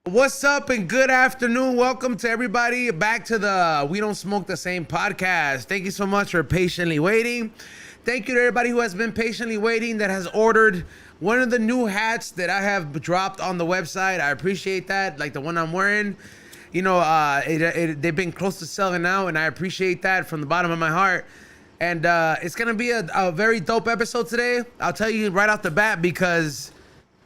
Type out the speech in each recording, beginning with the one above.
What's up and good afternoon. Welcome to everybody back to the We Don't Smoke the Same podcast. Thank you so much for patiently waiting. Thank you to everybody who has been patiently waiting that has ordered one of the new hats that I have dropped on the website. I appreciate that, like the one I'm wearing. You know, they've been close to selling out, and I appreciate that from the bottom of my heart. And it's going to be a very dope episode today. I'll tell you right off the bat because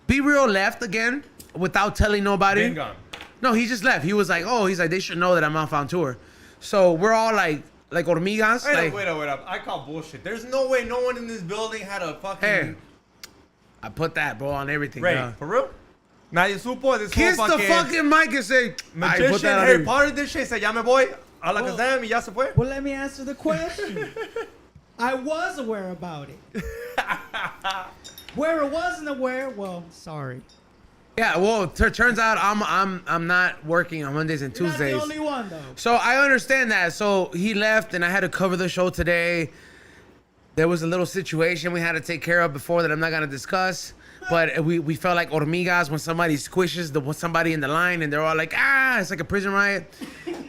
Be Real left again without telling nobody. Been gone. No, he just left. He was like, oh, he's like, they should know that I'm off on tour. So we're all like hormigas. Wait up. I call bullshit. There's no way no one in this building had a fucking... Hey, I put that, bro, on everything. Ray, Bro. for real? Nadie supo this Kiss whole the fucking mic and say, I put magician that on Harry everything. Potter this shit. Said, ya me voy a la casa y ya se fue. Well, let me answer the question. I was aware about it. Where it wasn't aware, well, sorry. Yeah, well, turns out I'm not working on Mondays and You're Tuesdays. not the only one, though. So I understand that. So he left, and I had to cover the show today. There was a little situation we had to take care of before that I'm not gonna discuss. But we felt like hormigas when somebody squishes somebody in the line, and they're all like, it's like a prison riot.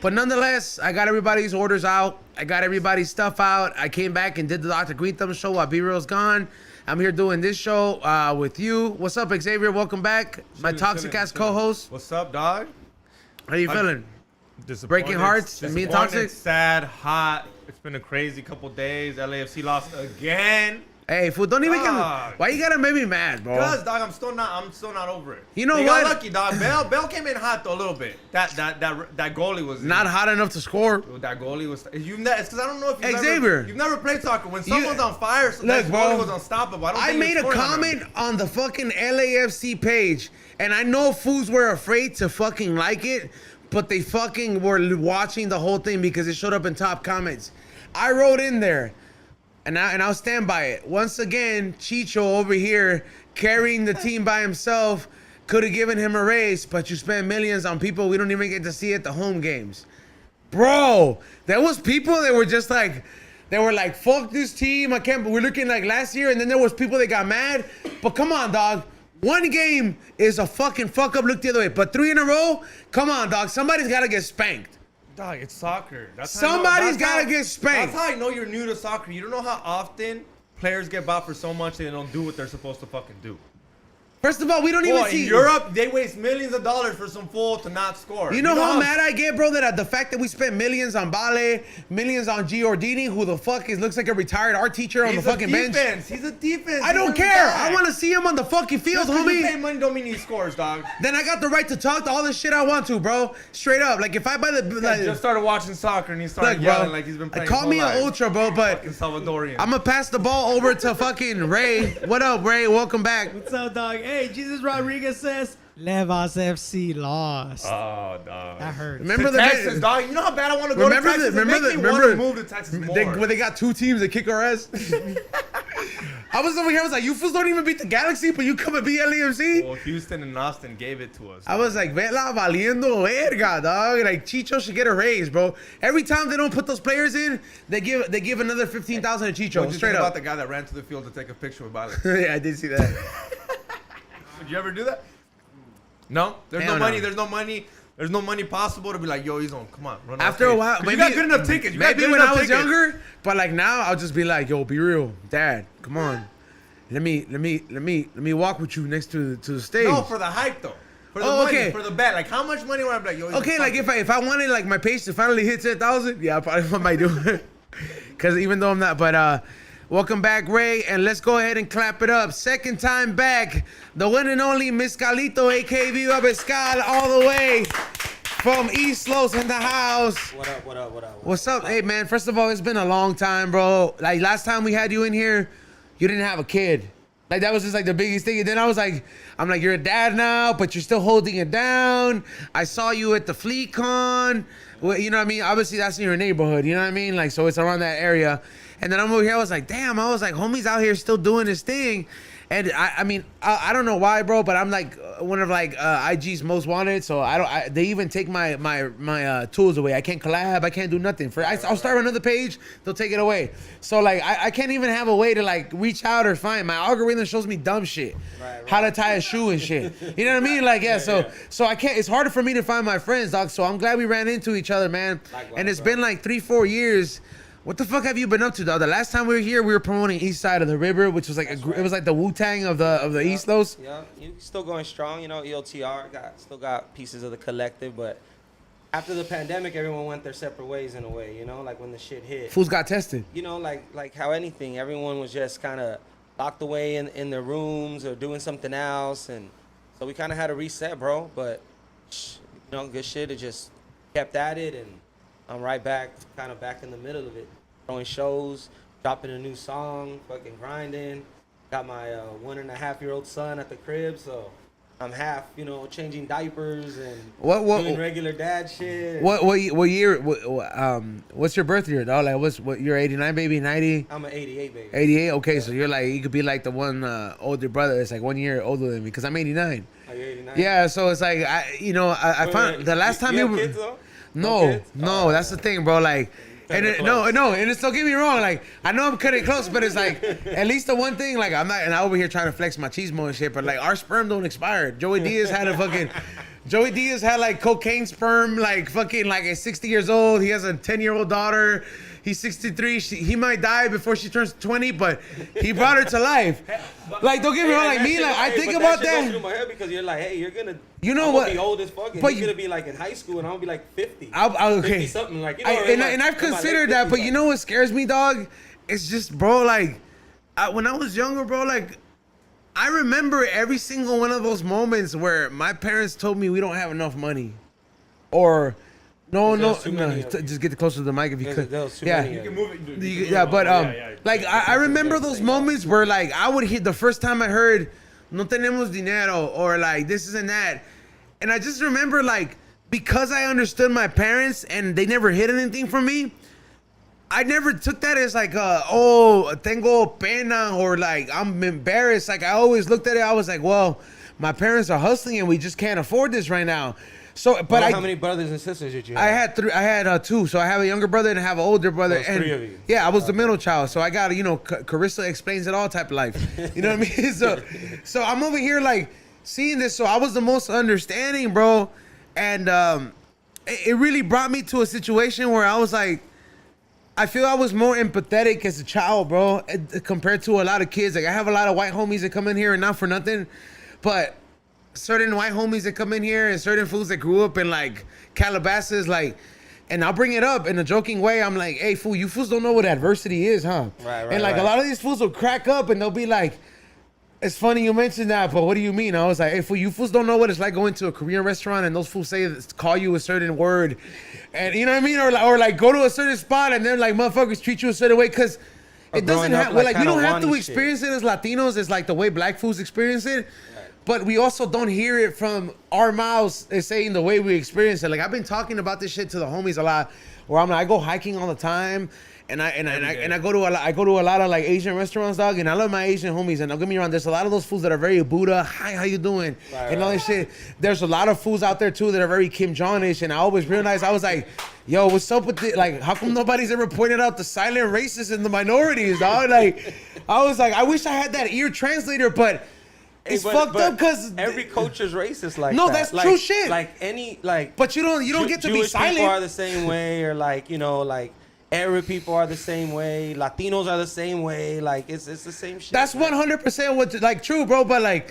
But nonetheless, I got everybody's orders out. I got everybody's stuff out. I came back and did the Dr. Greetham show while B-Real's gone. I'm here doing this show with you. What's up, Xavier? Welcome back. My toxic ass co-host. What's up, dog? How you feeling? Disappointed. Breaking hearts? Me and Toxic? Sad, hot. It's been a crazy couple days. LAFC lost again. Hey, fool, don't even Dog. why you gotta make me mad, bro? Cause dog, I'm still not over it. You know they what? Got lucky, dog. Bell came in hot though, a little bit. That goalie was Not hot enough to score. That goalie was. It's because I don't know if you've never played soccer. When someone's on fire, so that goalie was unstoppable. I made a comment on the fucking LAFC page, and I know fools were afraid to fucking like it, but they fucking were watching the whole thing because it showed up in top comments. I wrote in there. And I'll stand by it. Once again, Chicho over here carrying the team by himself could have given him a raise, but you spend millions on people we don't even get to see at the home games. Bro, there was people that were just like, they were like, fuck this team. We're looking like last year, and then there was people that got mad. But come on, dog. One game is a fucking fuck up look the other way. But 3 in a row, come on, dog. Somebody's got to get spanked. Dog, it's soccer. Somebody's got to get spanked. That's how I know you're new to soccer. You don't know how often players get bought for so much they don't do what they're supposed to fucking do. First of all, we don't even see... In Europe, they waste millions of dollars for some fool to not score. You know how mad I get, bro, that the fact that we spent millions on Bale, millions on Giordini, who the fuck looks like a retired art teacher on the fucking bench. He's a defense. I don't care. I want to see him on the fucking field, Just homie. you pay money don't mean he scores, dog. Then I got the right to talk to all this shit I want to, bro. Straight up. Like, if I buy the... He just started watching soccer and he started yelling like he's been playing. Call me an ultra, bro, but... Fucking Salvadorian. I'm going to pass the ball over to fucking Ray. What up, Ray? Welcome back. What's up, dog? Hey, Jesus Rodriguez says, Levas FC lost. Oh, dog. That hurts. Remember to Texas, dog. You know how bad I want to go to Texas? It makes me want to move to Texas more. When they got 2 teams that kick our ass. I was over here. I was like, you fools don't even beat the Galaxy, but you come and beat LAFC? Well, Houston and Austin gave it to us. I was like, vela valiendo verga, dog. Like, Chicho should get a raise, bro. Every time they don't put those players in, they give another 15,000 to Chicho. What did you Straight think up. about the guy that ran to the field to take a picture with Bale? Yeah, I did see that. Would you ever do that? No? There's Hell no money. no. There's no money. There's no money possible to be like, yo, he's on. Come on, run After a while, you got good enough tickets. Maybe when I was younger, but like now, I'll just be like, yo, be real, Dad. Come on, let me walk with you next to the stage. No, for the hype though. For the money, okay. for the bet. Like, how much money would I be like, yo? He's Okay, like if I wanted like my page to finally hit 10,000, yeah, I probably might do it. Cause even though I'm not, but welcome back, Ray, and let's go ahead and clap it up. Second time back, the one and only Mescalito, aka VIva Mescal, all the way from East Los in the house. What up? What's up? Hey, man, first of all, it's been a long time, bro. Like, last time we had you in here, you didn't have a kid. Like, that was just, like, the biggest thing. And then I'm like, you're a dad now, but you're still holding it down. I saw you at the Fleet Con. Well, you know what I mean? Obviously, that's in your neighborhood. You know what I mean? Like, so it's around that area. And then I'm over here. I was like, damn. I was like, homie's out here still doing his thing. And I mean, I don't know why, bro, but I'm like one of like IG's most wanted. So they even take my tools away. I can't collab. I can't do nothing. I'll start another page. They'll take it away. So like I can't even have a way to like reach out or find. My algorithm shows me dumb shit. Right. How to tie a shoe and shit. You know what I mean? Like so I can't. It's harder for me to find my friends, dog. So I'm glad we ran into each other, man. Likewise, and it's been like 3-4 years. What the fuck have you been up to, though? The last time we were here, we were promoting East Side of the River, which was like it was like the Wu-Tang of the East Coast. Yeah, you still going strong, you know. EOTR still got pieces of the collective, but after the pandemic, everyone went their separate ways in a way, you know. Like when the shit hit, fools got tested. You know, like how anything, everyone was just kind of locked away in their rooms or doing something else, and so we kind of had to reset, bro. But you know, good shit. It just kept at it and. I'm right back, kind of back in the middle of it. Throwing shows, dropping a new song, fucking grinding. Got my 1.5-year-old son at the crib, so I'm half, you know, changing diapers and doing regular dad shit. What year? What's your birth year, dog? Like, what? You're 89, baby, 90. I'm an 88, baby. 88. Okay, yeah. So you're like, you could be like the one older brother that's like 1 year older than me, because I'm 89. Oh, you're 89. Yeah, so it's like I found the last time you have kids, though? No, that's the thing, bro. Like, and it's don't get me wrong. Like, I know I'm cutting close, but it's like at least the one thing. Like, I'm over here trying to flex my cheesemo and shit, but like our sperm don't expire. Joey Diaz had like cocaine sperm, like fucking like at 60 years old. He has a 10-year-old daughter. He's 63. He might die before she turns 20, but he brought her to life. Like, don't get me wrong. Like me, like I think about that. Goes through my head because you're like, hey, you're gonna. You know what? Be old as fuck, and you're gonna be like in high school, and I'm gonna be like 50. Okay. 50 something like. You know, and I've considered that, but you know what scares me, dog? It's just, bro. Like, when I was younger, bro, like. I remember every single one of those moments where my parents told me we don't have enough money, or no, just get closer to the mic if you could. Yeah, you can move it. Yeah, but like I remember those moments where like I would hear the first time I heard "no tenemos dinero" or like this isn't that, and I just remember like because I understood my parents and they never hid anything from me. I never took that as like, tengo pena or like I'm embarrassed. Like I always looked at it, I was like, well, my parents are hustling and we just can't afford this right now. So, but how many brothers and sisters did you have? I had three. I had two. So I have a younger brother and I have an older brother. So three of you. Yeah, I was the middle child. So I got Carissa explains it all type of life. You know what I mean? So I'm over here like seeing this. So I was the most understanding, bro, and it really brought me to a situation where I was like. I feel I was more empathetic as a child, bro, compared to a lot of kids. Like I have a lot of white homies that come in here and not for nothing, but certain white homies that come in here and certain fools that grew up in like Calabasas, like, and I'll bring it up in a joking way. I'm like, hey, fool, you fools don't know what adversity is, huh? Right. And like a lot of these fools will crack up and they'll be like, it's funny you mentioned that, but what do you mean? I was like, hey, fool, you fools don't know what it's like going to a Korean restaurant and those fools call you a certain word. And you know what I mean? Or like go to a certain spot and then like motherfuckers treat you a certain way because it doesn't have, like we don't have to experience it as Latinos. It's like the way black fools experience it. Right. But we also don't hear it from our mouths as saying the way we experience it. Like I've been talking about this shit to the homies a lot where I'm like, I go hiking all the time. And I go to a lot of like Asian restaurants, dog, and I love my Asian homies. And don't get me wrong, there's a lot of those fools that are very Buddha. Hi, how you doing? Right, and all this shit. There's a lot of fools out there too that are very Kim Jong-ish. And I always realized I was like, yo, what's up with it? Like, how come nobody's ever pointed out the silent racists and the minorities, dog? Like, I was like, I wish I had that ear translator, but. It's fucked up because every culture's racist like no, that. that's true shit. Like any like. But you don't get to Jewish be silent. People are the same way, or like like. Arab people are the same way. Latinos are the same way. Like it's the same shit. That's 100% what like true, bro. But like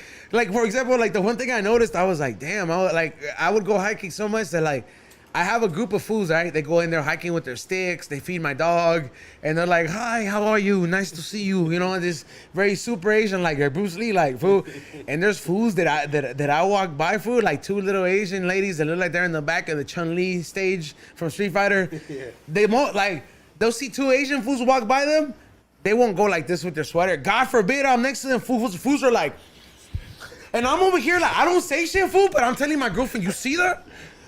for example, like the one thing I noticed, I was like, damn. I would go hiking so much that like I have a group of fools, right? They go in there hiking with their sticks. They feed my dog, and they're like, "Hi, how are you? Nice to see you." You know, this very super Asian, like Bruce Lee, like fool. And there's fools that I walk by, fool, like two little Asian ladies that look like they're in the back of the Chun-Li stage from Street Fighter. Yeah. They won't like. They'll see two Asian fools walk by them. They won't go like this with their sweater. God forbid I'm next to them. Fools are like, and I'm over here like I don't say shit, fool, but I'm telling my girlfriend, you see that?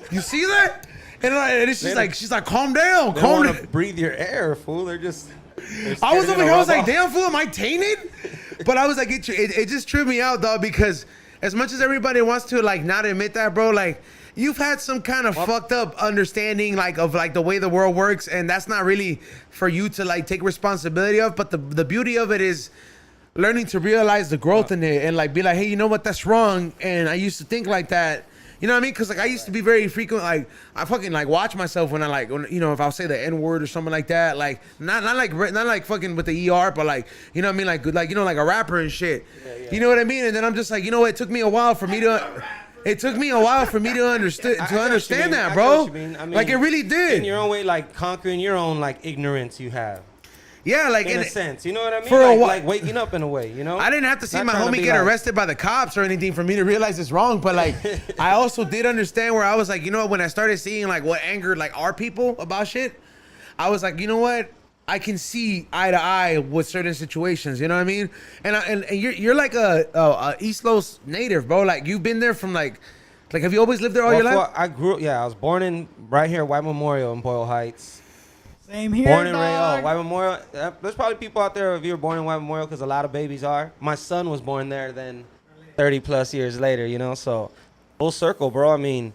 You see that? And she's like, calm down, they don't want to breathe your air, fool. They're just. I was over here. I was like, damn, fool, am I tainted? But I was like, it just tripped me out, though, because as much as everybody wants to like not admit that, bro, like you've had some kind of fucked up understanding like of like the way the world works, and that's not really for you to like take responsibility of. But the beauty of it is learning to realize the growth in it and like be like, hey, you know what, that's wrong, and I used to think like that. You know what I mean? Because like I used to be very frequent, like I fucking like watch myself when I like, you know, if I'll say the N word or something like that, like not like fucking with the ER, but like, you know what I mean, like you know, like a rapper and shit. Yeah. You know what I mean? And then I'm just like, you know what? It took me a while for me to understand that, bro. I mean, like it really did. In your own way, like conquering your own like ignorance you have. Yeah, like in a sense, you know what I mean? For like waking up in a way, you know? I didn't have to see my homie get arrested by the cops or anything for me to realize it's wrong, but like I also did understand where I was like, you know what, when I started seeing like what angered like our people about shit, I was like, you know what? I can see eye to eye with certain situations, you know what I mean? And you're like a East Los native, bro. Like you've been there from like have you always lived there all your life? I was born right here, White Memorial in Boyle Heights. Same here, born and raised. White Memorial. There's probably people out there if you were born in White Memorial, because a lot of babies are. My son was born there then 30 plus years later, you know, so full circle, bro. I mean,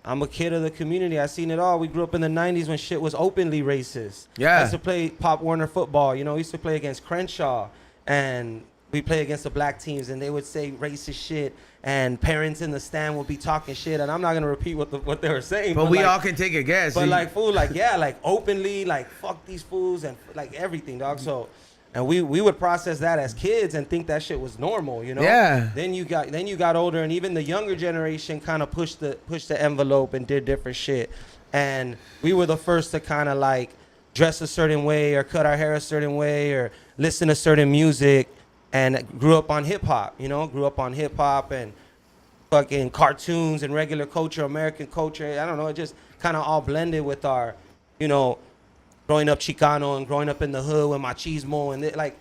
I'm a kid of the community. I seen it all. We grew up in the 90s when shit was openly racist. Yeah. I used to play Pop Warner football, you know. We used to play against Crenshaw, and we play against the black teams, and they would say racist shit, and parents in the stand would be talking shit, and I'm not gonna repeat what they were saying. But we like, all can take a guess. But like, fool, like, yeah, like openly, like, fuck these fools, and like everything, dog. So, and we would process that as kids and think that shit was normal, you know? Yeah. Then you got older, and even the younger generation kind of pushed the envelope and did different shit, and we were the first to kind of like dress a certain way or cut our hair a certain way or listen to certain music. And grew up on hip hop, you know, and fucking cartoons and regular culture, American culture. I don't know, it just kind of all blended with our, you know, growing up Chicano and growing up in the hood with machismo and like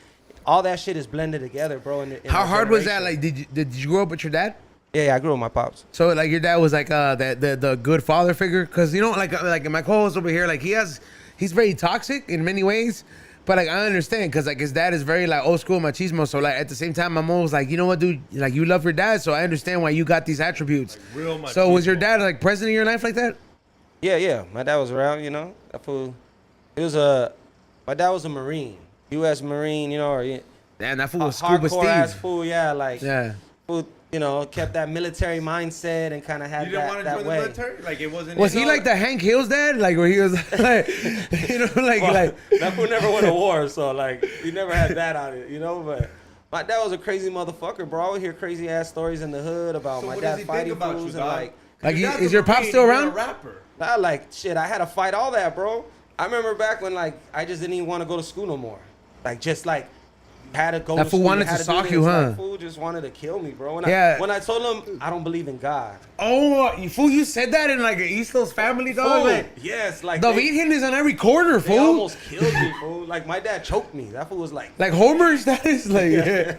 all that shit is blended together, bro. In how hard was that? Like, did you grow up with your dad? Yeah, I grew up with my pops. So like your dad was like the good father figure, because you know like my co-host over here, like he's very toxic in many ways. But like I understand, because like his dad is very like old school machismo. So like at the same time, my mom was like, you know what, dude, like you love your dad, so I understand why you got these attributes. Like real machismo. So was your dad like present in your life like that? Yeah. My dad was around, you know. That fool. My dad was a Marine, U.S. Marine, you know. Or, damn, that fool was Scuba Steve. Hardcore ass fool, yeah, like. Yeah. Fool, you know, kept that military mindset and kind of had that way. You didn't want to join the military? Like it wasn't. Was he like the Hank Hill's dad? Like where he was like, you know, like that fool never went to war, so like he never had that on it, you know. But my dad was a crazy motherfucker, bro. I would hear crazy ass stories in the hood about my dad fighting fools and like is your pop still around? A rapper. Nah, like shit, I had to fight all that, bro. I remember back when like I just didn't even want to go to school no more, like just like. Had to go. That fool wanted to sock you, huh? That fool just wanted to kill me, bro. When I told him I don't believe in God. Oh, fool! You said that in like an East Coast family, dog. Like, yes, like the Virgen is on every corner, fool. They almost killed me, fool. Like my dad choked me. That fool was like Homer's status, like yeah.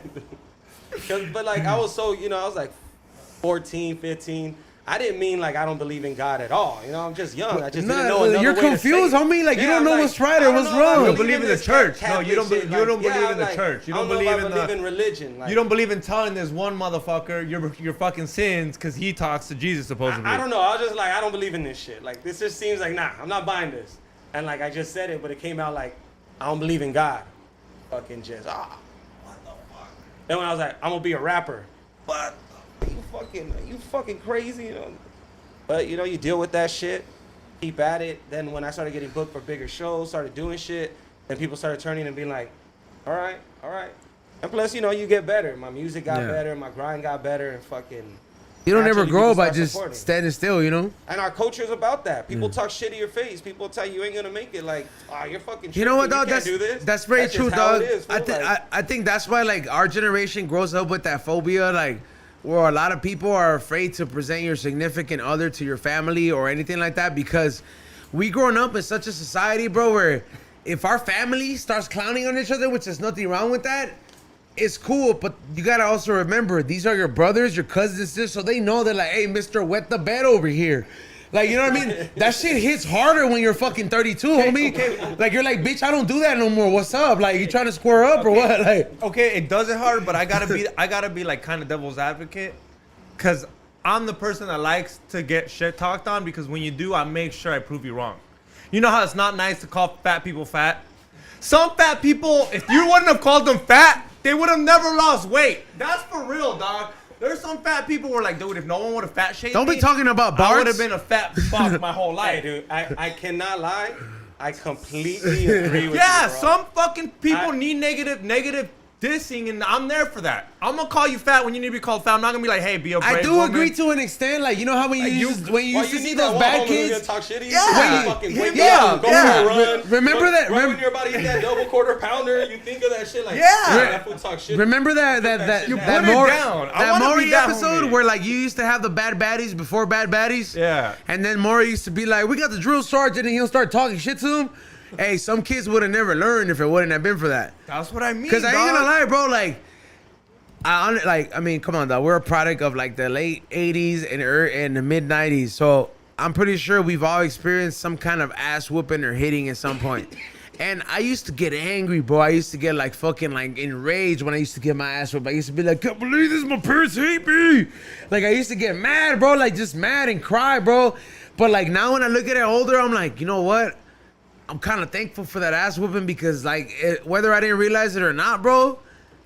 But like I was so, you know, I was like 14, 15. I didn't mean like I don't believe in God at all. You know, I'm just young. I just didn't know another you're way confused, to homie. Like you don't know what's right or what's wrong. You don't believe in the church. No, you don't. Shit. You don't believe in the church. You don't believe in religion. Like, you don't believe in telling this one motherfucker your fucking sins because he talks to Jesus supposedly. I don't know. I was just like, I don't believe in this shit. Like this just seems like nah. I'm not buying this. And like I just said it, but it came out like I don't believe in God. Fucking just what the fuck. Then when I was like, I'm gonna be a rapper. What? You fucking crazy, you know. But, you know, you deal with that shit, keep at it. Then when I started getting booked for bigger shows, started doing shit, then people started turning and being like, all right. And plus, you know, you get better. My music got better, my grind got better, and fucking... You don't ever grow by just standing still, you know? And our culture is about that. People talk shit to your face. People tell you ain't going to make it. Like, you're fucking You know what, dog? That's very true, dog. I I think that's why, like, our generation grows up with that phobia, like... where a lot of people are afraid to present your significant other to your family or anything like that, because we grown up in such a society, bro, where if our family starts clowning on each other, which there's nothing wrong with that, it's cool, but you gotta also remember, these are your brothers, your cousins, so they know they're like, hey, Mr. Wet the Bed over here. Like, you know what I mean? That shit hits harder when you're fucking 32, homie. Okay. Like, you're like, bitch, I don't do that no more. What's up? Like, you trying to square up or what? Like, okay, it does it hard, but I gotta be like kind of devil's advocate, cause I'm the person that likes to get shit talked on, because when you do, I make sure I prove you wrong. You know how it's not nice to call fat people fat? Some fat people, if you wouldn't have called them fat, they would have never lost weight. That's for real, dog. There's some fat people who are like, dude, if no one would have fat shamed don't be talking about Bart's. I would have been a fat fuck my whole life. Hey, dude, I cannot lie. I completely agree with you, Yeah, bro. some fucking people need negative dissing, and I'm there for that. I'm gonna call you fat when you need to be called fat. I'm not gonna be like, hey, be a brave I do woman. agree to an extent. Like, you know how when you used to see those bad kids? Talk shitty? Yeah. Fucking wake Yeah. up, go for a run. Remember that? When you're about to eat that double quarter pounder, you think of that shit like, Yeah. that fool talk shit. Remember that You that put it Maury, down. I that wanna Maury be that episode homie. where like you used to have the bad baddies before bad baddies? Yeah. And then Maury used to be like, we got the drill sergeant, and he'll start talking shit to him. Hey, some kids would have never learned if it wouldn't have been for that. That's what I mean. Because I ain't dog. gonna lie, bro, like, I mean, come on, dog. We're a product of like the late 80s and the mid 90s. So I'm pretty sure we've all experienced some kind of ass whooping or hitting at some point. And I used to get angry, bro. I used to get like fucking like enraged when I used to get my ass whooped. I used to be like, can't believe this, my parents hate me. Like, I used to get mad, bro, like just mad and cry, bro. But like now when I look at it older, I'm like, you know what? I'm kind of thankful for that ass whooping, because like whether I didn't realize it or not, bro,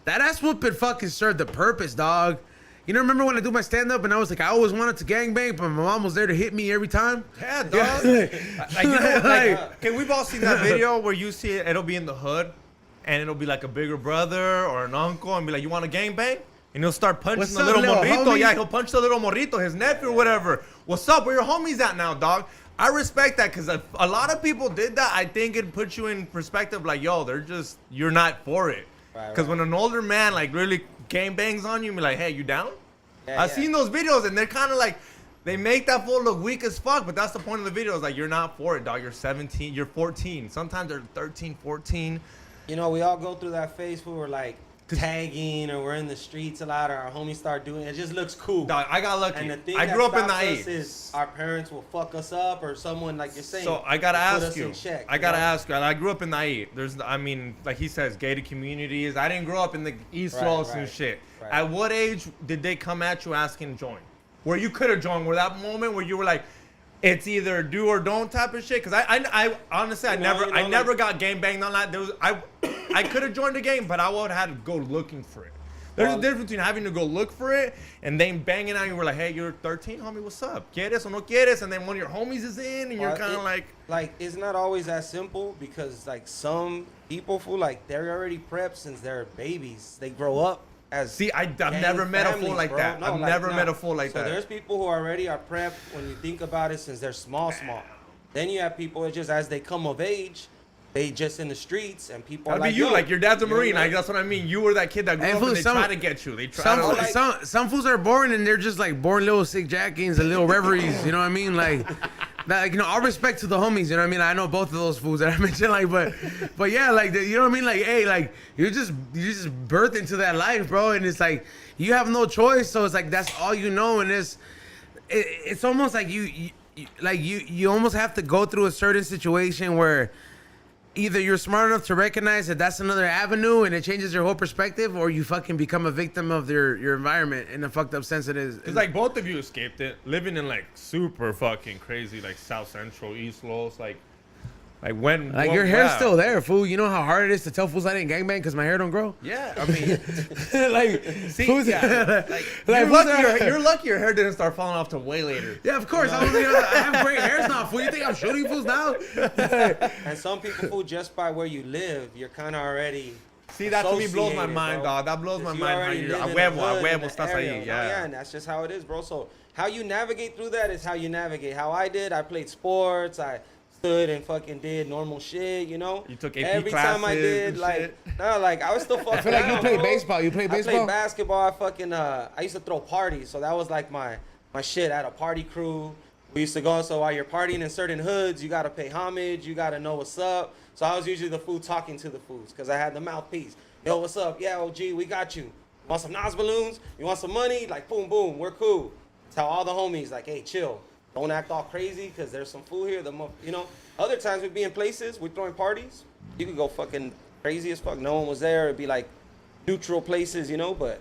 that ass whooping fucking served the purpose, dog. You know, remember when I do my stand-up and I was like, I always wanted to gangbang, but my mom was there to hit me every time? Yeah, dog. Like, you know, like, okay, we've all seen that video where you see it, it'll be in the hood, and it'll be like a bigger brother or an uncle, and be like, you want to gangbang? And he'll start punching What's the up, little little morrito. homie? Yeah, he'll punch the little morrito, his nephew or whatever. What's up? Where your homies at now, dog? I respect that, because a lot of people did that. I think it puts you in perspective, like, yo, you're not for it. Because when an older man, like, really gangbangs on you, be like, hey, you down? Yeah, I've seen those videos, and they're kind of like, they make that fool look weak as fuck, but that's the point of the video. Is like, you're not for it, dog. You're 17, you're 14. Sometimes they're 13, 14. You know, we all go through that phase where we're like tagging, or we're in the streets a lot, or our homies start doing it. It just looks cool. Dog, I got lucky. And the thing I that grew up in the stops us 80s. is our parents will fuck us up, or someone, like you're saying. So I gotta put ask us you. in check, I gotta you know? ask you. I grew up in the 80s. I mean, like he says, gated communities. I didn't grow up in the East Right, Los and right, shit. right. At what age did they come at you asking to join? Where you could have joined? Where that moment where you were like, it's either do or don't type of shit? Because I honestly, I never got gang banged on that. I could have joined the game, but I would have had to go looking for it. There's a difference between having to go look for it and then banging out. You were like, hey, you're 13, homie, what's up? ¿Quieres o no quieres? And then one of your homies is in, and you're kind of like it's not always that simple, because like some people feel like they're already prepped since they're babies. They grow up as See, I've never met a fool like that. I've never met a fool like that. So there's people who already are prepped when you think about it since they're small. Then you have people that just as they come of age, they just in the streets, and people That'd are like, be you, yo, like your dad's a you know Marine. what I mean? That's what I mean. You were that kid that grew And up and fool, they some- try to get you. They try to Some fools are born and they're just like born little sick jackings and little reveries. You know what I mean? Like, that, you know, all respect to the homies. You know what I mean? I know both of those fools that I mentioned. Like, but yeah, like, you know what I mean? Like, hey, like you just birth into that life, bro. And it's like you have no choice. So it's like that's all you know. And it's almost like you almost have to go through a certain situation where either you're smart enough to recognize that that's another avenue and it changes your whole perspective, or you fucking become a victim of your environment in a fucked up sense it is. It's like both of you escaped it, living in like super fucking crazy, like South Central, East Los, like when like your hair's still there, fool. You know how hard it is to tell fools I didn't gangbang because my hair don't grow? Yeah, I mean, like, see, fools, yeah, like, you're lucky your hair didn't start falling off till way later. Yeah, of course. I have great hairs now, fool. You think I'm shooting fools now? And some people, fool, just by where you live, you're kind of already. See, that to me blows my associated, mind, bro. dog. That blows my 'Cause you mind. How already you're live a in the hood, huevo, in the estás area. ahí, No, yeah. and that's just how it is, bro. So how you navigate through that is how you navigate. How I did, I played sports. I stood and fucking did normal shit, you know. You took AP every time I classes did, and like, shit? no, like I was still fucking. I feel like you around, played bro. baseball. You played baseball? I played basketball. I fucking I used to throw parties, so that was like my shit. I had a party crew. We used to go. So while you're partying in certain hoods, you gotta pay homage. You gotta know what's up. So I was usually the fool talking to the fools because I had the mouthpiece. Yo, what's up? Yeah, OG, we got you. Want some Nas balloons? You want some money? Like, boom, boom, we're cool. Tell all the homies, like, hey, chill. don't act all crazy because there's some food here. You know, other times we'd be in places, we're throwing parties. You could go fucking crazy as fuck. No one was there. It'd be like neutral places, you know, but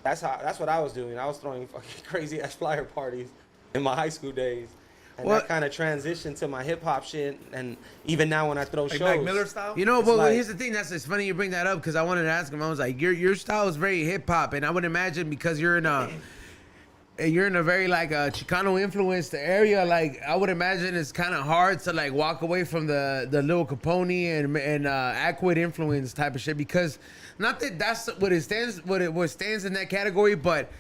that's what I was doing. I was throwing fucking crazy ass flyer parties in my high school days. And that kind of transitioned to my hip hop shit, and even now when I throw shows, Mac Miller style. You know, but here's the thing. It's funny you bring that up because I wanted to ask him. I was like, your style is very hip hop, and I would imagine because you're in a very like Chicano influenced area. Like I would imagine it's kind of hard to like walk away from the Lil Capone and Aquid influence type of shit because not that that's what it stands what stands in that category, but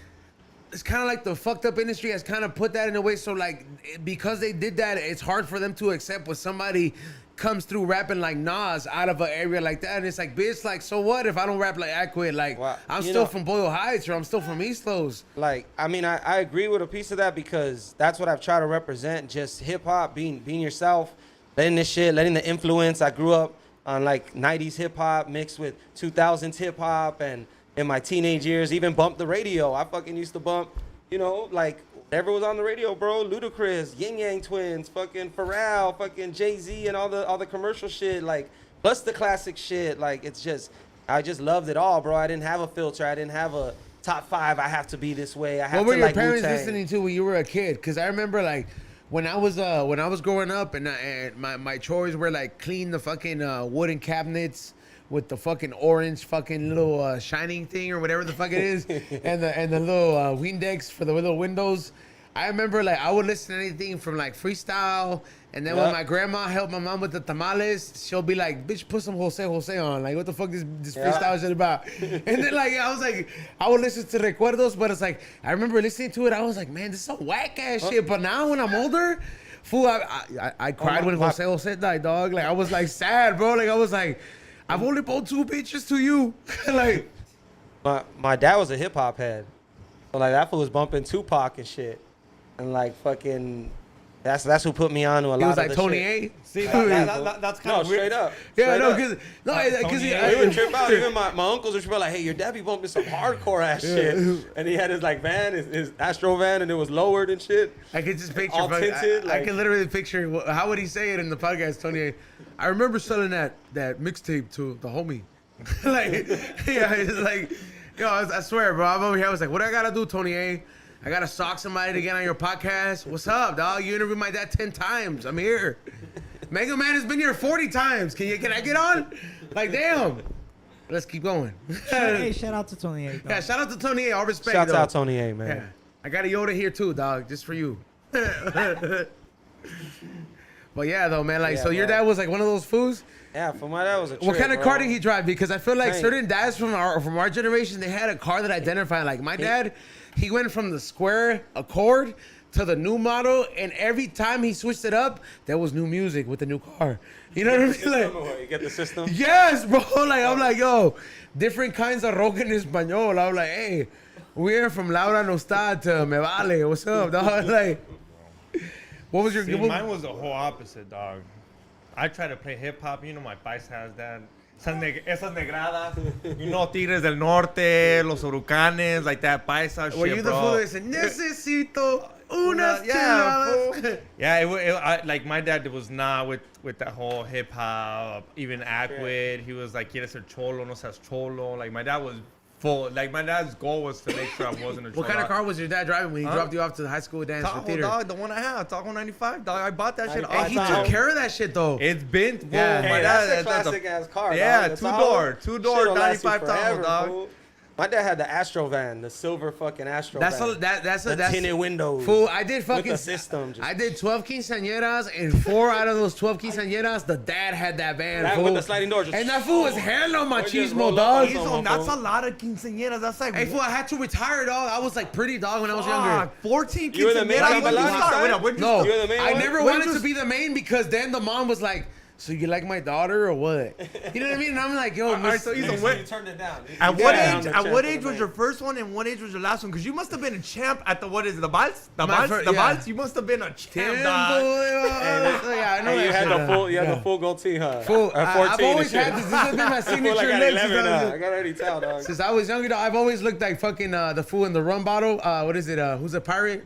it's kind of like the fucked up industry has kind of put that in a way. So like, because they did that, it's hard for them to accept when somebody comes through rapping like Nas out of an area like that. And it's like, bitch, like, so what if I don't rap like Aquid? Like, well, I'm still from Boyle Heights or I'm still from East Los. Like, I mean, I agree with a piece of that because that's what I've tried to represent. Just hip hop, being yourself, letting the influence. I grew up on like 90s hip hop mixed with 2000s hip hop, and in my teenage years, even bumped the radio. I fucking used to bump, you know, like whatever was on the radio, bro. Ludacris, Yin Yang Twins, fucking Pharrell, fucking Jay-Z, and all the commercial shit, like plus the classic shit. Like it's just, I just loved it all, bro. I didn't have a filter. I didn't have a top 5. I have to be this way. I have what were to your like parents Wu-Tang. listening to when you were a kid? Because I remember like when I was growing up and my chores were like clean the fucking wooden cabinets with the fucking orange fucking little shining thing or whatever the fuck it is, and the little Windex for the little windows. I remember like I would listen to anything from like freestyle, and then when my grandma helped my mom with the tamales, she'll be like, "Bitch, put some Jose on." Like, what the fuck is this freestyle shit about? And then like I was like, I would listen to Recuerdos, but it's like I remember listening to it. I was like, man, this is some whack ass shit. But now when I'm older, fool, I cried when Jose died, dog. Like I was like sad, bro. Like I was like, I've only bought 2 bitches to you. Like, my dad was a hip hop head, so like that fool was bumping Tupac and shit, and like fucking, that's who put me on to a lot of he was like the Tony shit. A. See, that's kind of straight up. Yeah, no, Straight up. because We would trip out. Even my uncles would trip out like, "Hey, your dad be bumping some hardcore ass shit," and he had his like van, his Astro van, and it was lowered and shit. I could just picture. All tinted, I like- can literally picture. How would he say it in the podcast, Tony A? I remember selling that mixtape to the homie. Like, yeah, it's like, yo, I swear, bro. I'm over here. I was like, what I gotta do, Tony A? I gotta stalk somebody to get on your podcast. What's up, dog? You interviewed my dad 10 times. I'm here. Mega Man has been here 40 times. Can I get on? Like, damn. Let's keep going. Hey, shout out to Tony A. Yeah, shout out to Tony A. All respect. Shouts though. out Tony A, man. Yeah. I got a Yoda here too, dog, just for you. But yeah, though, man, like, Yeah, so your bro. dad was like one of those fools. Yeah, for my dad was a trip, What kind of bro. car did he drive? Because I feel like Tank. certain dads from our generation, they had a car that identified. Like my dad, he went from the square Accord to the new model, and every time he switched it up, there was new music with the new car. You know what I mean? Like, You get the system? yes, bro. Like I'm like, yo, different kinds of rock in español. I'm like, hey, we're from Laura no está to Me Vale. What's up, dog? Like, what was your? See, what- mine was the whole opposite, dog. I try to play hip hop. You know, my paisa has that. Esas negradas. You know, Tigres del Norte, Los Huracanes, like that paisa shit, Were you the bro. fool that said, necesito unas Yeah, cheladas? fool. Yeah, like my dad was not with that whole hip hop, even Aquid. He was like, quieres ser cholo, no seas cholo. Like my dad was full. Like my dad's goal was to make sure I wasn't a cholo. What kind of car was your dad driving when he dropped you off to the high school dance for Tahoe, theater? dog, the one I have, Tahoe 95, dog. I bought that shit. Hey, he all took time. care of that shit though. It's been, bro. Yeah. My Hey, dad, that's a classic ass car. Yeah, dog. two-door, 95 Tahoe, dog. Fool. My dad had the Astro van, the silver fucking Astro That's van. that's tinted windows. Fool, I did fucking the system, just- I did 12 quinceañeras, and 4 out of those 12 quinceañeras, the dad had that van. That fool. with the sliding door, just- and that fool was hella just machismo, roll up dog. on some- So that's a lot of quinceañeras. That's like, Hey, fool, I had to retire, dog. I was like pretty, dog, when I was younger. 14 You were the main quinceañeras. When did you Chambelán start? side? Wait, when did you No, start? You're the main I one? never When wanted you- to be the main because then the mom was like, so you like my daughter or what? You know what I mean? And I'm like, yo, All right, so he's a win. You turned it down. At You what turned down age? the At champ what for age the was night. your first one, and what age was your last one? Because you must have been a champ at the what is it? The Bites? The My Bites? fir- The yeah. Bites? You must have been a champ, Damn, dog. boy, yeah, I know Hey, you that had shit, the full, you had the full goatee, huh? Full. At 14 I've and always shit. had this. This has been my Full signature like at look 11, since I huh? was- I can already tell, dog. Since I was younger, I've always looked like fucking the fool in the rum bottle. What is it? Who's a pirate?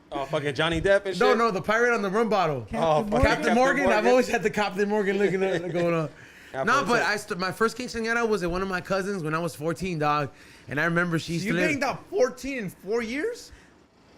Oh, fucking Johnny Depp and shit. No, the pirate on the rum bottle. Oh, fucking Captain Morgan. I've always had the Captain Morgan looking at what's going on. Yeah, No, but but my first quinceañera was at one of my cousins when I was 14, dog. And I remember she used You to live. banged out 14 in 4 years?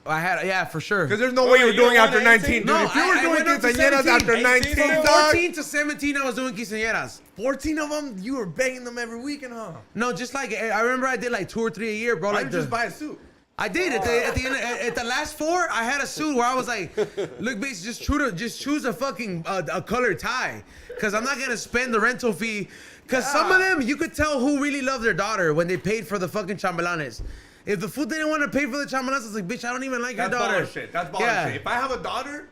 I had, yeah, for sure. Because there's no way you were you doing were after 18? 19, dude. No, If you I were doing went up to quinceañeras 17. after 18, 19, From dog, 14 to 17, I was doing quinceañeras. 14 of them, you were banging them every weekend, huh? No, just like I remember I did like 2 or 3 a year, bro. Why Like didn't you just buy a suit? I did at the end at the last 4. I had a suit where I was like, look, bitch, just choose a fucking a color tie, cause I'm not gonna spend the rental fee. Cause some of them you could tell who really loved their daughter when they paid for the fucking chambelanes. If the fool didn't want to pay for the chambelanes, it's like, bitch, I don't even like That's your daughter. baller shit. That's baller shit. If I have a daughter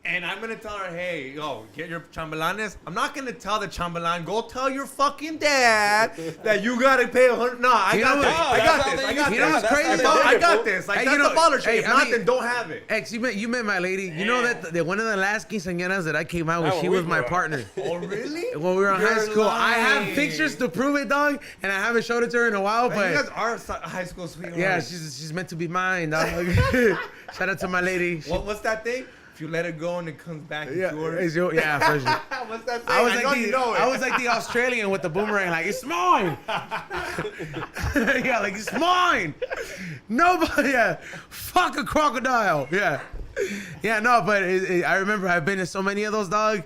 and I'm gonna tell her, hey, yo, get your chambelanes, I'm not gonna tell the chambelan, go tell your fucking dad that you gotta pay 100. No, I You got know this. what? I got this. I got You know this. what's crazy? I got this. Like, Hey, that's you know- the baller shit. hey, If I not, mean- then don't have it. Ex, you met my lady. You know that one of the last quinceañeras that I came out with, That she one was we my grew up. partner. Oh, really? When we were in You're high school, I have lying. pictures to prove it, dog, and I haven't showed it to her in a while. Man, you But guys are high school sweethearts. yeah, she's meant to be mine, dog. Shout out to my lady. What's that thing? If you let it go and it comes back, it's Yeah, yours. it's your, yeah, for sure. What's that thing? I was know like you know it. I was like the Australian with the boomerang, like it's mine. Yeah, like it's mine. Nobody, yeah. Fuck a crocodile. Yeah, yeah. No, but I remember I've been to so many of those, dog,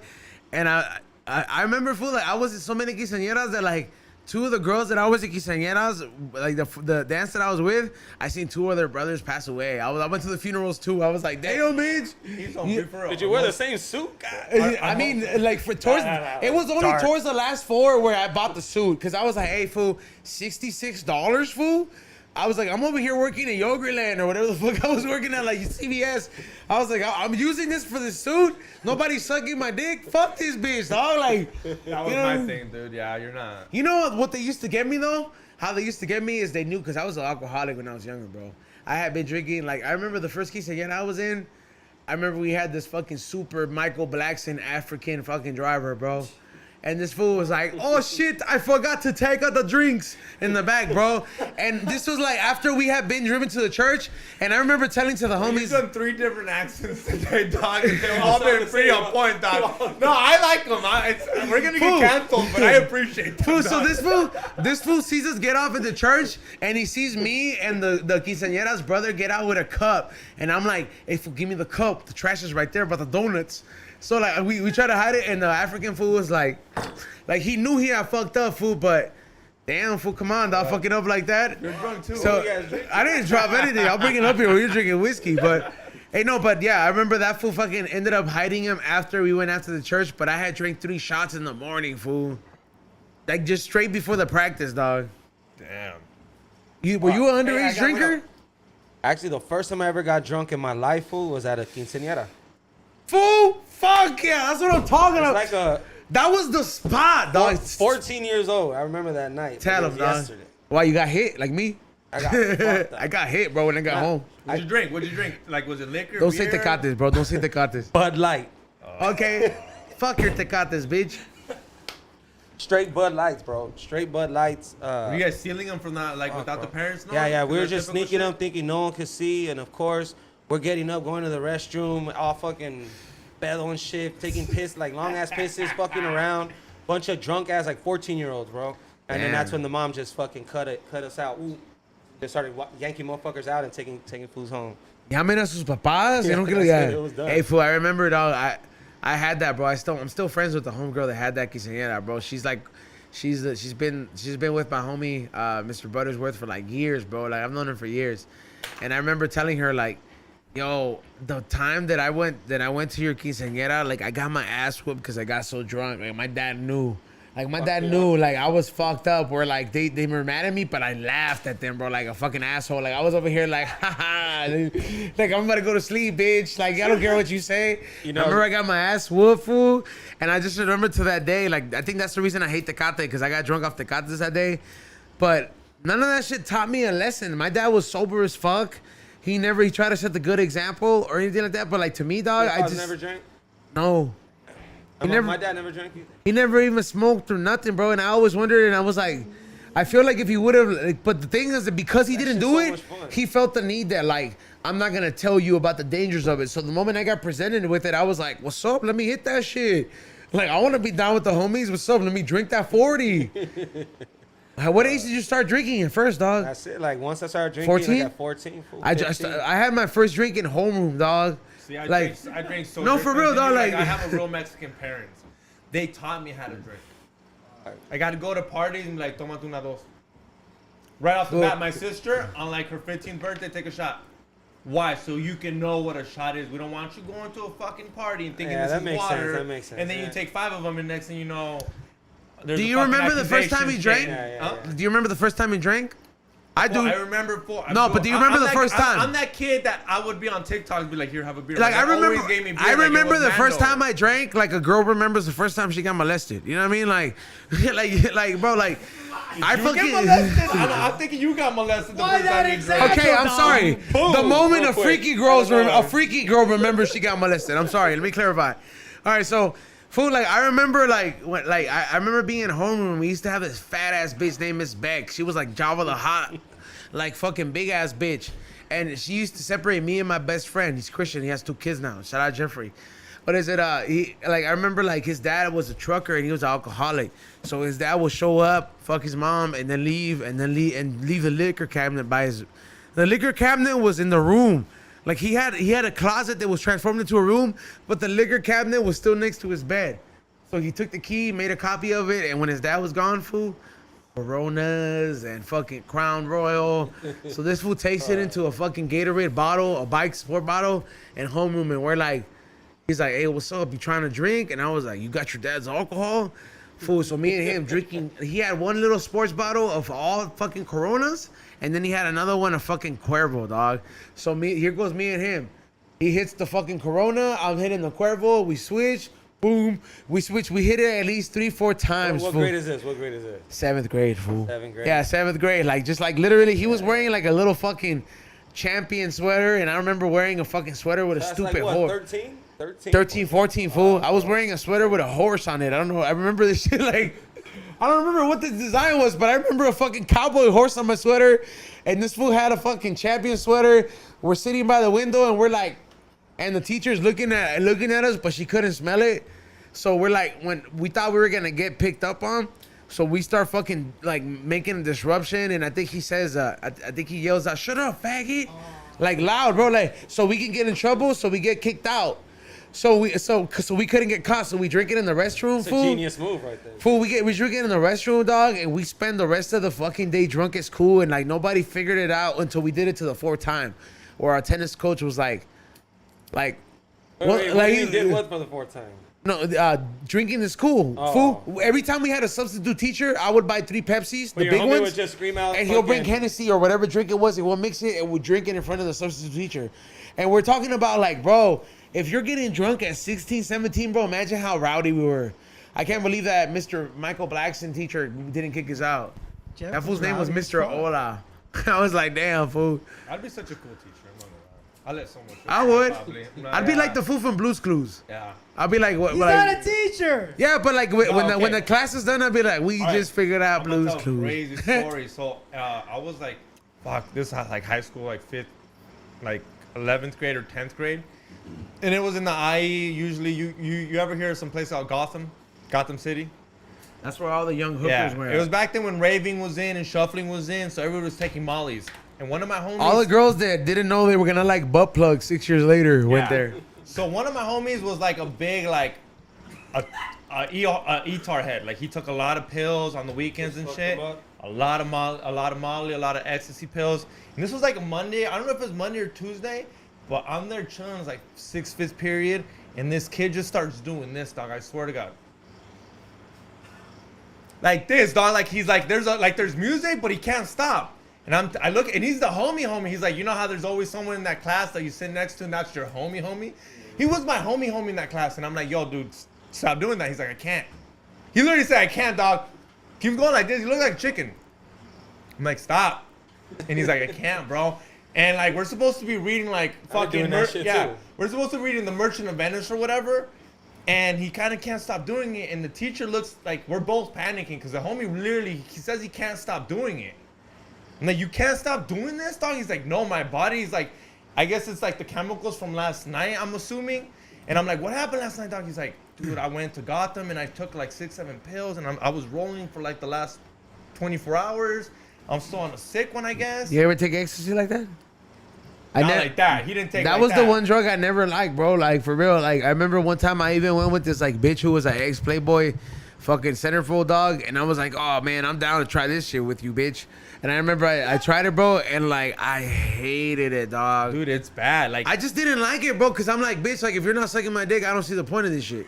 and I remember, fool, like I was in so many quinceañeras that like 2 of the girls that I was at quinceañeras, like the dance that I was with, I seen 2 of their brothers pass away. I went to the funerals too. I was like, damn, bitch. He's on me for real. Did you wear the same suit? God. I mean, like for towards, it was only Dark. towards the last 4 where I bought the suit, because I was like, hey, fool, $66, fool. I was like, I'm over here working at Yogurtland or whatever the fuck I was working at, like CVS. I was like, I'm using this for the suit. Nobody's sucking my dick. Fuck this bitch, dog. Like, That was you know, my thing, dude. Yeah, you're not. You know what they used to get me though? How they used to get me is they knew, because I was an alcoholic when I was younger, bro. I had been drinking. Like, I remember the first quinceañera I was in. I remember we had this fucking super Michael Blackson African fucking driver, bro. And this fool was like, oh shit, I forgot to take out the drinks in the back, bro. And this was like after we had been driven to the church. And I remember telling to the You've homies, done 3 different accents today, dog. And they've all been pretty on point, dog. No, I like them. We're gonna Fool. get canceled, but I appreciate them. fool, so dog. this fool sees us get off at the church, and he sees me and the quinceañera's brother get out with a cup. And I'm like, hey, fool, give me the cup. The trash is right there by the donuts. So like we try to hide it, and the African fool was like he knew he had fucked up, fool, but damn, fool, come on, dog, fucking up like that. You're drunk too. So What do you guys drink? I didn't drop anything. I'll bring it up here when you're drinking whiskey, but hey, no, but yeah, I remember that fool fucking ended up hiding him after we went after the church, but I had drank 3 shots in the morning, fool. Like just straight before the practice, dog. Damn. Were you an Hey, I underage got drinker? rid Actually, the first time I ever got drunk in my life, fool, was at a quinceañera. Fool, fuck yeah, that's what I'm talking It's about. like a That was the spot, dog. 14 years old. I remember that night. Tell It him, was dog. yesterday. Why you got hit like me? I got fucked up. I got hit, bro, when I got home. What'd you drink? What'd you drink? Like, was it liquor? Don't say beer? tecates, bro. Don't say tecates. Bud Light. Okay, fuck your tecates, bitch. Straight Bud Lights, bro. Straight Bud Lights. Were you guys stealing them from that, like, without bro. the parents? Yeah, yeah. We were Because just that's typical sneaking shit? them, thinking no one could see, and of course, we're getting up, going to the restroom, all fucking pedo and shit, taking piss, like long ass pisses, fucking around. Bunch of drunk ass, like 14-year-olds, bro. And then that's Damn. when the mom just fucking cut us out. Ooh. They started yanking motherfuckers out and taking fools home. Llamen a sus papás. Yeah, You know, that's yeah. it, it was done. Hey, fool, I remember, dog. I had that, bro. I'm still friends with the homegirl that had that quinceañera, bro. She's like, she's been with my homie, Mr. Buttersworth, for like years, bro. Like I've known him for years, and I remember telling her like, yo, the time that I went to your quinceañera, like I got my ass whooped because I got so drunk. Like my dad knew. Like my Fuck dad yeah. knew like I was fucked up. Where like they were mad at me, but I laughed at them, bro, like a fucking asshole. Like I was over here like, haha, like I'm about to go to sleep, bitch. Like I don't care what you say. You know- I remember I got my ass whooped, fool, and I just remember to that day. Like I think that's the reason I hate Tecate, because I got drunk off Tecates that day. But none of that shit taught me a lesson. My dad was sober as fuck. He tried to set the good example or anything like that. But like to me, dog, Your I father just never drank. no. My dad never drank either. He never even smoked or nothing, bro. And I always wondered, and I was like, I feel like if he would have, like, but the thing is that because he didn't shit's do so it, much fun. he felt the need that, like, I'm not going to tell you about the dangers of it. So the moment I got presented with it, I was like, what's up? Let me hit that shit. Like, I want to be down with the homies. What's up? Let me drink that 40. What age did you start drinking at first, dog? That's it. Like once I started drinking, 14? like at 14. Fool, I 15. had my first drink in homeroom, dog. See, I Like, drink so no, for different real, than dog, you. like- I have a real Mexican parents. They taught me how to drink. I got to go to parties and be like, tómate una dos. Right off the Cool. bat, my sister, on like her 15th birthday, take a shot. Why? So you can know what a shot is. We don't want you going to a fucking party and thinking Yeah, this that is makes water. sense, that makes sense, And then yeah. you take 5 of them, and next thing you know, there's Do a you fucking remember the first time you accusation drank? chain. Yeah, yeah. Do you remember the first time you drank? I do. Well, I remember. No, but do you remember the first time? I'm that kid that I would be on TikTok and be like, "Here, have a beer." Like My I dad remember, always gave me beer, I like it remember was the first Mando. time I drank. Like a girl remembers the first time she got molested. You know what I mean? Like, bro, like I You fucking. get molested? I'm thinking you got molested. The Why first that time you exact- drank. Okay, I'm Dog. sorry. Boom. The moment Real a quick. freaky girl remembers she got molested. I'm sorry. Let me clarify. All right, so fool, like I remember, I remember being in homeroom. We used to have this fat ass bitch named Miss Beck. She was like Java the Hot, like fucking big ass bitch, and she used to separate me and my best friend. He's Christian. He has 2 kids now. Shout out Jeffrey. But is it he like I remember like his dad was a trucker and he was an alcoholic. So his dad would show up, fuck his mom, and then leave the liquor cabinet by his. The liquor cabinet was in the room. Like he had a closet that was transformed into a room, but the liquor cabinet was still next to his bed. So he took the key, made a copy of it, and when his dad was gone, fool, Coronas and fucking Crown Royal. So this fool takes it into a fucking Gatorade bottle, a bike sport bottle, and homeroom, and we're like, he's like, hey, what's up? You trying to drink? And I was like, you got your dad's alcohol? Fool, so me and him drinking, he had one little sports bottle of all fucking Coronas, and then he had another one of fucking Cuervo, dog. So here goes me and him. He hits the fucking Corona, I'm hitting the Cuervo, we switch, boom, we hit it at least 3-4 times, What fool. grade is this? What grade is this? 7th grade, fool. 7th grade? Yeah, 7th grade. Like, just like literally, he was wearing like a little fucking champion sweater, and I remember wearing a fucking sweater with a That's stupid like what, horse. 13? 13? 13, 14, fool. I was wearing a sweater with a horse on it. I don't know. I remember this shit like, I don't remember what the design was, but I remember a fucking cowboy horse on my sweater, and this fool had a fucking champion sweater. We're sitting by the window, and we're like, and the teacher's looking at us, but she couldn't smell it. So we're like, when we thought we were gonna get picked up on, so we start fucking like making a disruption, and I think he says, I think he yells out, "Shut up, faggot!" Like loud, bro, like so we can get in trouble, so we get kicked out. So we couldn't get caught, so we drink it in the restroom, It's a fool. genius move right there. Fool, we drink it in the restroom, dog, and we spend the rest of the fucking day drunk as cool, and like nobody figured it out until we did it to the 4th time, where our tennis coach was like, Wait, what, what do you mean did what for the 4th time? no, drinking is cool, Oh. fool. Every time we had a substitute teacher, I would buy 3 Pepsis, the Your big homie ones, would just scream out, and he'll bring fucking- Hennessy or whatever drink it was, and we'll mix it, and we'll drink it in front of the substitute teacher. And we're talking about like, bro, if you're getting drunk at 16, 17, bro, imagine how rowdy we were. I can't believe that Mr. Michael Blackson teacher didn't kick us out. Jeff That fool's name was rowdy as Mr. fuck. Ola. I was like, damn, fool. I'd be such a cool teacher. I'm not gonna lie. I'd let someone. I would. Probably. I'd be like the fool from Blue's Clues. Yeah. I'd be like, what? He's like, not a teacher. yeah, but like when okay. the class is done, I'd be like, we All right. just figured out I'm gonna Blue's tell a Clues. Crazy story. So I was like, fuck, this is like high school, like 11th grade or 10th grade, and it was in the IE. Usually, you ever hear of some place called Gotham City? That's where all the young hookers Yeah. were. It was back then when raving was in and shuffling was in, so everyone was taking mollies. And one of my homies, All the girls that didn't know they were gonna like butt plugs 6 years later went Yeah. there. So one of my homies was like a big like a ETAR head. Like he took a lot of pills on the weekends and Fucked shit. him up. A lot of Molly, a lot of ecstasy pills. And this was like a Monday. I don't know if it was Monday or Tuesday, but I'm there chilling. It's like 6th period, and this kid just starts doing this, dog. I swear to God. like this, dog. Like he's like there's music, but he can't stop. And I look, and he's the homie. He's like, you know how there's always someone in that class that you sit next to, and that's your homie. He was my homie in that class, and I'm like, yo, dude, stop doing that. He's like, I can't. He literally said, I can't, dog. Keep going like this. You look like a chicken. I'm like, stop. And he's like, I can't, bro. And like, we're supposed to be reading like fucking that shit too. We're supposed to be reading The Merchant of Venice or whatever. And he kind of can't stop doing it. And the teacher looks like we're both panicking because the homie literally, he says he can't stop doing it. I'm like, you can't stop doing this, dog? He's like, no, my body's like, I guess it's like the chemicals from last night, I'm assuming. And I'm like, what happened last night, dog? He's like, dude, I went to Gotham and I took like 6-7 pills and I was rolling for like the last 24 hours. I'm still on a sick one, I guess. You ever take ecstasy like that? Not like that. He didn't take that like was that. the one drug I never liked, bro. Like, for real. Like, I remember one time I even went with this, like, bitch who was an ex-Playboy fucking centerfold, dog. And I was like, oh, man, I'm down to try this shit with you, bitch. And I remember I tried it, bro, and, like, I hated it, dog. Dude, it's bad. Like, I just didn't like it, bro, because I'm like, bitch, like, if you're not sucking my dick, I don't see the point of this shit.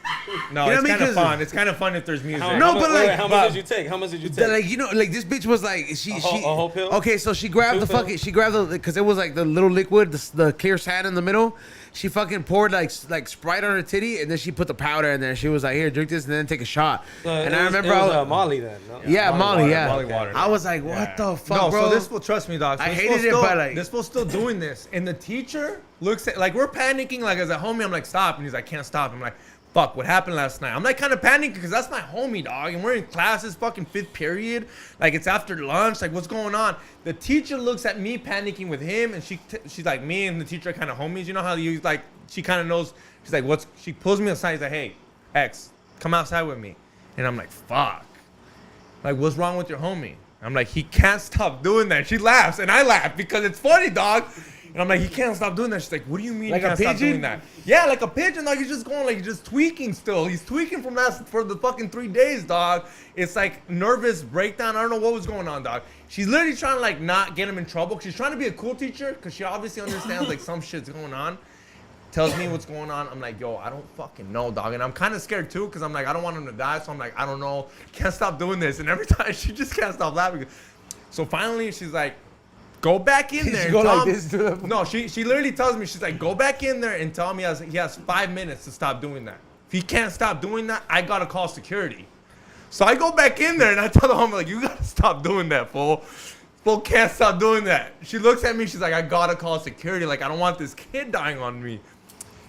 no, You know it's what I mean? kind of fun. It's kind of fun if there's music. No, but like- how much did you take? How much did you take? Like, you know, like, this bitch was like, she a whole pill? Okay, so she grabbed Two the fucking, pills? she grabbed the, because it was like the little liquid, the clear sand in the middle. She fucking poured like Sprite on her titty, and then she put the powder in there. She was like, here, drink this, and then take a shot. And I remember it was, I was, Molly then. No? yeah, Molly, water, yeah. Molly water. I was like, what the fuck, No, bro? so this fool, trust me, dog. So I this hated fool it, still, but, like- this fool's still doing this, and the teacher looks at, like, we're panicking, like, as a homie. I'm like, stop, and he's like, can't stop. I'm like, fuck, what happened last night? I'm like, kind of panicking because that's my homie, dog, and we're in classes, fucking 5th period, like, it's after lunch, like, what's going on? The teacher looks at me panicking with him, and she's like, me and the teacher are kind of homies. You know how you like, she kind of knows. She's like, what's? She pulls me aside. She's like, hey, X, come outside with me. And I'm like, fuck. Like, what's wrong with your homie? I'm like, he can't stop doing that. She laughs, and I laugh because it's funny, dog. And I'm like, he can't stop doing that. She's like, what do you mean Like he a can't stop pigeon? doing that? Yeah, like a pigeon, dog. He's just going, like, he's just tweaking still. He's tweaking for the fucking 3 days, dog. It's like nervous breakdown. I don't know what was going on, dog. She's literally trying to, like, not get him in trouble. She's trying to be a cool teacher because she obviously understands, like, some shit's going on. Tells me what's going on. I'm like, yo, I don't fucking know, dog. And I'm kind of scared too because I'm like, I don't want him to die. So I'm like, I don't know. Can't stop doing this. And every time she just can't stop laughing. So finally she's like, go back in there. She go and tell like him- this to the- No, she literally tells me, she's like, go back in there and tell me he has 5 minutes to stop doing that. If he can't stop doing that, I got to call security. So I go back in there and I tell the homie, like, you got to stop doing that, fool. Fool can't stop doing that. She looks at me. She's like, I got to call security. Like, I don't want this kid dying on me.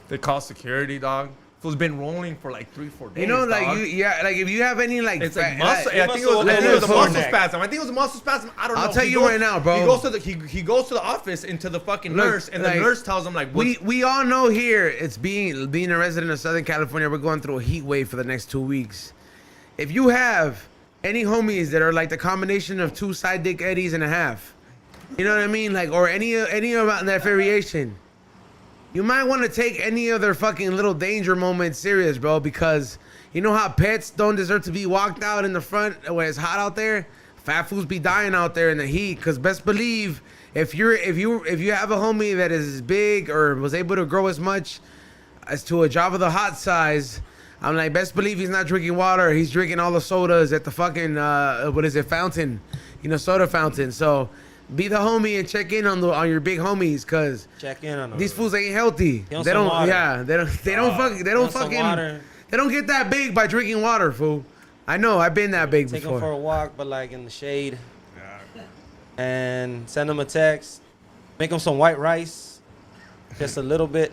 They call security, dog. Fool's been rolling for like 3-4 days. You know, like, dog. like, if you have any, like, It's like fat- muscle. like- I think it was a Listen, muscle spasm. I think it was a muscle spasm. I don't know. I'll tell He you goes- right now, bro. He goes to the office into the fucking Look, nurse, and like, the nurse tells him like, what's, we all know here, it's being a resident of Southern California, we're going through a heat wave for the next 2 weeks. If you have any homies that are like the combination of 2 side dick eddies and a half, you know what I mean? Like, or any of that variation, you might want to take any of their fucking little danger moments serious, bro, because you know how pets don't deserve to be walked out in the front when it's hot out there? Fat fools be dying out there in the heat, because best believe if you have a homie that is as big or was able to grow as much as to a Java the Hot size, I'm like, best believe he's not drinking water. He's drinking all the sodas at the fucking fountain, soda fountain. So be the homie and check in on your big homies, cause Check in on them. these fools ain't healthy. Get on They some don't. water. Yeah, they don't get that big by drinking water, fool. I know. I've been that big Take them for before. a walk, but like in the shade. And send them a text. Make them some white rice. Just a little bit.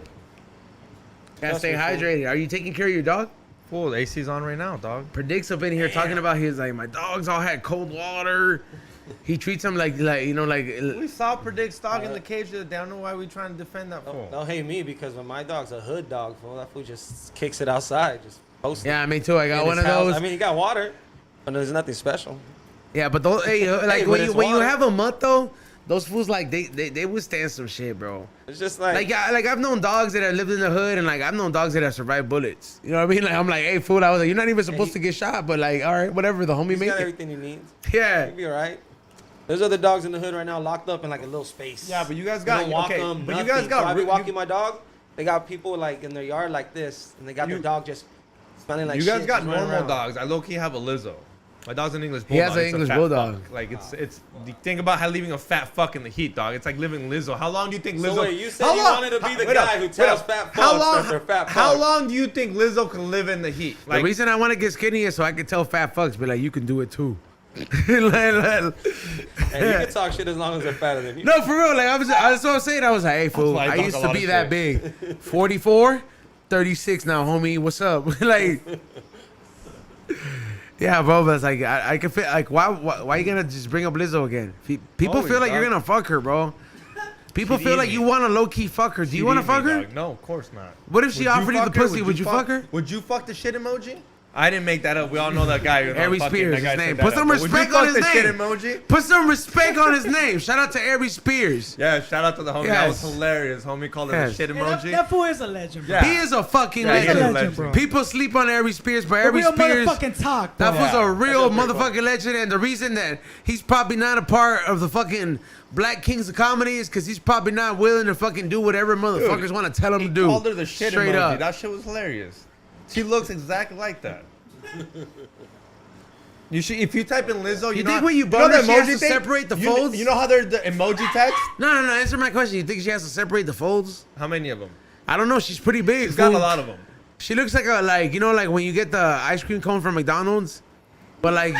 Gotta stay Trust me, fool. hydrated. Are you taking care of your dog? fool, the AC's on right now, dog. Predicts up in here talking about his like my dogs all had cold water. He treats them like We saw Predict's dog in the cage the other day. I don't know why we trying to defend that fool. Don't hate me because when my dog's a hood dog, fool, that fool just kicks it outside. Just posts it yeah, me too. I got in one his of house. those. I mean, he got water, but there's nothing special. Yeah, but those like but when it's you water. have a mutt though, those fools like they withstand some shit, bro. It's just like, Like yeah, like I've known dogs that have lived in the hood, and like I've known dogs that have survived bullets. You know what I mean? Like I'm like, hey fool, I was like, you're not even supposed to get shot, but like, all right, whatever, the homie he's make got it. everything he needs. Yeah. He'll be all right. There's other dogs in the hood right now locked up in like a little space. Yeah, but you guys You got don't walk okay. them, But you nothing. guys got. So I be you- walking my dog. They got people like in their yard like this, and they got their dog just smelling like you shit. guys got just running normal around. dogs. I low key have a Lizzo. My dog's an English He bulldog. has an It's a English fat bulldog. fuck. Like think about how leaving a fat fuck in the heat, dog. It's like living Lizzo. How long do you think Lizzo? So wait, you said you wanted to be the guy who tells fat How fucks long? that they're fat How fucks. long do you think Lizzo can live in the heat? The reason I want to get skinny is so I can tell fat fucks, be like, you can do it too. Hey, you can talk shit as long as they're fatter than you. No, for real. Like that's what I'm saying. I was like, hey, fool, why I I talk used a to lot be of that shit. big. 44, 36 now, homie. What's up? Like, yeah, bro. But it's like I can feel like why you gonna just bring up Lizzo again? People Always, feel like you're dog. gonna fuck her, bro. People She'd feel eat like me. you want to low key fuck her. Do you want to fuck her? Dog. No, of course not. What if she offered you the pussy? Would you fuck her? Would you fuck the shit emoji? I didn't make that up. We all know that guy. Harry Spears, his name. Put some Would you respect fuck on his the shit name. emoji? Put some respect on his name. Shout out to Harry Spears. Yeah, shout out to the homie. That was Yes. hilarious. Homie called it Yes. the shit Hey, emoji. that fool is a legend, bro. Yeah. He is a fucking Yeah, he is a legend. legend, bro. People sleep on Harry Spears, but The Harry real Spears, motherfucking talk, bro. that was Yeah. a real That's pretty motherfucking legend. And the reason that he's probably not a part of the fucking Black Kings of Comedy is because he's probably not willing to fucking do whatever motherfuckers want to tell him He to do. called her the shit Straight emoji. up. That shit was hilarious. She looks exactly like that. You should, if you type in Lizzo, You know, think when you know bone her, the she has emoji to thing? separate the You folds? You know how they're the emoji text? No. Answer my question. You think she has to separate the folds? How many of them? I don't know. She's pretty big. She's got a fool. lot of them. She looks like you know, like when you get the ice cream cone from McDonald's, but like,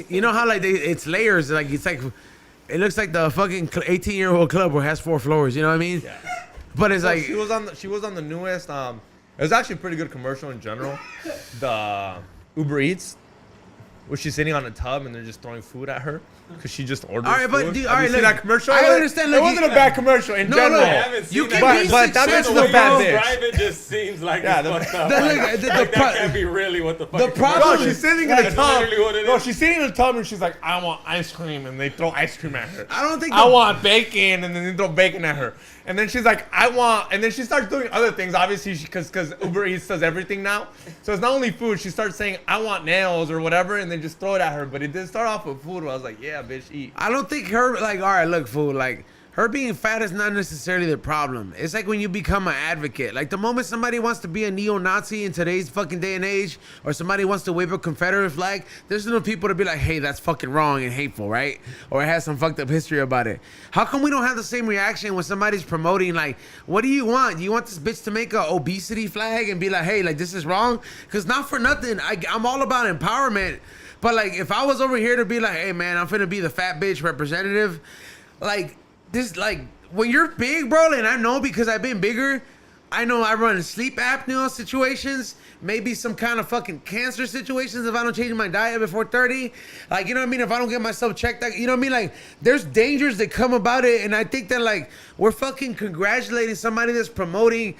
you know how like it's layers. Like it's like, it looks like the fucking 18-year-old club where it has 4 floors. You know what I mean? Yeah. But it's So like she was on the newest. It was actually a pretty good commercial in general. The Uber Eats, where she's sitting on a tub and they're just throwing food at her because she just ordered. All right, but food. dude, Have all you right, seen look, that commercial? I understand, It look, wasn't you- a bad commercial in No, general. look, I haven't seen you that. can be But that bitch is successful, a bad bro. bitch. Describe it just seems like Yeah, it's the- fucked up. the- Like, the- like, the- that can't be really what the fuck. the it's problem- about. No, she's sitting in a That's tub. literally what it No, is. she's sitting in a tub and she's like, I want ice cream, and they throw ice cream at her. I don't think I the- want bacon, and then they throw bacon at her. And then she's like, I want, and then she starts doing other things, obviously, because Uber Eats does everything now. So it's not only food. She starts saying, I want nails or whatever, and then just throw it at her. But it did start off with food where I was like, yeah, bitch, eat. I don't think her like. All right, look, fool. Like her being fat is not necessarily the problem. It's like when you become an advocate. Like the moment somebody wants to be a neo-Nazi in today's fucking day and age, or somebody wants to wave a Confederate flag, there's no people to be like, hey, that's fucking wrong and hateful, right? Or it has some fucked up history about it. How come we don't have the same reaction when somebody's promoting like, what do you want? Do you want this bitch to make a obesity flag and be like, hey, like this is wrong? Because not for nothing, I'm all about empowerment. But like, if I was over here to be like, hey man, I'm finna be the fat bitch representative, like this, like when you're big, bro, and I know because I've been bigger, I know I run sleep apnea situations, maybe some kind of fucking cancer situations if I don't change my diet before 30. Like, you know what I mean? If I don't get myself checked out, you know what I mean? Like, there's dangers that come about it, and I think that like we're fucking congratulating somebody that's promoting.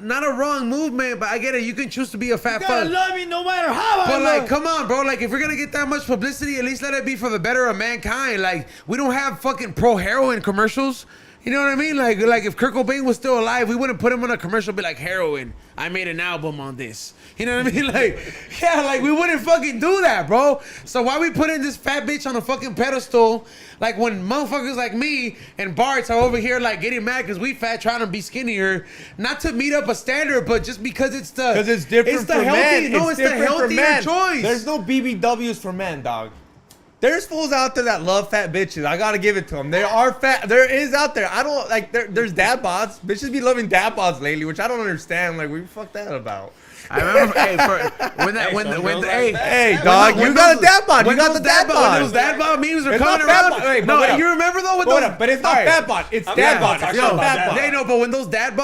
Not a wrong movement, but I get it. You can choose to be a fat You gotta fuck. love me no matter how I But look. like, come on, bro. Like, if we're gonna get that much publicity, at least let it be for the better of mankind. Like, we don't have fucking pro heroin commercials. You know what I mean? Like if Kurt Cobain was still alive, we wouldn't put him on a commercial be like, heroin, I made an album on this. You know what I mean? Like, yeah, like we wouldn't fucking do that, bro. So why we putting this fat bitch on a fucking pedestal? Like when motherfuckers like me and Bart's are over here like getting mad because we fat trying to be skinnier, not to meet up a standard, but just because it's the Because it's different it's the for healthy, men. no, it's the different for healthier men. choice. There's no BBWs for men, dog. There's fools out there that love fat bitches. I gotta give it to them. There are fat. There is out there. I don't like. There's dad bods. Bitches be loving dad bods lately, which I don't understand. Like, what the fuck that about? I remember, hey, Hey, dog, you got a dad bod. You got the dad bod. When those dad bod memes are It's coming not fat around. bod. Wait, but No, wait up. you remember though with But, those, but it's not alright. fat bod. It's I'm dad not bod. talking It's about fat that. bod. They know, but when those dad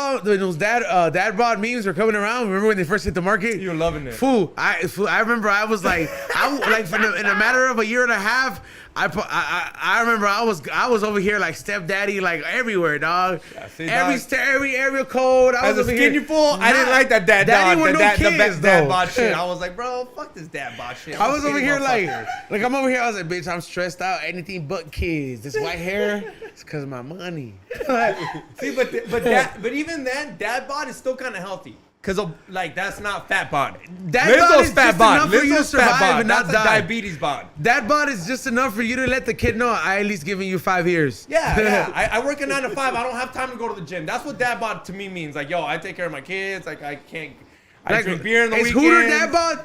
bod memes were coming around, remember when they first hit the market? You were loving it. Fool, I remember I was like, in a matter of a year and a half, I remember I was over here like stepdaddy like everywhere, dog. Yeah, see, every area code. I As was a over skinny here. fool, I didn't like that dad Daddy bod. with no The kids, dad though. bod shit. I was like, bro, fuck this dad bod shit. I I'm a was over skinny here motherfucker. I'm over here. I was like, bitch, I'm stressed out. Anything but kids. This white hair, it's because of my money. See, but even then, dad bod is still kind of healthy. Cause of, like that's not fat bod. Dad bod is fat just bod. enough for you to Lizzo's fat survive bod. and not That's a die. diabetes bod. That bod is just enough for you to let the kid know I at least giving you 5 years. Yeah. I work a 9 to 5. I don't have time to go to the gym. That's what dad bod to me means. Like, yo, I take care of my kids. Like, I drink beer in the is weekend. Hooter dad bod?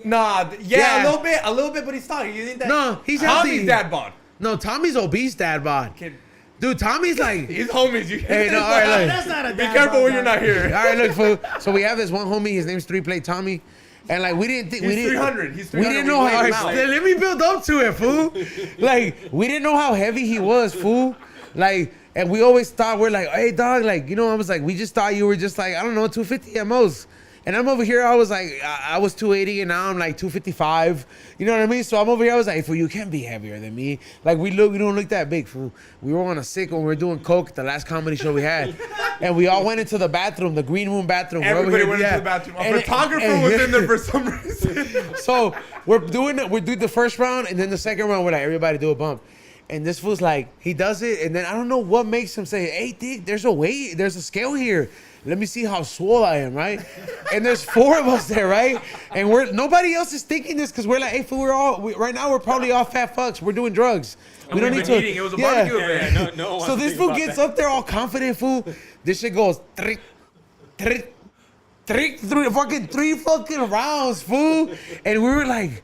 Yeah. a little bit, but he's talking. You think that? No, he's healthy. Tommy's dad bod. No, Tommy's obese dad bod. Kid. Dude, Tommy's like... He's homies. You Hey, no, all right, look. That's not a Be dad careful bod, when you're dog. not here. All right, look, fool. So we have this one homie. His name's 3-Play Tommy. And like, we didn't think... He's we didn't, 300. He's 300. We didn't know how... laid him out. Let me build up to it, fool. Like, we didn't know how heavy he was, fool. Like... And we always thought, we're like, hey, dog, like, you know, I was like, we just thought you were just like, I don't know, 250 at most. And I'm over here, I was like, I was 280 and now I'm like 255. You know what I mean? So I'm over here, I was like, fool, you can't be heavier than me. Like, we don't look that big, fool. We were on a sick when we were doing coke, the last comedy show we had. And we all went into the bathroom, the green room bathroom. Everybody went into the bathroom. A photographer was in there for some reason. So we're doing the first round, and then the second round, we're like, everybody do a bump. And this fool's like, he does it, and then I don't know what makes him say, hey, Dick, there's a scale here. Let me see how swole I am, right? And there's 4 of us there, right? And nobody else is thinking this because we're like, hey, fool, right now we're probably all fat fucks. We're doing drugs. We don't need to. Eating. It was a barbecue event. No one So this fool gets up there all confident, fool. This shit goes, trick, trick, trick, three fucking rounds, fool. And we were like,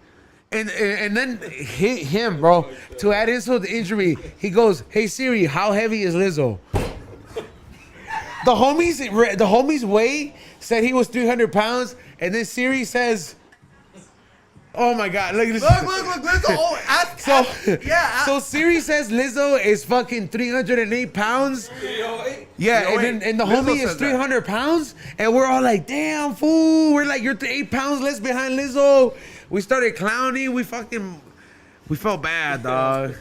and then him, bro, to add insult to injury, he goes, hey Siri, how heavy is Lizzo? The homies weigh said he was 300 pounds, and then Siri says, oh my God, look at this. Look, Lizzo. Oh, So Siri says Lizzo is fucking 308 pounds. 308? Yeah, 308. and the Lizzo homie is says that. 300 pounds, and we're all like, damn, fool. We're like, you're 8 pounds less behind Lizzo. We started clowning. We felt bad, dog.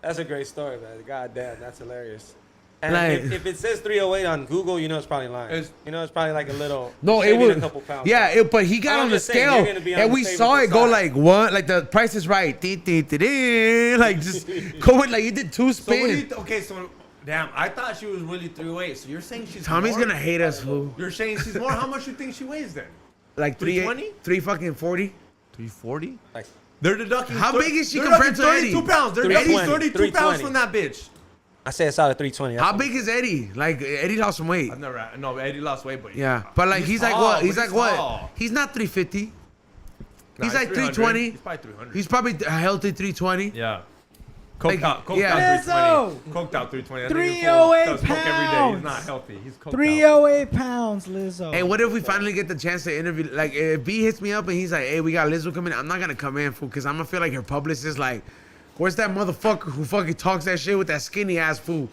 That's a great story, man. God damn, that's hilarious. And Like- if it says 308 on Google, you know it's probably lying. It's- It's probably like a little. No, it shaving was. a couple pounds. Yeah, but he got I'm on the just saying, scale, you're gonna be on and the we saw favorable it go side. like what? Like the Price is Right, like just going like he did 2 So what do you spins. okay, so damn, I thought she was really 308. So you're saying she's Tommy's more? gonna hate us, fool. You're saying she's more. How much you think she weighs then? Like 320? 3 fucking 40. 340? Like, They're deducting. How big is she they're compared deducting to 32 Eddie? pounds. They're deducting 320. 32 pounds from that bitch. I say it's out of 320. How big is Eddie? Like Eddie lost some weight. I've never. No, Eddie lost weight, but Yeah, but like he's like tall, what? He's but like what? tall. He's not 350. Nah, He's like 300. 320. He's probably 300. He's probably a healthy 320. Yeah. Like, Coked out. Coked yeah. out Lizzo! 320. Coked out 320. That nigga 308 does coke every day. pounds. He's not healthy. He's coked out. 308 pounds, Lizzo. Hey, what if we finally get the chance to interview? Like, if B hits me up and he's like, "Hey, we got Lizzo coming," I'm not gonna come in, fool, because I'm gonna feel like her publicist. Like, where's that motherfucker who fucking talks that shit with that skinny ass fool?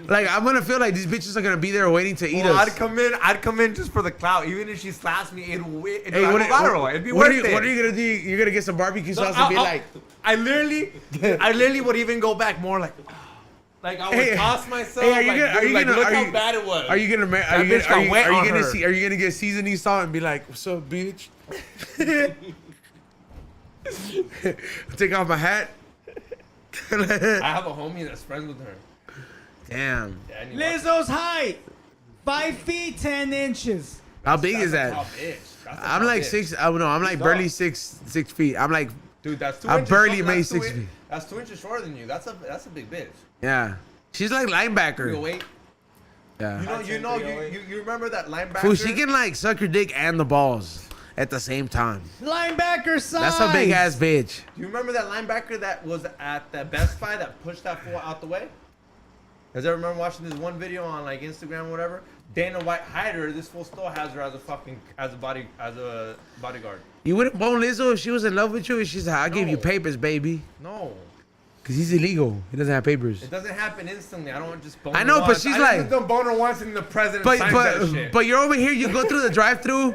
Like, I'm gonna feel like these bitches are gonna be there waiting to eat Well, us. I'd come in just for the clout. Even if she slaps me, it'd go Hey, viral. It'd be what worth it. are you gonna do? You're gonna get some barbecue sauce and I'll- be I'll- like, I literally would even go back more like I would Hey, toss myself. hey, are you like, gonna- are dude, you like, gonna- look are how you- bad it was. "Are you gonna? Are That you bitch got wet on her. Are you gonna get seasoning salt and be like, what's up, bitch? Take off my hat. I have a homie that's friends with her. Damn. Danny Lizzo's height, 5 feet 10 inches. How big is That's a that? tall bitch. That's a I'm tall like bitch. 6. I don't know. I'm like She's barely tall. 6 feet. I'm like, Dude, that's 2 I inches. barely short- made that's 6 2 feet. That's 2 inches shorter than you. That's a big bitch. yeah. She's like You linebacker. wait. Yeah. You remember that linebacker? Fool, she can like suck your dick and the balls at the same time. Linebacker size. That's a big ass bitch. Do you remember that linebacker that was at the Best Buy that pushed that fool out the way? Does everyone remember watching this one video on like Instagram or whatever? Dana White hired her. This fool still has her as a bodyguard. You wouldn't bone Lizzo if she was in love with you? And she's like, I'll give you No. papers, baby. No, Because he's illegal. He doesn't have papers. it doesn't happen instantly. I don't just bone I her know, but once. she's I like- just don't bone her once and the president signs that shit. But you're over here, you go through the drive-thru.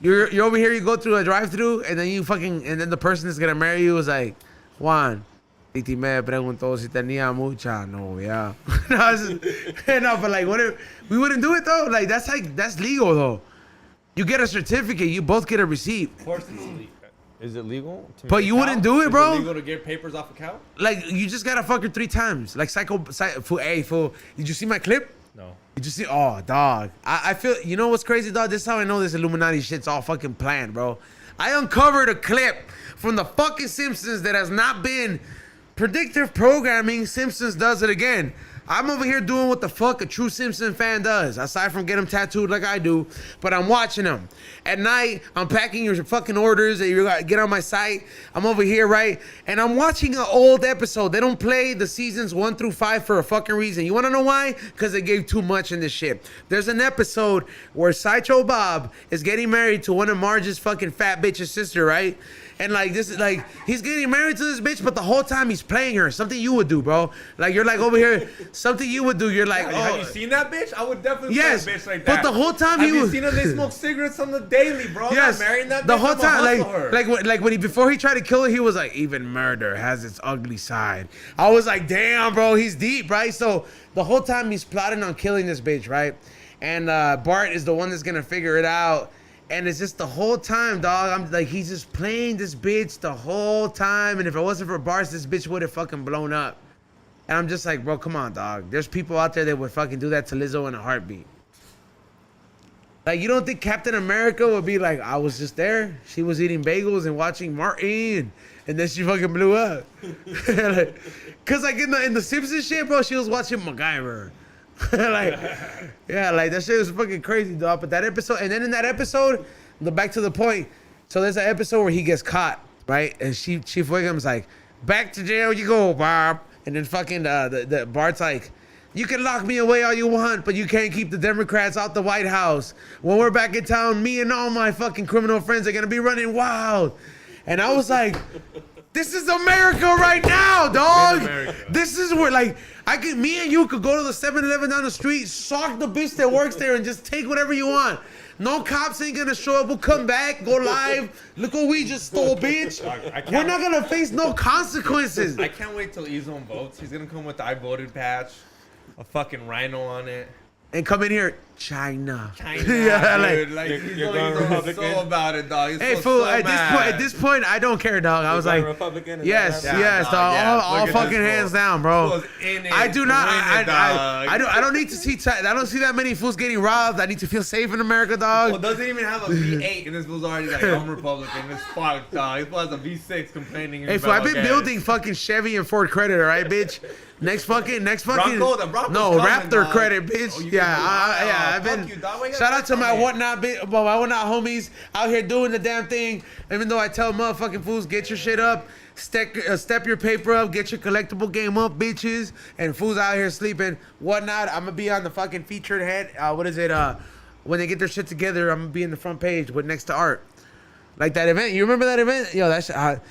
You're over here, you go through a drive-thru, and then and then the person that's gonna marry you is like, Juan, Titi me preguntó si tenía mucha novia. No, but like, what if we wouldn't do it though? Like that's legal though. You get a certificate, you both get a receipt. Of course it's illegal. Is it legal? To But make a you cow? wouldn't do it, Is bro? it legal to get papers off a cow? Like you just gotta fuck her 3 times. Like fool, hey, fool, did you see my clip? No. Did you see? Oh, dog. I feel, you know what's crazy, dog? This is how I know this Illuminati shit's all fucking planned, bro. I uncovered a clip from the fucking Simpsons that has not been predictive programming. Simpsons does it again. I'm over here doing what the fuck a true Simpson fan does, aside from get them tattooed like I do. But I'm watching them. At night, I'm packing your fucking orders that you gotta get on my site. I'm over here, right? And I'm watching an old episode. They don't play the seasons 1 through 5 for a fucking reason. You wanna know why? Because they gave too much in this shit. There's an episode where Sideshow Bob is getting married to one of Marge's fucking fat bitch's sister, right? And like this is like he's getting married to this bitch, but the whole time he's playing her. Something you would do, bro. Like you're like over here. Something you would do. You're like, oh. Have you seen that bitch? I would definitely Yes, play a bitch like that. but the whole time have he you was. seen them? They smoke cigarettes on the daily, bro. Yes, Not marrying that bitch. the whole I'ma time, hustle her. like when he before he tried to kill her, he was like, even murder has its ugly side. I was like, damn, bro, he's deep, right? So the whole time he's plotting on killing this bitch, right? And Bart is the one that's gonna figure it out. And it's just the whole time, dog. I'm like, he's just playing this bitch the whole time. And if it wasn't for Bart, this bitch would have fucking blown up. And I'm just like, bro, come on, dog. There's people out there that would fucking do that to Lizzo in a heartbeat. Like, you don't think Captain America would be like, I was just there. She was eating bagels and watching Martin. And then she fucking blew up. Cause like in the Simpsons shit, bro, she was watching MacGyver. Like, yeah, like that shit was fucking crazy, dog. But that episode, and then in that episode, back to the point. So there's an episode where he gets caught, right? And Chief Wiggum's like, back to jail you go, Bob. And then fucking the Bart's like, you can lock me away all you want, but you can't keep the Democrats out the White House. When we're back in town, me and all my fucking criminal friends are gonna be running wild. And I was like, this is America right now, dog. This is where, like, me and you could go to the 7-Eleven down the street, sock the bitch that works there, and just take whatever you want. No cops ain't gonna show up. We'll come back, go live. Look what we just stole, bitch. We're not gonna face no consequences. I can't wait till Ezone votes. He's gonna come with the I voted patch, a fucking rhino on it. And come in here, China. Yeah, like, like he's you're going going Republican? so about it, dog. He's hey, so, fool. so At mad. this point, I don't care, dog. I was like, Republican? yes, Yeah, yes, dog, dog. yeah. All Look at fucking this hands fool. down, bro. Fool's in it, I do not. winning, dog. I don't need to see. I don't see that many fools getting robbed. I need to feel safe in America, dog. Well, doesn't even have a V8, and this fool's already like, I'm Republican. It's fucked, dog. This fool has a V6 complaining. Hey, fool, I've been building fucking Chevy and Ford credit, all right, bitch. Next fucking. Bronco, the Bronco's no, coming, Raptor dog. credit, bitch. Oh, you yeah, can do- yeah. I've fuck been. you, dog. Why you Shout got out to that my coming? my whatnot homies out here doing the damn thing. Even though I tell motherfucking fools, get your shit up, step your paper up, get your collectible game up, bitches. And fools out here sleeping, whatnot. I'm gonna be on the fucking featured head. What is it? When they get their shit together, I'm gonna be in the front page with next to art. Like that event. You remember that event? Yo, that's.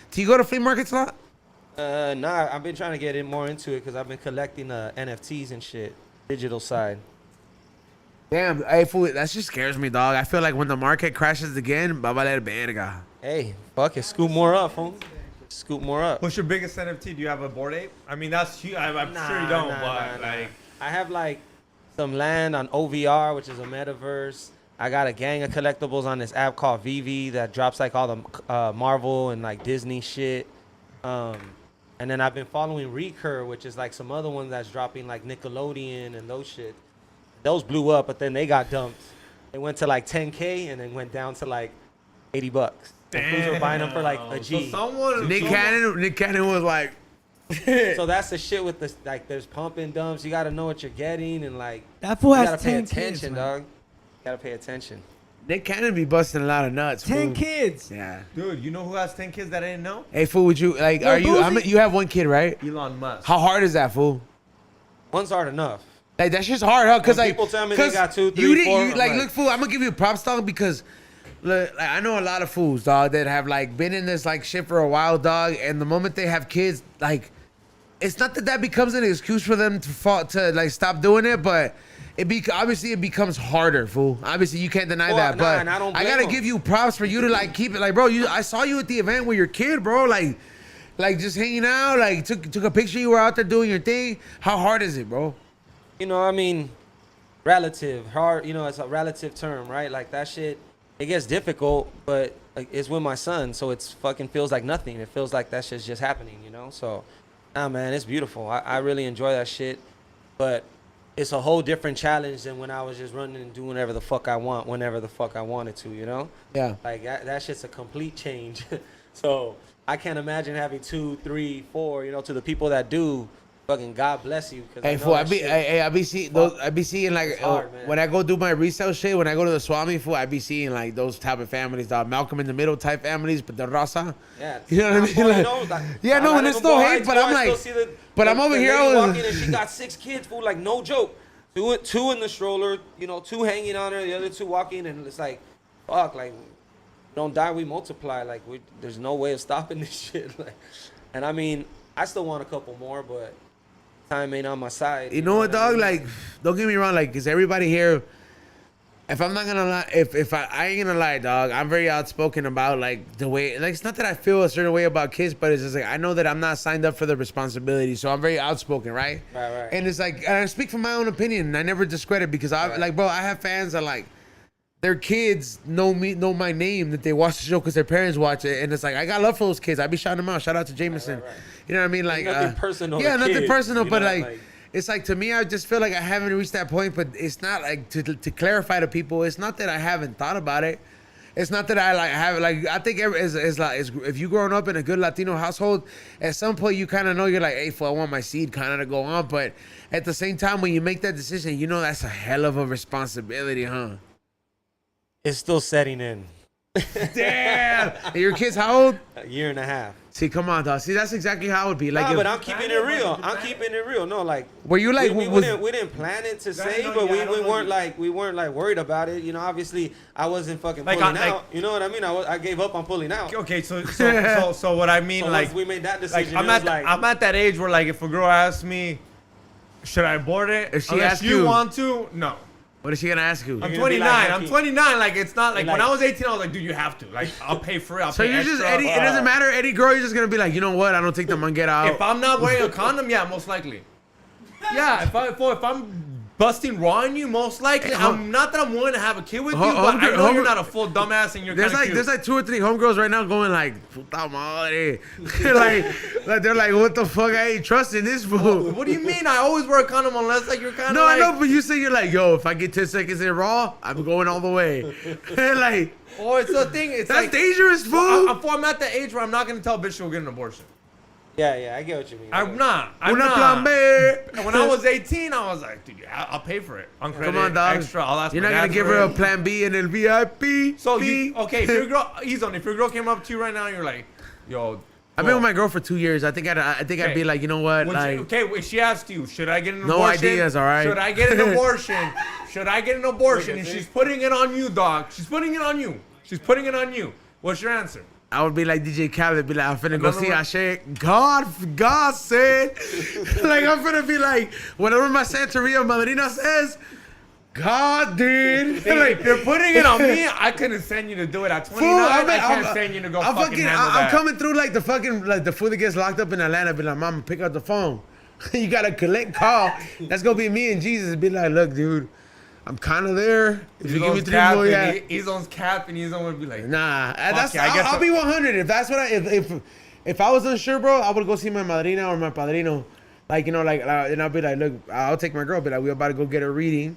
Do you go to flea markets a lot? Nah, I've been trying to get more into it because I've been collecting NFTs and shit, digital side. Damn, hey, fool, that just scares me, dog. I feel like when the market crashes again, va valer verga. Hey, fuck it, scoop more up, fool. Scoop more up. What's your biggest NFT? Do you have a Bored Ape? I mean, that's huge. I'm sure you don't, but like, I have like some land on OVR, which is a metaverse. I got a gang of collectibles on this app called VV that drops like all the Marvel and like Disney shit. And then I've been following Recur, which is like some other one that's dropping like Nickelodeon and those shit. Those blew up, but then they got dumped. They went to like 10K and then went down to like $80. Fools were buying them for like a G. So someone, Nick Cannon was like, So that's the shit with this, like there's pump and dumps. You gotta know what you're getting and like That fool you has gotta pay 10 attention, kids, man. dog. You gotta pay attention. Nick Cannon be busting a lot of nuts. 10 fool. kids. Yeah. dude, you know who has 10 kids that I didn't know? Hey, fool, would you like? Yo, Are you? Boozy? You have one kid, right? Elon Musk. How hard is that, fool? One's hard enough. Like that's just hard, huh? Cause When like people tell me they 'cause got 2, 3, you did, 4, you, I'm like, like- look, fool. I'm gonna give you props, dog, because look, like, I know a lot of fools, dog, that have like been in this like shit for a while, dog. And the moment they have kids, like, it's not that becomes an excuse for them to like stop doing it, but obviously it becomes harder, fool. Obviously you can't deny Well, that, nah, but and I don't I blame gotta them. give you props for you to like keep it, like, bro. I saw you at the event with your kid, bro, like just hanging out, like took a picture. You were out there doing your thing. How hard is it, bro? You know, I mean, relative, hard, you know, it's a relative term, right? Like that shit, it gets difficult, but like, it's with my son, so it's fucking feels like nothing. It feels like that shit's just happening, you know? So, nah, man, it's beautiful. I really enjoy that shit, but it's a whole different challenge than when I was just running and doing whatever the fuck I want, whenever the fuck I wanted to, you know? Yeah. Like, that shit's a complete change. So, I can't imagine having 2, 3, 4, you know, to the people that do, fucking God bless you. Hey, fool, I be seeing those. I be seeing like hard, man. when I go do my resale shit. When I go to the Swami, fool, I be seeing like those type of families, dog. Malcolm in the Middle type families, but the raza. Yeah. You know what I mean? Like, yeah, no, and it's no hate, but I'm like, but I'm over here. Walking and she got 6 kids, fool, like no joke. Two in the stroller, 2 hanging on her, the other 2 walking, and it's like, fuck, like, don't die, we multiply. Like, there's no way of stopping this shit. Like, and I mean, I still want a couple more, but time ain't on my side. You know what, dog? Like, don't get me wrong. Like, cause everybody here, if I'm not gonna lie, if I ain't gonna lie, dog, I'm very outspoken about like the way. Like, it's not that I feel a certain way about kids, but it's just like I know that I'm not signed up for the responsibility, so I'm very outspoken, right? Right. And it's like, and I speak from my own opinion, and I never discredit because I like, bro, I have fans that like. Their kids know my name, that they watch the show because their parents watch it, and it's like I got love for those kids. I be shouting them out. Shout out to Jameson. Right. You know what I mean? Like nothing personal. Yeah, nothing kid, personal, but know? like it's like to me, I just feel like I haven't reached that point. But it's not like to clarify to people. It's not that I haven't thought about it. It's not that I like have like I think it's like if you growing up in a good Latino household, at some point you kind of know you're like, hey, fool, I want my seed kind of to go on. But at the same time, when you make that decision, you know that's a hell of a responsibility, huh? It's still setting in. Damn. And your kids how old? A year and a half. See, come on, dog. See, that's exactly how it would be. Like, But I'm keeping it real. I'm keeping it real. No, like. Were you like? We didn't plan it to say, but we weren't like worried about it. Obviously, I wasn't fucking like, pulling out. You know what I mean? I gave up on pulling out. Okay, so what I mean, So like once we made that decision, I'm at that age where like if a girl asks me, should I abort it? If she Unless asks you you- want to, no. What is she gonna ask you? I'm You're gonna be 29. like, I'm okay. 29. Like it's not like when like- I was 18, I was like, dude, you have to. Like I'll pay for it. I'll So pay you're just extra. it doesn't matter. Any girl, you're just gonna be like, you know what? I don't think I'm gonna get out. If I'm not wearing a condom, yeah, most likely. Yeah, if I'm busting raw on you, most likely. I'm not that I'm willing to have a kid with you, but I know you're not a full dumbass and you're kind of cute. There's like 2 or 3 homegirls right now going like, puta madre. like they're like, what the fuck? I ain't trusting this fool. What do you mean? I always wear a condom unless like you're kind of No, like, I know, but you say you're like, yo, if I get 10 seconds in raw, I'm going all the way. Like, oh, it's the thing. It's that's like dangerous, fool. I'm at the age where I'm not gonna tell a bitch she'll get an abortion. Yeah, I get what you mean. I'm not. Una plan B. And when I was 18, I was like, dude, I'll pay for it. On credit, Come on, dog. extra. I'll ask You're my not gonna dad give for her a it. plan B and a VIP. So okay, if your girl, if your girl came up to you right now, and you're like, yo, I've been with my girl for 2 years. I think I'd be like, you know what? Like, if she asked you, should I get an No abortion? ideas, all right? Should I get an abortion? Should I get an abortion? And she's putting it on you, dog. She's putting it on you. She's putting it on you. What's your answer? I would be like DJ Khaled, be like, I'm finna go Another see one? Ashe. God said. Like, I'm finna be like, whatever my Santeria Madrina says, God did. Like, If you're putting it on me, I couldn't send you to do it at 29. I can't send you to go fucking handle that. I'm coming through like the fool that gets locked up in Atlanta. Be like, Mama, pick up the phone. You gotta collect call. That's gonna be me and Jesus. Be like, look, dude, I'm kind of there. If you give me 3 more, yeah. He's on cap and he's on be like, Nah, yeah, I'll be 100. If that's what if I was unsure, bro, I would go see my madrina or my padrino. Like, you know, like, and I'll be like, look, I'll take my girl. Be like, we about to go get a reading.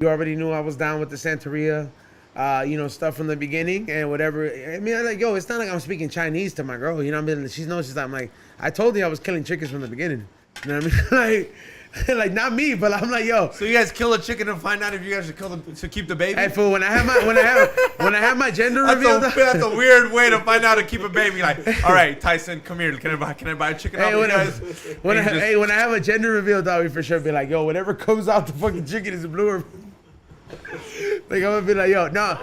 You already knew I was down with the Santeria, stuff from the beginning and whatever. I mean, I'm like, yo, it's not like I'm speaking Chinese to my girl. You know what I mean? She knows. She's like, I'm like, I told you I was killing chickens from the beginning. You know what I mean? like not me, but I'm like, yo. so you guys kill a chicken and find out if you guys should keep the baby? Hey, fool, when I have my gender reveal, That's a weird way to find out to keep a baby. Like, all right, Tyson, come here. Can I buy a chicken off you guys? When I have a gender reveal, dog, we for sure be like, yo, whatever comes out the fucking chicken is a blue. Like, I'm gonna be like, yo, no.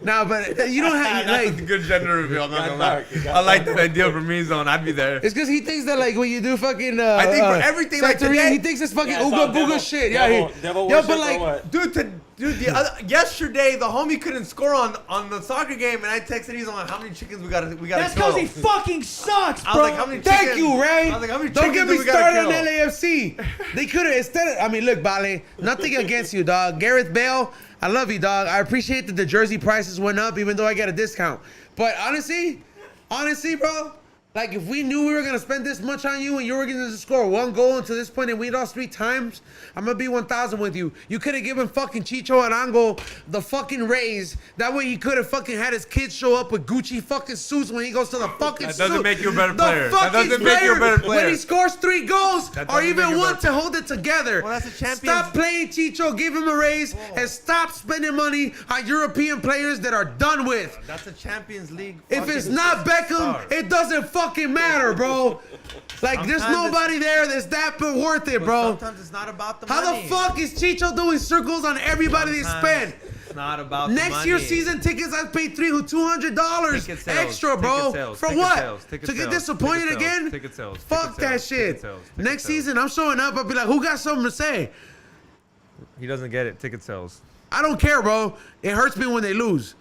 Nah, but you don't have That's like. a good gender reveal. I'm not gonna lie. I like that idea for me, zone. I'd be there. It's because he thinks that like when you do fucking. I think for everything like Santeria, today, he thinks it's fucking Yeah, it's ooga all booga devil- shit. devil- Yeah, devil yo, worship but or like, what? yesterday the homie couldn't score on the soccer game, and I texted he's on how many chickens we gotta That's kill. because he fucking sucks, bro. I was like, how many chickens? thank you, Ray. I was like, how many Don't chickens get do me we gotta started on kill? LAFC. They could have instead of. I mean, look, Bale, nothing against you, dog. Gareth Bale, I love you, dog. I appreciate that the jersey prices went up, even though I get a discount. But honestly, bro, Like, if we knew we were going to spend this much on you and you were going to score 1 goal until this point and we lost 3 times, I'm going to be 1,000 with you. You could have given fucking Chicho Arango the fucking raise. That way he could have fucking had his kids show up with Gucci fucking suits when he goes to the fucking That doesn't make you a better player. The That fucking doesn't make you a better player. When he scores 3 goals That or doesn't even make you a one better to hold it together. Well, that's a champions- Stop playing Chicho, give him a raise, and stop spending money on European players that are done with. That's a Champions League. If it's fucking not Beckham, star. it doesn't fucking matter, bro. Like, there's Sometimes nobody there that's that worth it, But bro. sometimes it's not about the How money. the fuck is Chicho doing circles on everybody they spend? It's not about the Next money. year's season tickets, I paid $200 Ticket sales, extra, bro. ticket sales, For ticket what? sales, ticket To get sales, disappointed ticket sales, again? ticket sales, Fuck ticket that sales, shit. ticket sales, ticket Next sales. season, I'm showing up. I'll be like, who got something to say? He doesn't get it. Ticket sales. I don't care, bro. It hurts me when they lose.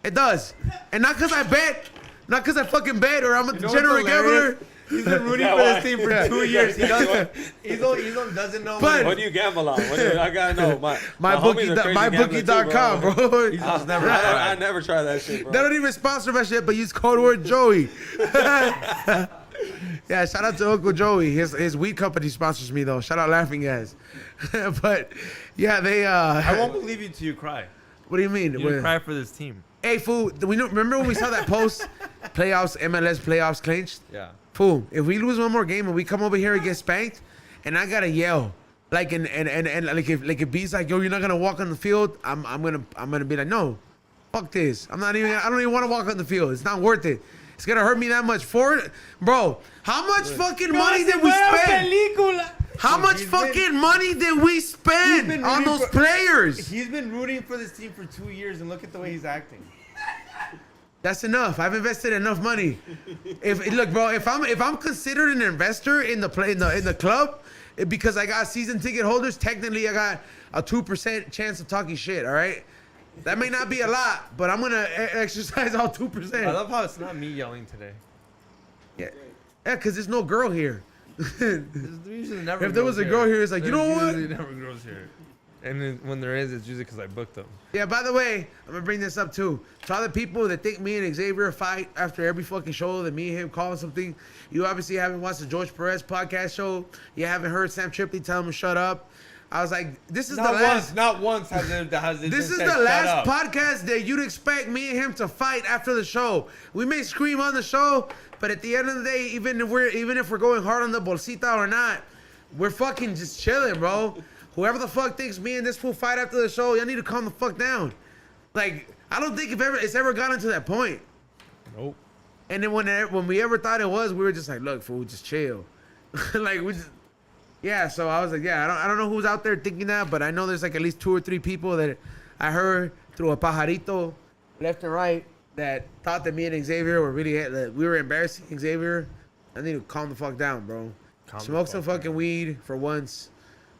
It does. And not because I bet. Not because I fucking bet or I'm a degenerate gambler. He's been rooting Yeah, for why? this team for 2 years. He doesn't. Izo doesn't know. But- What do you gamble on? I gotta know. My homies are crazy gamblers too, MyBookie.com, bro. Izo's never. I never try that shit, bro. They don't even sponsor my shit, but use code word Joey. Yeah, shout out to Uncle Joey. His weed company sponsors me though. Shout out Laughing Gas. But yeah, they I won't believe you till you cry. What do you mean? You didn't cry for this team. Hey fool, remember when we saw that post? Playoffs, MLS playoffs clinched? Yeah. Fool, if we lose one more game and we come over here and get spanked, and I gotta yell, like and like if B's like, yo, you're not gonna walk on the field, I'm gonna be like, no, fuck this. I don't even want to walk on the field. It's not worth it. It's gonna hurt me that much for it, bro. How much fucking money did we spend? How much He's been- fucking money did we spend been on rooting those for- players? He's been rooting for this team for 2 years, and look at the way he's acting. That's enough. I've invested enough money. Look, bro, if I'm considered an investor in the club, because I got season ticket holders, technically I got a 2% chance of talking shit. All right, that may not be a lot, but I'm gonna exercise all 2%. I love how it's not me yelling today. Yeah, because there's no girl here. There's usually never. If there was a girl here, it's like, you know what? Usually never girls here. And then when there is, it's usually because I booked them. Yeah, by the way, I'm gonna bring this up too. To all the people that think me and Xavier fight after every fucking show, that me and him call something, you obviously haven't watched the George Perez podcast show. You haven't heard Sam Tripley tell him to shut up. I was like, this is the last. Not once has it. This is been the said, "Shut last up." podcast that you'd expect me and him to fight after the show. We may scream on the show, but at the end of the day, even if we're going hard on the bolsita or not, we're fucking just chilling, bro. Whoever the fuck thinks me and this fool fight after the show, y'all need to calm the fuck down. Like, I don't think it's ever gotten to that point. Nope. And then when we ever thought it was, we were just like, look, fool, just chill. Like, we just, yeah. So I was like, yeah, I don't know who's out there thinking that, but I know there's like at least 2 or 3 people that I heard through a pajarito, left and right, that thought that me and Xavier were that we were embarrassing Xavier. I need to calm the fuck down, bro. Calm the Smoke fuck some fucking weed for once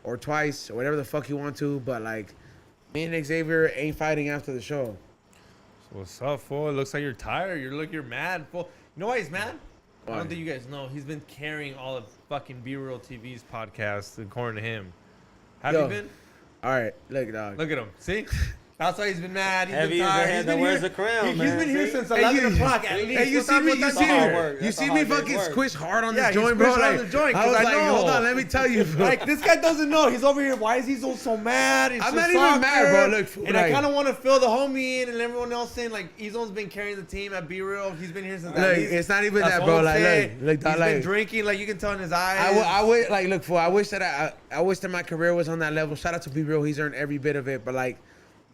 or twice or whatever the fuck you want to, but like, me and Xavier ain't fighting after the show. So what's up, fool? It looks like you're tired. You're mad, fool. You know why he's mad? I Why? don't think you guys know. He's been carrying all of fucking B-Real TV's podcasts, according to him. Have Yo. you been? All right, look, dog. Look at him. See? That's why he's been mad. He's Heavy been as a tired. head He's that been wears here. the crown, He's man. been here See? since Hey, 11 o'clock at least. Hey, you What see time- me? what You time see is it? hard me? work. You That's see a me hard day's fucking work. squish hard on Yeah, the he joint, bro. squished on Like, the joint, I 'cause was I like, know. hold on, let me tell you. Bro. Like, this guy doesn't know. He's over here. Why is he so mad? It's I'm just not even mad, bro. Look, and I like- kind of want to fill the homie in and everyone else saying, like, Izo's been carrying the team at B-Real. He's been here since Look, at least. it's not even That's that, what bro. I'm Like, saying. look, He's like, been drinking. Like, you can tell in his eyes. I wish, like, look, fool, I wish that I wish that my career was on that level. Shout out to Be Real. He's earned every bit of it. But, like,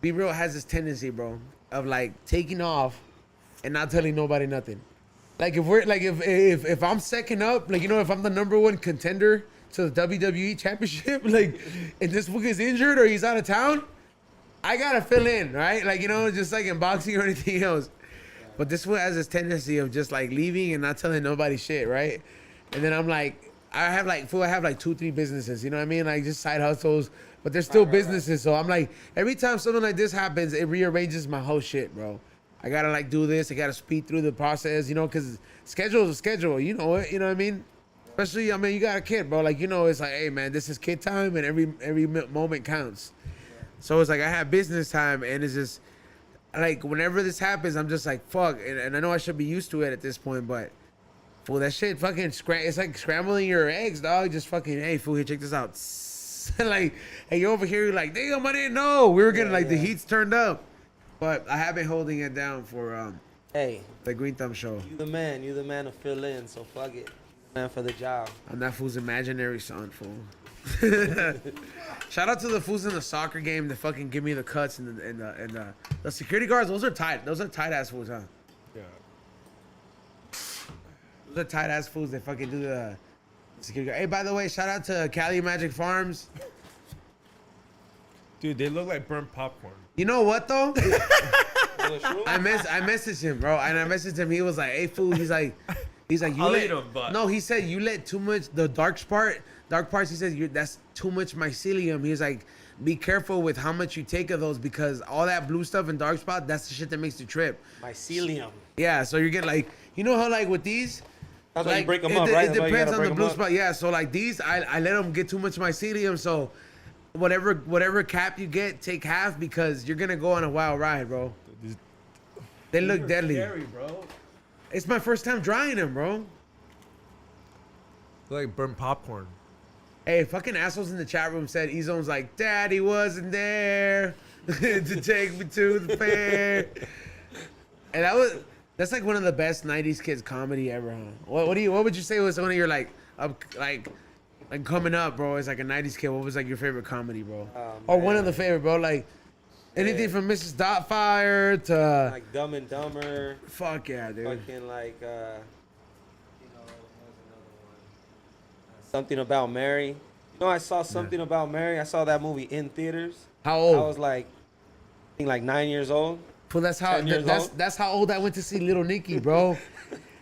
Be Real has this tendency, bro, of, like, taking off and not telling nobody nothing. Like, if I'm second up, like, you know, if I'm the #1 contender to the WWE Championship, like, and this fool gets injured or he's out of town, I gotta fill in, right? Like, you know, just like in boxing or anything else. But this fool has this tendency of just like leaving and not telling nobody shit, right? And then I'm like, I have like 2-3 businesses, you know what I mean? Like just side hustles, but they're still businesses. So I'm like, every time something like this happens, it rearranges my whole shit, bro. I gotta like do this. I gotta speed through the process, you know, because schedule is a schedule. You know it. You know what I mean? Especially, I mean, you got a kid, bro. Like, you know, it's like, hey, man, this is kid time, and every moment counts. So it's like I have business time, and it's just like whenever this happens, I'm just like, fuck. And I know I should be used to it at this point, but Fool, that shit fucking it's like scrambling your eggs, dog. Just fucking, hey, fool, here, check this out. Like, hey, you over here, you're like, damn, I didn't know. We were getting, the heat's turned up. But I have been holding it down for Hey, the Green Thumb Show. you the man to fill in, so fuck it. You the man for the job. I'm that fool's imaginary son, fool. Shout out to the fools in the soccer game that fucking give me the cuts and the security guards. Those are tight. Those are tight ass fools, huh? Yeah. Those are tight ass fools that fucking do the security guard. Hey, by the way, shout out to Cali Magic Farms. Dude, they look like burnt popcorn. You know what though? Little shroom? I messaged him, bro, and I messaged him. He was like, "Hey, fool." He's like, you I'll let eat 'em, but- no." He said you let too much the dark parts. He says that's too much mycelium. He's like, be careful with how much you take of those because all that blue stuff and dark spot, that's the shit that makes you trip. Mycelium. Yeah, so you're getting like, you know how like with these. That's why you break them it, up, it right? That's why you depends gotta on the break 'em blue up. spot. Yeah, so like these, I let them get too much mycelium. So whatever cap you get, take half because you're gonna go on a wild ride, bro. They look deadly. Scary, bro. It's my first time drying them, bro. Like burnt popcorn. Hey, fucking assholes in the chat room said E-Zone's like, Daddy wasn't there to take me to the fair. And that's like one of the best '90s kids comedy ever, huh? What would you say was one of your like coming up, bro? It's like a '90s kid. What was like your favorite comedy, bro? Or one of the favorite, bro? Like anything from Mrs. Doubtfire to Like Dumb and Dumber. fuck yeah, dude. Fucking like, you know, what was another one? Something About Mary. You know, I saw Something About Mary. I saw that movie in theaters. How I old? was like, I think like 9 years old. Well, that's how 10 years old? that's how old I went to see Little Nicky, bro.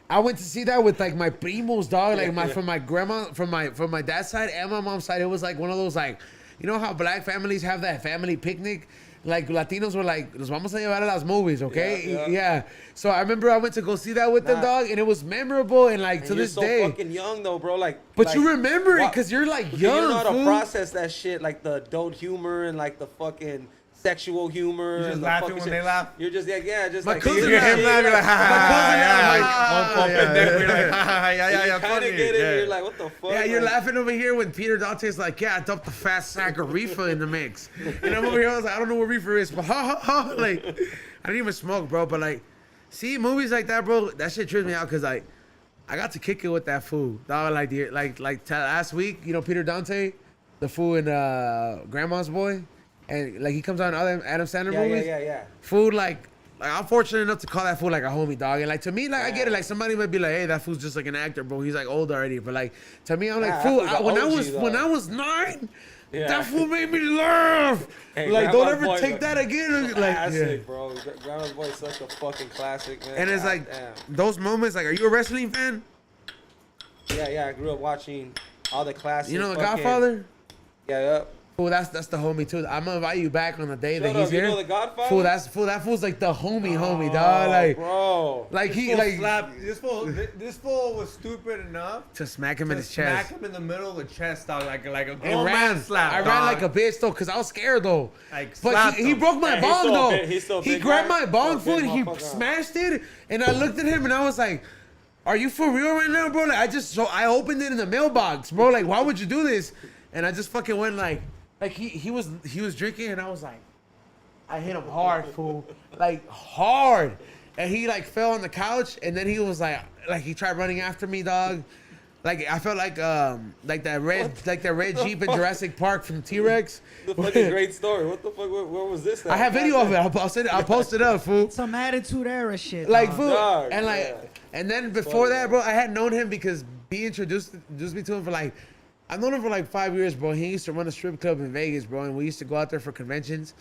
I went to see that with like my primos, dog. Like from my grandma, from my dad's side and my mom's side. It was like one of those like, you know how black families have that family picnic. Like Latinos were like, "Los vamos a llevar a las movies, okay?" Yeah. So I remember I went to go see that with them, dog, and it was memorable. And like And to you're this so day, fucking young though, bro. Like, but like, you remember it what- because you're like because young. you don't know how to fool. process that shit, like the adult humor and like the fucking sexual humor. You just and the laughing fucking when shit. they laugh? You're just like, yeah, just My like cousin You hear him laugh, you're like, ha ha ha, cousin yeah, laugh, like, yeah. You're like, ha ha, yeah, you funny. kind of get it. Yeah. And you're like, what the fuck? Yeah, you're Like, laughing over here when Peter Dante's like, yeah, I dumped the fast sack of reefer in the mix. And I'm over here, I was like, I don't know what reefer is, but ha ha ha. Like, I didn't even smoke, bro. But like, see, movies like that, bro, that shit trips me out because like, I got to kick it with that fool. Dog, like last week, you know, Peter Dante, the fool in Grandma's Boy, and like he comes on other Adam Sandler movies. Yeah. Fool, like I'm fortunate enough to call that fool like a homie, dog. And like to me, like I get it. Like somebody might be like, hey, that fool's just like an actor, bro. He's like old already. But like to me, I'm like, Nah, fool. that fool's a OG, When though. I was 9, Yeah. that fool made me laugh. Hey, like don't Grandma's ever Boy's take a that again. Like Classic, yeah. bro. Grandma's Boy is such a fucking classic, man. And it's God like damn. those moments. Like, are you a wrestling fan? Yeah. I grew up watching all the classics. You know the fucking- Godfather? Yeah. Fool, that's the homie too. I'm gonna invite you back on the day Shut that up, he's you here. know the Godfather? Fool, that fool's like the homie, dog. Like, bro. like he Fool like slapped- this fool was stupid enough to smack him in to his smack chest. him in the middle of the chest, dog, like a And grown ran. man slap. I ran dog. like a bitch though, cause I was scared though. Like, But slapped he him. broke my Hey, he's bong still a though. big- he's still a He big grabbed guy. my bong Still a foot big and he motherfucker. smashed it. And I looked at him and I was like, "Are you for real right now, bro?" Like I opened it in the mailbox, bro. Like, why would you do this? And I just fucking went like he was drinking and I was like, I hit him hard, fool, like hard. And he like fell on the couch and then he was like he tried running after me, dog. Like I felt like that red Jeep in Jurassic Park from T-Rex. The fucking great story. What the fuck? Where was this? I have video of it. I'll post it up, fool. Some attitude era shit. Like dog. fool, Dog, and like, yeah. and then before that, bro, I had known him because B introduced me to him for like, I've known him for like 5 years, bro. He used to run a strip club in Vegas, bro, and we used to go out there for conventions.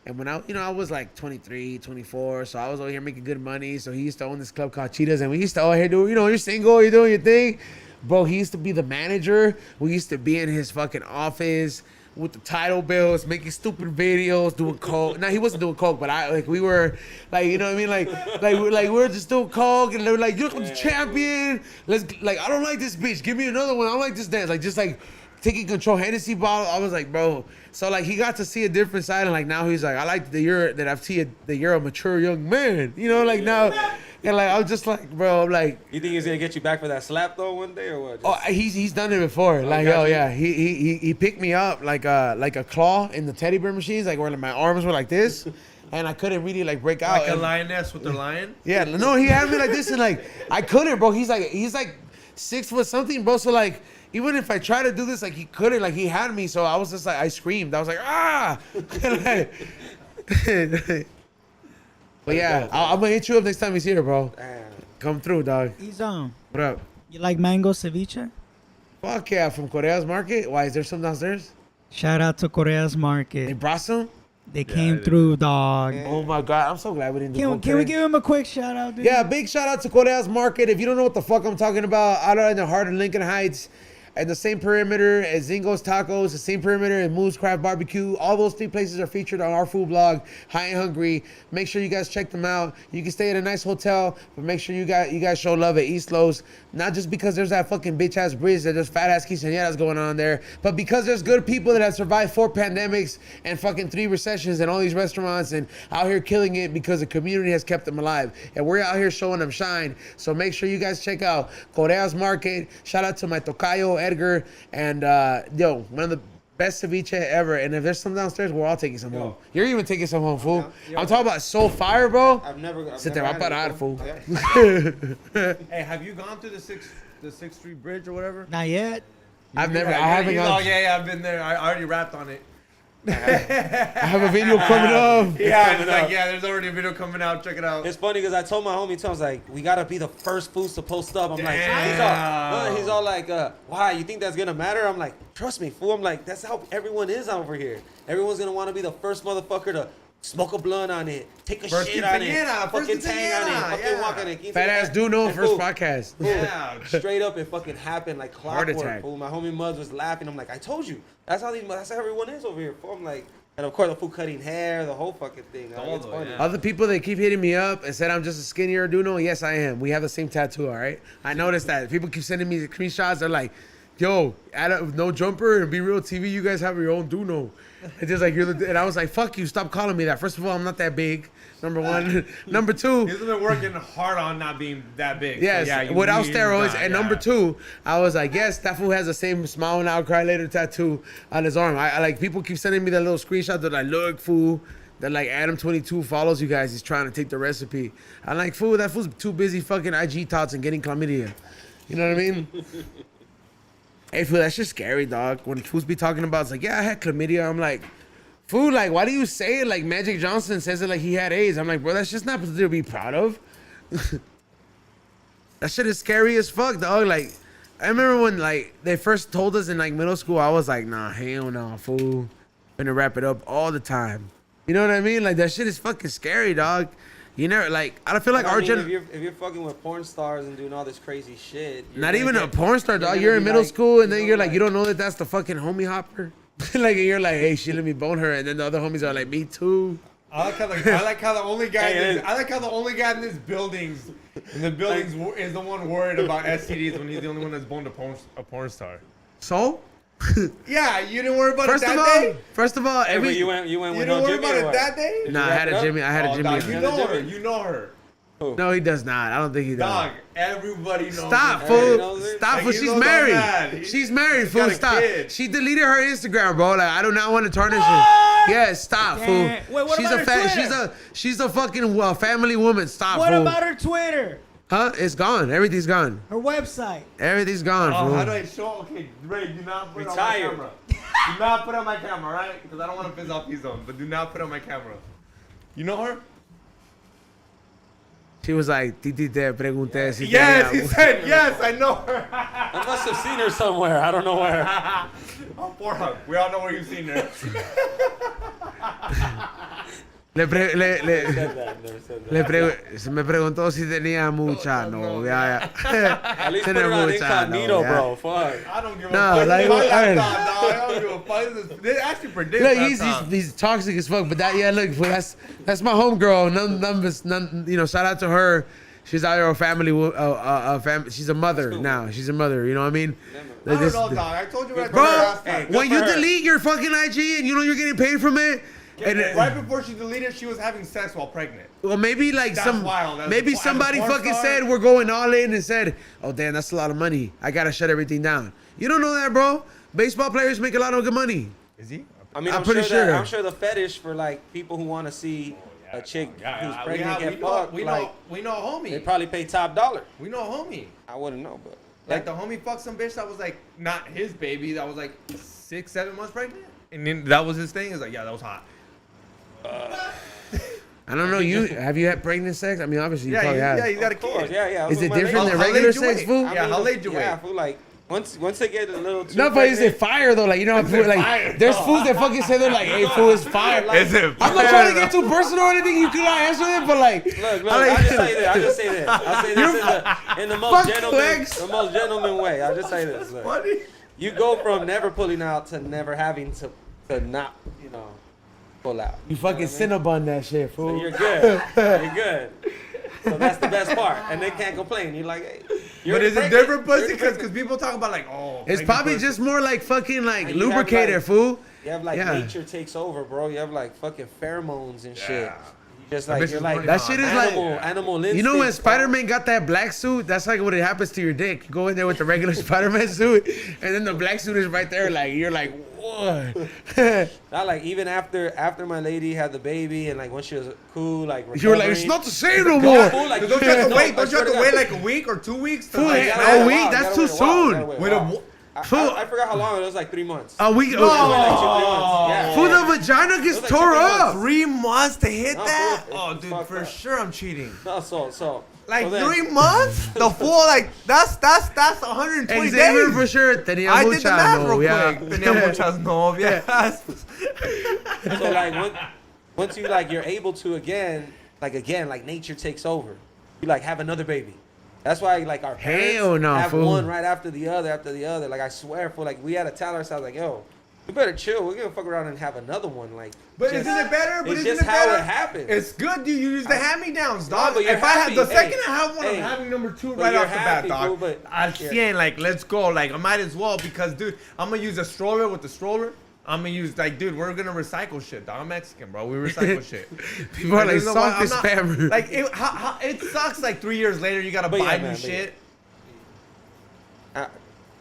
And when I was like 23, 24, so I was over here making good money. So he used to own this club called Cheetahs, and we used to over here do, you're single, you're doing your thing. Bro, he used to be the manager. We used to be in his fucking office with the title bills, making stupid videos, doing coke. Now he wasn't doing coke, but we were like, you know what I mean? Like we were just doing coke, and they were like, "You're the champion. Let's I don't like this bitch. Give me another one. I don't like this dance." Like just like taking control. Hennessy bottle. I was like, bro. So like he got to see a different side, and like now he's like, I like that you're a mature young man. You know, like now. And like I was just like, bro, I'm like, You think he's gonna get you back for that slap though one day or what? oh, he's done it before. Like, got oh you. yeah, he picked me up like a claw in the teddy bear machines, like where my arms were like this, and I couldn't really like break out. Like a And- lioness with their lion. Yeah, no, he had me like this, and like I couldn't, bro. He's like 6 foot something, bro. So like even if I tried to do this, like he couldn't, like he had me. So I was just like I screamed. I was like ah. But yeah, I'm gonna hit you up next time he's here, bro. Damn. Come through, dog. He's on. What up? You like mango ceviche? Fuck yeah, from Korea's Market. Why is there some downstairs? Shout out to Korea's They Market. brought some. They came through, dog. Oh my god, I'm so glad we didn't do. Can we give him a quick shout out, dude? Yeah, big shout out to Korea's Market. If you don't know what the fuck I'm talking about, out in the heart of Lincoln Heights, at the same perimeter as Zingo's Tacos, the same perimeter as Moo's Craft Barbecue. All those 3 places are featured on our food blog, High and Hungry. Make sure you guys check them out. You can stay at a nice hotel, but make sure you guys show love at East Los. Not just because there's that fucking bitch ass bridge that there's fat ass quinceañeras going on there, but because there's good people that have survived 4 pandemics and fucking 3 recessions and all these restaurants and out here killing it because the community has kept them alive. And we're out here showing them shine. So make sure you guys check out Korea's Market. Shout out to my tocayo, Edgar, and one of the best ceviche ever. And if there's some downstairs, we're all taking some home. You're even taking some home, fool. Yo. I'm talking about so fire, bro. I've never. Se te va a parar, fool. Hey, have you gone through the 6th Street Bridge or whatever? Not yet. I haven't He's all, gone. yeah, I've been there. I already rapped on it. I have a video coming up. Yeah, coming it's like, up. yeah, there's already a video coming out. Check it out. It's funny because I told my homie, I was like, we gotta be the first foods to post up. I'm like, Damn. he's all like, why? You think that's gonna matter? I'm like, trust me, fool. I'm like, that's how everyone is over here. Everyone's gonna want to be the first motherfucker to smoke a blunt on it, take a First shit on it, quinceañera, first fucking tang on it, quinceañera, fucking yeah. walk on it. Fat ass do know And first fool, podcast. Yeah. Straight up, it fucking happened like Heart clockwork. attack. Fool. My homie Muzz was laughing. I'm like, I told you. That's how everyone is over here. Fool. I'm like, and of course the fool cutting hair, the whole fucking thing. Like, it's Todo, funny. yeah. Other people that keep hitting me up and said I'm just a skinnier Duno, yes I am. We have the same tattoo, all right? I noticed that. People keep sending me the screenshots. They're like, yo, no jumper and Be Real TV, you guys have your own Duno. It's just like, and I was like, fuck you, stop calling me that. First of all, I'm not that big, number one. Number two, He's been working hard on not being that big. yes, So, yeah, without he's steroids. not, And yeah. number two, I was like, yes, that fool has the same smile now, cry later tattoo on his arm. I like, people keep sending me that little screenshot. They're like, look, fool, that like Adam22 follows you guys. He's trying to take the recipe. I'm like, fool, that fool's too busy fucking IG tots and getting chlamydia. You know what I mean? Hey, fool, that's just scary, dog. When fools be talking about, it's like, yeah, I had chlamydia. I'm like, fool, like, why do you say it like Magic Johnson says it like he had AIDS? I'm like, bro, that's just not something to be proud of. That shit is scary as fuck, dog. Like, I remember when, like, they first told us in, like, middle school, I was like, nah, hell no, fool. Gonna wrap it up all the time. You know what I mean? Like, that shit is fucking scary, dog. You never, like, I don't feel like I our mean, generation. if you're fucking with porn stars and doing all this crazy shit, you're Not gonna even a get- porn star, dog. gonna You're in be middle like, school, and then you you're know, like, you don't know that that's the fucking homie hopper. Like, you're like, hey, she let me bone her, and then the other homies are like, me too. I like how the only guy. In this buildings, is the one worried about STDs when he's the only one that's boned a porn star. So, Yeah, you didn't worry about it first that of all, day. Hey, every but you went You with didn't no worry Jimmy about or it what? that day. nah, I had a Jimmy. I had a Oh, Jimmy. dog, you Jimmy. know her. You know her. No, he does not. I don't think he does. Dog, everybody knows. Stop, her. Everybody fool. knows it? Stop, Like, fool. he She's knows all married. that. She's married, She's fool. got a Stop. kid. She deleted her Instagram, bro. Like, I do not want to tarnish her. What? Yes, stop, fool. Damn. Wait, what she's about a her Twitter? she's a fucking family woman. Stop, What fool. about her Twitter? Huh? It's gone. Everything's gone. Her website? Everything's gone, Oh, fool. how do I show? Okay, Ray, do not put it on Retired. my camera. Do not put it on my camera, right? Because I don't want to piss off P-Zone. But do not put it on my camera. You know her? She was like, Titi, te pregunté si Yes, he tenía- said yes. I know her. I must have seen her somewhere. I don't know where. Oh, Pornhub. We all know where you've seen her. Never said that. Never said that. Se me preguntó si tenía mucha novia. At least put Tiene her on mucha incognito, novia. bro. Fuck. I don't give a No, fuck. like, It's my I- laptop, dog. I don't give a fuck. They actually predict Look, laptop. he's toxic as fuck. But that, yeah, look, fool, that's my homegirl. None, you know, shout out to her. She's out here a family, she's a mother now. She's a mother. You know what I mean? I don't know, dog. I told you what I told Bro, you last time. when for you her. delete your fucking IG and you know you're getting paid from it, And Right before she deleted, she was having sex while pregnant. well, maybe like That's wild. That's maybe as a somebody porn fucking star? said we're going all in and said, oh damn, that's a lot of money. I gotta shut everything down. You don't know that, bro. Baseball players make a lot of good money. Is he? I mean, I'm I'm, pretty sure. sure. I'm sure the fetish for like people who want to see a chick who's pregnant get fucked, we like know a homie. they probably pay top dollar. We know a homie. I wouldn't know, but Like the homie fucked some bitch that was like not his baby, that was like 6-7 months pregnant, and then that was his thing. It's like, yeah, that was hot. I don't know. Have you had pregnant sex? I mean, obviously you Yeah, probably have. he's got a of course, kid. yeah. Is it My different lady- than How regular late you sex, wait? fool? Yeah, how late you Yeah, wait? fool, like once they get a little too No, but is it pregnant- fire though? Like you know, how people, like fire, there's though. fools that fucking say they're like, "Hey, fool, it's fire." Is it? I'm not trying to get too personal or anything. You cannot answer it, but like, Look, I like- I'll just say this. I'll say this in the most Fuck flex. gentleman way. I'll just say this. Look. Funny. You go from never pulling out to never having to not, pull out. You fucking Cinnabon that shit, So fool. you're good. You're good. So that's the best part. And they can't complain. You're like, hey. But is it different pussy? Because people talk about like, oh, It's pregnant probably pussy. just more like fucking like And you have, lubricator, like- fool. You have like Yeah. nature takes over, bro. You have like fucking pheromones and shit. Yeah. You just That like bitch you're is like running That on. shit is animal You know when instincts, bro. Spider-Man got that black suit? That's like what it happens to your dick. You go in there with the regular Spider-Man suit, and then the black suit is right there. Like you're like, what? Not like even after my lady had the baby and like when she was cool, like You were like, recovering, it's not the same no Yeah, more. fool, like, Don't you have to no, wait? I Don't you swear have to to wait God. like a week or 2 weeks? To Fool, like, hey, You a gotta wait week, while, that's you too gotta wait a while, you soon. gotta wait a Wait a while. wh- Fool. I forgot how long it was, like 3 months. A week. It was like 2-3 months. Yeah. Fool, the vagina gets It was like tore 2-3 months. up. 3 months to hit No, that? fool, Oh, it's dude, fucked for up. sure I'm cheating. No, so Like then- 3 months? The full like that's 120 Xavier days. for sure. Tenía I did the math mucha real novia. quick. Tenía muchas novias. So like once you like you're able to again like nature takes over. You like have another baby. That's why like our parents Hell no, have fool. one right after the other. Like I swear, for like we had to tell ourselves like, yo, we better chill. We're gonna fuck around and have another one. Like, But just- isn't it better? But it's isn't just it how better? it happens. It's good you use the hand-me-downs, No, dog. but you're If I had the happy. second Hey, I have one, I'm hey. having number 2 But right you're off the bat, happy, dog. fool, but I you're- can't like let's go. Like I might as well because dude, I'm gonna use a stroller with the stroller. I'm gonna use like, dude, we're gonna recycle shit, dog. I'm Mexican, bro. We recycle shit. People are like, there's no way- soft I'm is not- spammer. Like it sucks. Like 3 years later, you gotta But buy yeah, new man, but shit. Uh,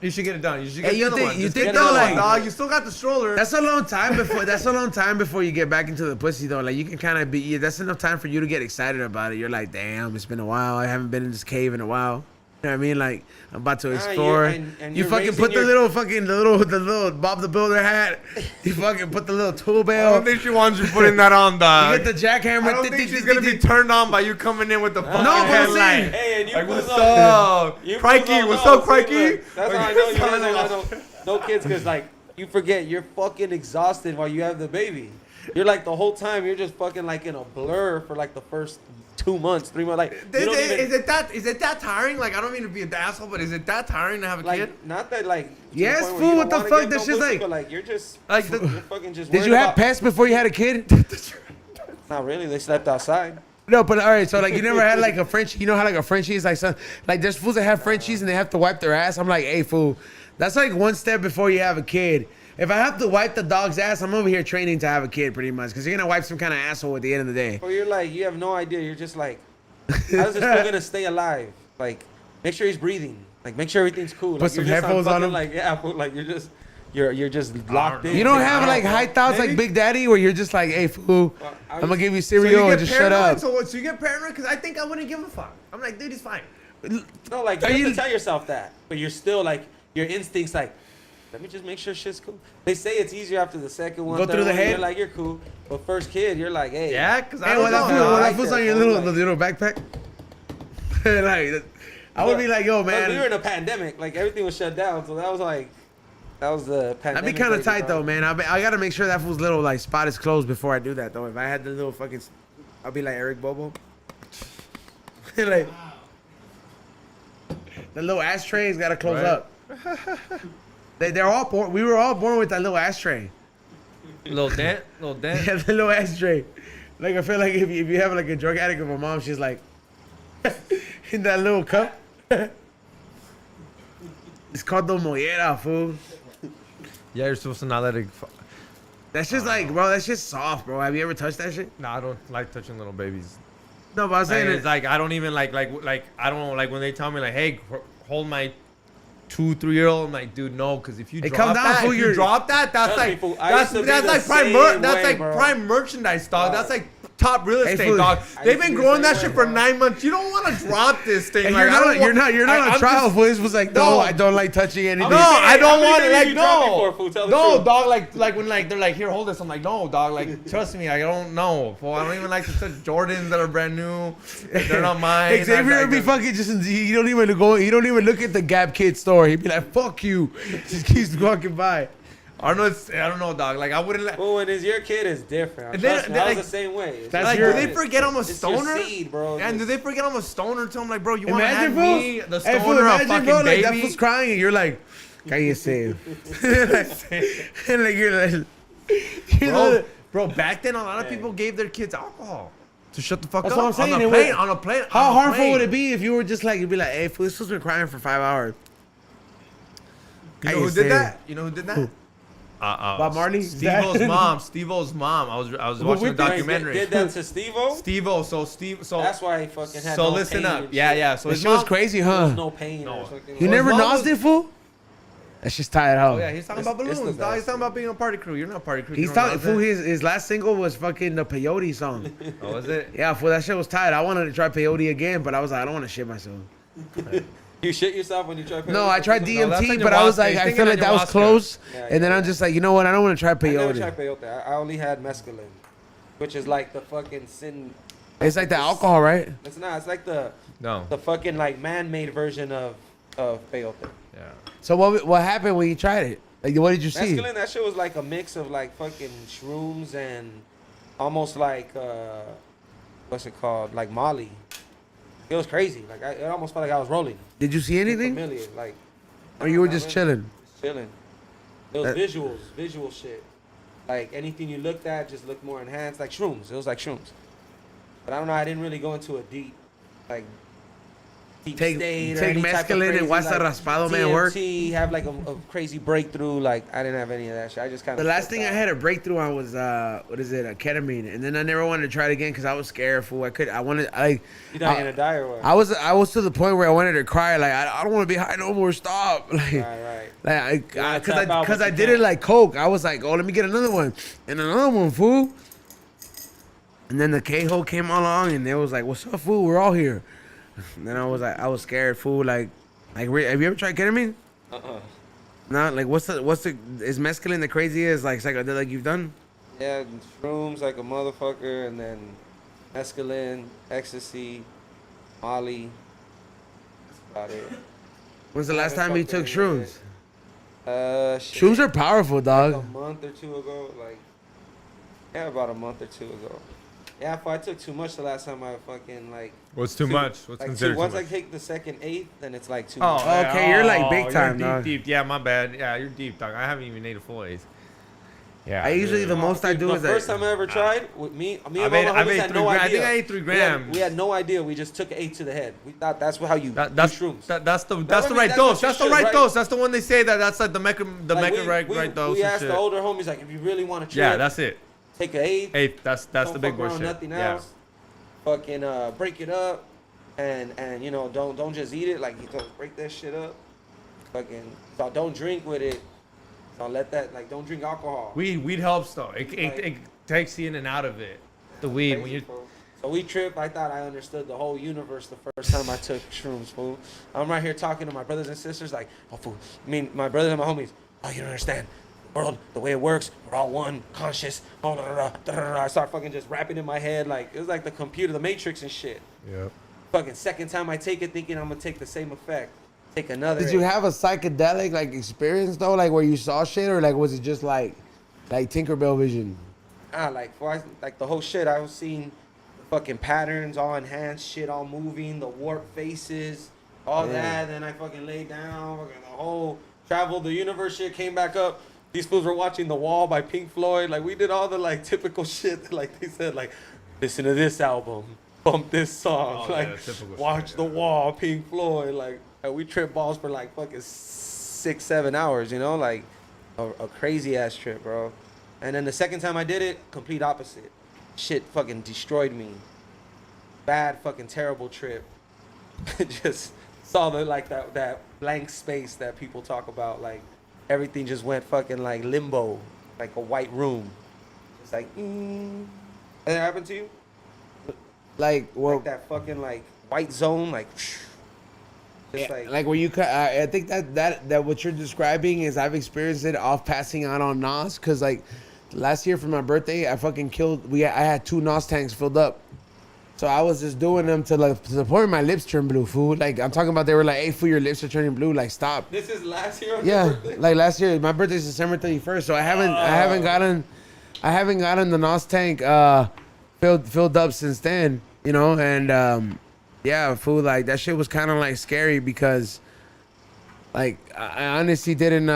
You should get it done. You should Hey, get you the other think- one. you Just think get the though, other like- one, dog? You still got the stroller. That's a long time before. That's a long time before you get back into the pussy though. Like you can kind of be. Yeah, that's enough time for you to get excited about it. You're like, damn, it's been a while. I haven't been in this cave in a while. You know what I mean? Like I'm about to explore. and You you're fucking raising put the your- little Bob the Builder hat. You fucking put the little tool I bell. don't think she wants you putting that on, You dog. get the jackhammer. I don't think she's gonna be turned on by you coming in with the fucking but I'm headlight. saying- Hey, and you Like, fools what's don't- up? you fools Crikey, don't what's know. up, Crikey? See, look, that's Like, how I know you sounding guys like- no kids, because like you forget you're fucking exhausted while you have the baby. You're like the whole time you're just fucking like in a blur for like the first 2 months, 3 months. Like you don't even, Is it that tiring? Like I don't mean to be an asshole, but is it that tiring to have a like kid? not that like. to the Yes, point where fool, you what don't the wanna fuck? get That's no just pussy, like- But like you're just Like you're fucking just. Did worried you have about- pets before you had a kid? Not really. They slept outside. No, but all right. So like, you never had like a Frenchie. You know how like a Frenchie is like some like there's fools that have Frenchies and they have to wipe their ass. I'm like, hey fool, that's like one step before you have a kid. If I have to wipe the dog's ass, I'm over here training to have a kid pretty much because you're gonna wipe some kind of asshole at the end of the day. Or you're like you have no idea. You're just like, how's this fool gonna stay alive? Like, make sure he's breathing. Like, make sure everything's cool. Like, some you're just headphones on fucking, him. Like, yeah, fool, like you're just locked in. You don't have like high thoughts like Maybe. Big Daddy where you're just like, hey fool, Well, I'm gonna give you cereal and just shut up. So you get paranoid? Because I think I wouldn't give a fuck. I'm like, dude, he's fine. No, like you Are have you- to tell yourself that, but you're still like your instincts like. Let me just make sure shit's cool. They say it's easier after the second one. Go third through the one, head? You're like you're cool, but first kid, you're like, hey. Yeah, because I Hey, don't when know. that fool, dog. when I that fool's like on your that, little like- the little backpack, like I would be like, yo But we were in man, a pandemic, like everything was shut down, so that was the pandemic. that'd be kind of baby, tight though, dog. man. I gotta make sure that fool's little like spot is closed before I do that though. If I had the little fucking, I'll be like Eric Bobo, like the little ashtray's gotta close Right. up. They're all born. We were all born with that little ashtray. Little dent. Yeah, the little ashtray. Like I feel like if you have like a drug addict with my mom, she's like in that little cup. It's called the mollera, fool. Yeah, you're supposed to not let it. That's just like, bro, that's just soft, bro. Have you ever touched that shit? Nah, I don't like touching little babies. No, but I was saying It's like I don't even like I don't like when they tell me like, hey, hold my 2-3-year-old. I'm like, dude, no, because if you Hey, drop calm down, that, fool, if you you're- drop that, that's Trust me, like fool, I used to be that's the like prime same that's way, like bro. prime merchandise, dog. That's like top real Hey, estate, fool. dog. I They've used to been be the growing that same shit way, for bro. 9 months. You don't want to drop this thing. And Like, I don't you're not I'm a trial, just- fool. It was like, No. no, I don't like touching anything. No, I don't want it. Like, you dropped no, before, fool? Tell the no, truth. dog. Like when like they're like, here, hold this. I'm like, no, dog. Like, trust me, I don't know. Fool, I don't even like to touch Jordans that are brand new. They're not mine. Xavier I would be fucking just, he don't even go, he don't even look at the Gap Kid store. He'd be like, fuck you. Just keeps walking by. I don't know, dog. Like I wouldn't let. Well, when it's your kid, it's different. And Trust then- me, I was like- the same way. It's That's Like, your- do they forget I'm a it's your stoner? seed, bro. And do they forget I'm a stoner too? I'm like, bro, you want to Imagine, have fool. me, the Hey, fool, stoner, a imagine, fucking bro, like that baby? fool's crying and you're like, cállese. And like, you're like, Bro, back then a lot of people gave their kids alcohol to shut the fuck That's up. what I'm saying, On it a plane, would- on a plane. how on a harmful plane. would it be if you were just like, you'd be like, hey, fool, this fool's been crying for 5 hours. You know who Cállese. did that? You know who did that? Bob Marley? Steve-O's mom. Steve-O's mom. I was watching a Wait, documentary. Did that to Steve-O? Steve-O. So That's why he fucking had so no listen pain up. and Yeah, shit. yeah. So That his shit was mom. crazy, There huh? was no pain No. or something. You Well, never his mom nosed was- it, fool? That's just tied Oh out. yeah, he's talking It's- about it's balloons, the dog. He's best, talking about being a party crew. You're not a party crew. He's You don't talking, know fool, that? his last single was fucking the peyote song. Oh, is it? Yeah, fool, that shit was tight. I wanted to try peyote again, but I was like, I don't want to shit myself. You shit yourself when you try. No, I tried No, that's DMT, like but I was ayahuasca. like, He's I thinking feel like that was ayahuasca. close. Yeah, And then yeah, I'm just like, you know what? I don't want to try I never peyote. tried peyote. I only had mescaline, which is like the fucking sin. It's like the alcohol, right? It's not. It's like the No. fucking like man-made version of peyote. Yeah. So what happened when you tried it? Like, what did you see? Mescaline, that shit was like a mix of like fucking shrooms and almost like what's it called? Like Molly. It was crazy. Like it almost felt like I was rolling. Did you see anything? Familiar, like. Or you were Not just really. chilling? Just chilling. It was That- visual shit. Like anything you looked at just looked more enhanced, like shrooms. It was like shrooms. But I don't know. I didn't really go into a deep Take state or take any type of mescaline and crazy, watch the like, raspado man work. DMT, have like a crazy breakthrough. Like I didn't have any of that shit. I just kind The of. last thing I had a breakthrough on was what is it? Ketamine, and then I never wanted to try it again because I was scared. Fool, You not gonna die or what? I was to the point where I wanted to cry. Like I don't want to be high no more. Stop. Like right. like You wanna because tap out, because but I you did it can't. like coke. I was like, oh, let me get another one and another one, fool. And then the K-hole came along and it was like, what's up, fool? We're all here. And then I was like, I was scared, fool. Like have you ever tried ketamine? No, like what's the is mescaline the craziest like psychedelic you've done? Yeah, shrooms like a motherfucker, and then mescaline, ecstasy, Molly. That's about it. When's the I last haven't time you fucked took any of shrooms? it. Shit. Shrooms are powerful, Like dog. a month or two ago, like yeah, about a month or two ago. Yeah, if I took too much the last time I fucking like. What's too much? What's like considered once too I much? take the second eighth, then it's like too Oh, much. yeah. Okay, you're like big time, you're dog. deep. Yeah, my bad. Yeah, you're deep, dog. I haven't even ate a full eighth. Yeah. I usually dude. the most I do the is first like, time I ever tried with me and I've all ate- my I've homies ate had 3 no gra- I idea. think I ate 3 We had- grams. We had no idea. We just took 8 to the head. We thought that's how you That's do shrooms. that's the I mean, right that's dose. what you That's the should, right right? dose. That's the one they say that's like the mecca Like, right dose. We and asked shit. the older homies like, if you really want to trip, Yeah, that's it. take an 8. Eighth. That's don't the big fuck boy around shit. Nothing Yeah. else. Fucking break it up, and you know don't just eat it. Like you don't break that shit up. Fucking so don't drink with it. Don't let that like don't drink alcohol. Weed helps though. It takes you in and out of it. The weed when Crazy, you. fool. So we tripped. I thought I understood the whole universe the first time I took shrooms, fool. I'm right here talking to my brothers and sisters like, oh, fool. I mean, my brothers and my homies. Oh, you don't understand. The world, the way it works, we're all one, conscious. Oh, I start fucking just rapping in my head like it was like the computer, the Matrix and shit. Yep. Fucking second time I take it, thinking I'm gonna take the same effect. Take another. did you have a psychedelic like experience though, like where you saw shit, or like was it just like Tinkerbell vision? Like the whole shit. I was seeing fucking patterns, all enhanced, shit, all moving, the warped faces, all that. Then I fucking laid down, fucking the whole travel, the universe shit came back up. These fools were watching The Wall by Pink Floyd. Like we did all the like typical shit. Like they said, like listen to this album, bump this song, Oh, yeah, like typical watch shit, The yeah. Wall, Pink Floyd. Like we tripped balls for like fucking 6-7 hours. You know, like a crazy ass trip, bro. And then the second time I did it, complete opposite. Shit fucking destroyed me. Bad fucking terrible trip. Just saw the like that blank space that people talk about. Like everything just went fucking like limbo, like a white room. It's like, That happened to you? Like, well, Like that fucking like white zone, like. Just like when you I think that what you're describing is I've experienced it off passing out on NOS, because like last year for my birthday I fucking I had 2 NOS tanks filled up, so I was just doing them to the point my lips turned blue, fool. Like I'm talking about, they were like, hey fool, your lips are turning blue, like stop. This is last year on Yeah, your birthday? like last year my birthday's December 31st, so I haven't gotten the NOS tank filled up since then, you know. And yeah, fool, like that shit was kind of like scary because like I honestly didn't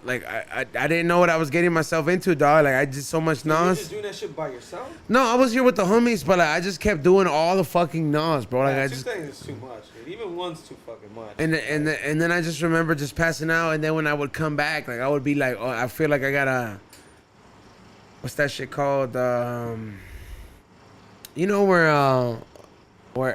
like I didn't know what I was getting myself into, dog. Like I did so much You NOS. just doing that shit by yourself? No, I was here with the homies, but like, I just kept doing all the fucking NOS, bro. Like Yeah, I 2 just things is too much, dude. Even 1's too fucking much. and then I just remember just passing out, and then when I would come back, like I would be like, oh, I feel like I gotta, what's that shit called? You know where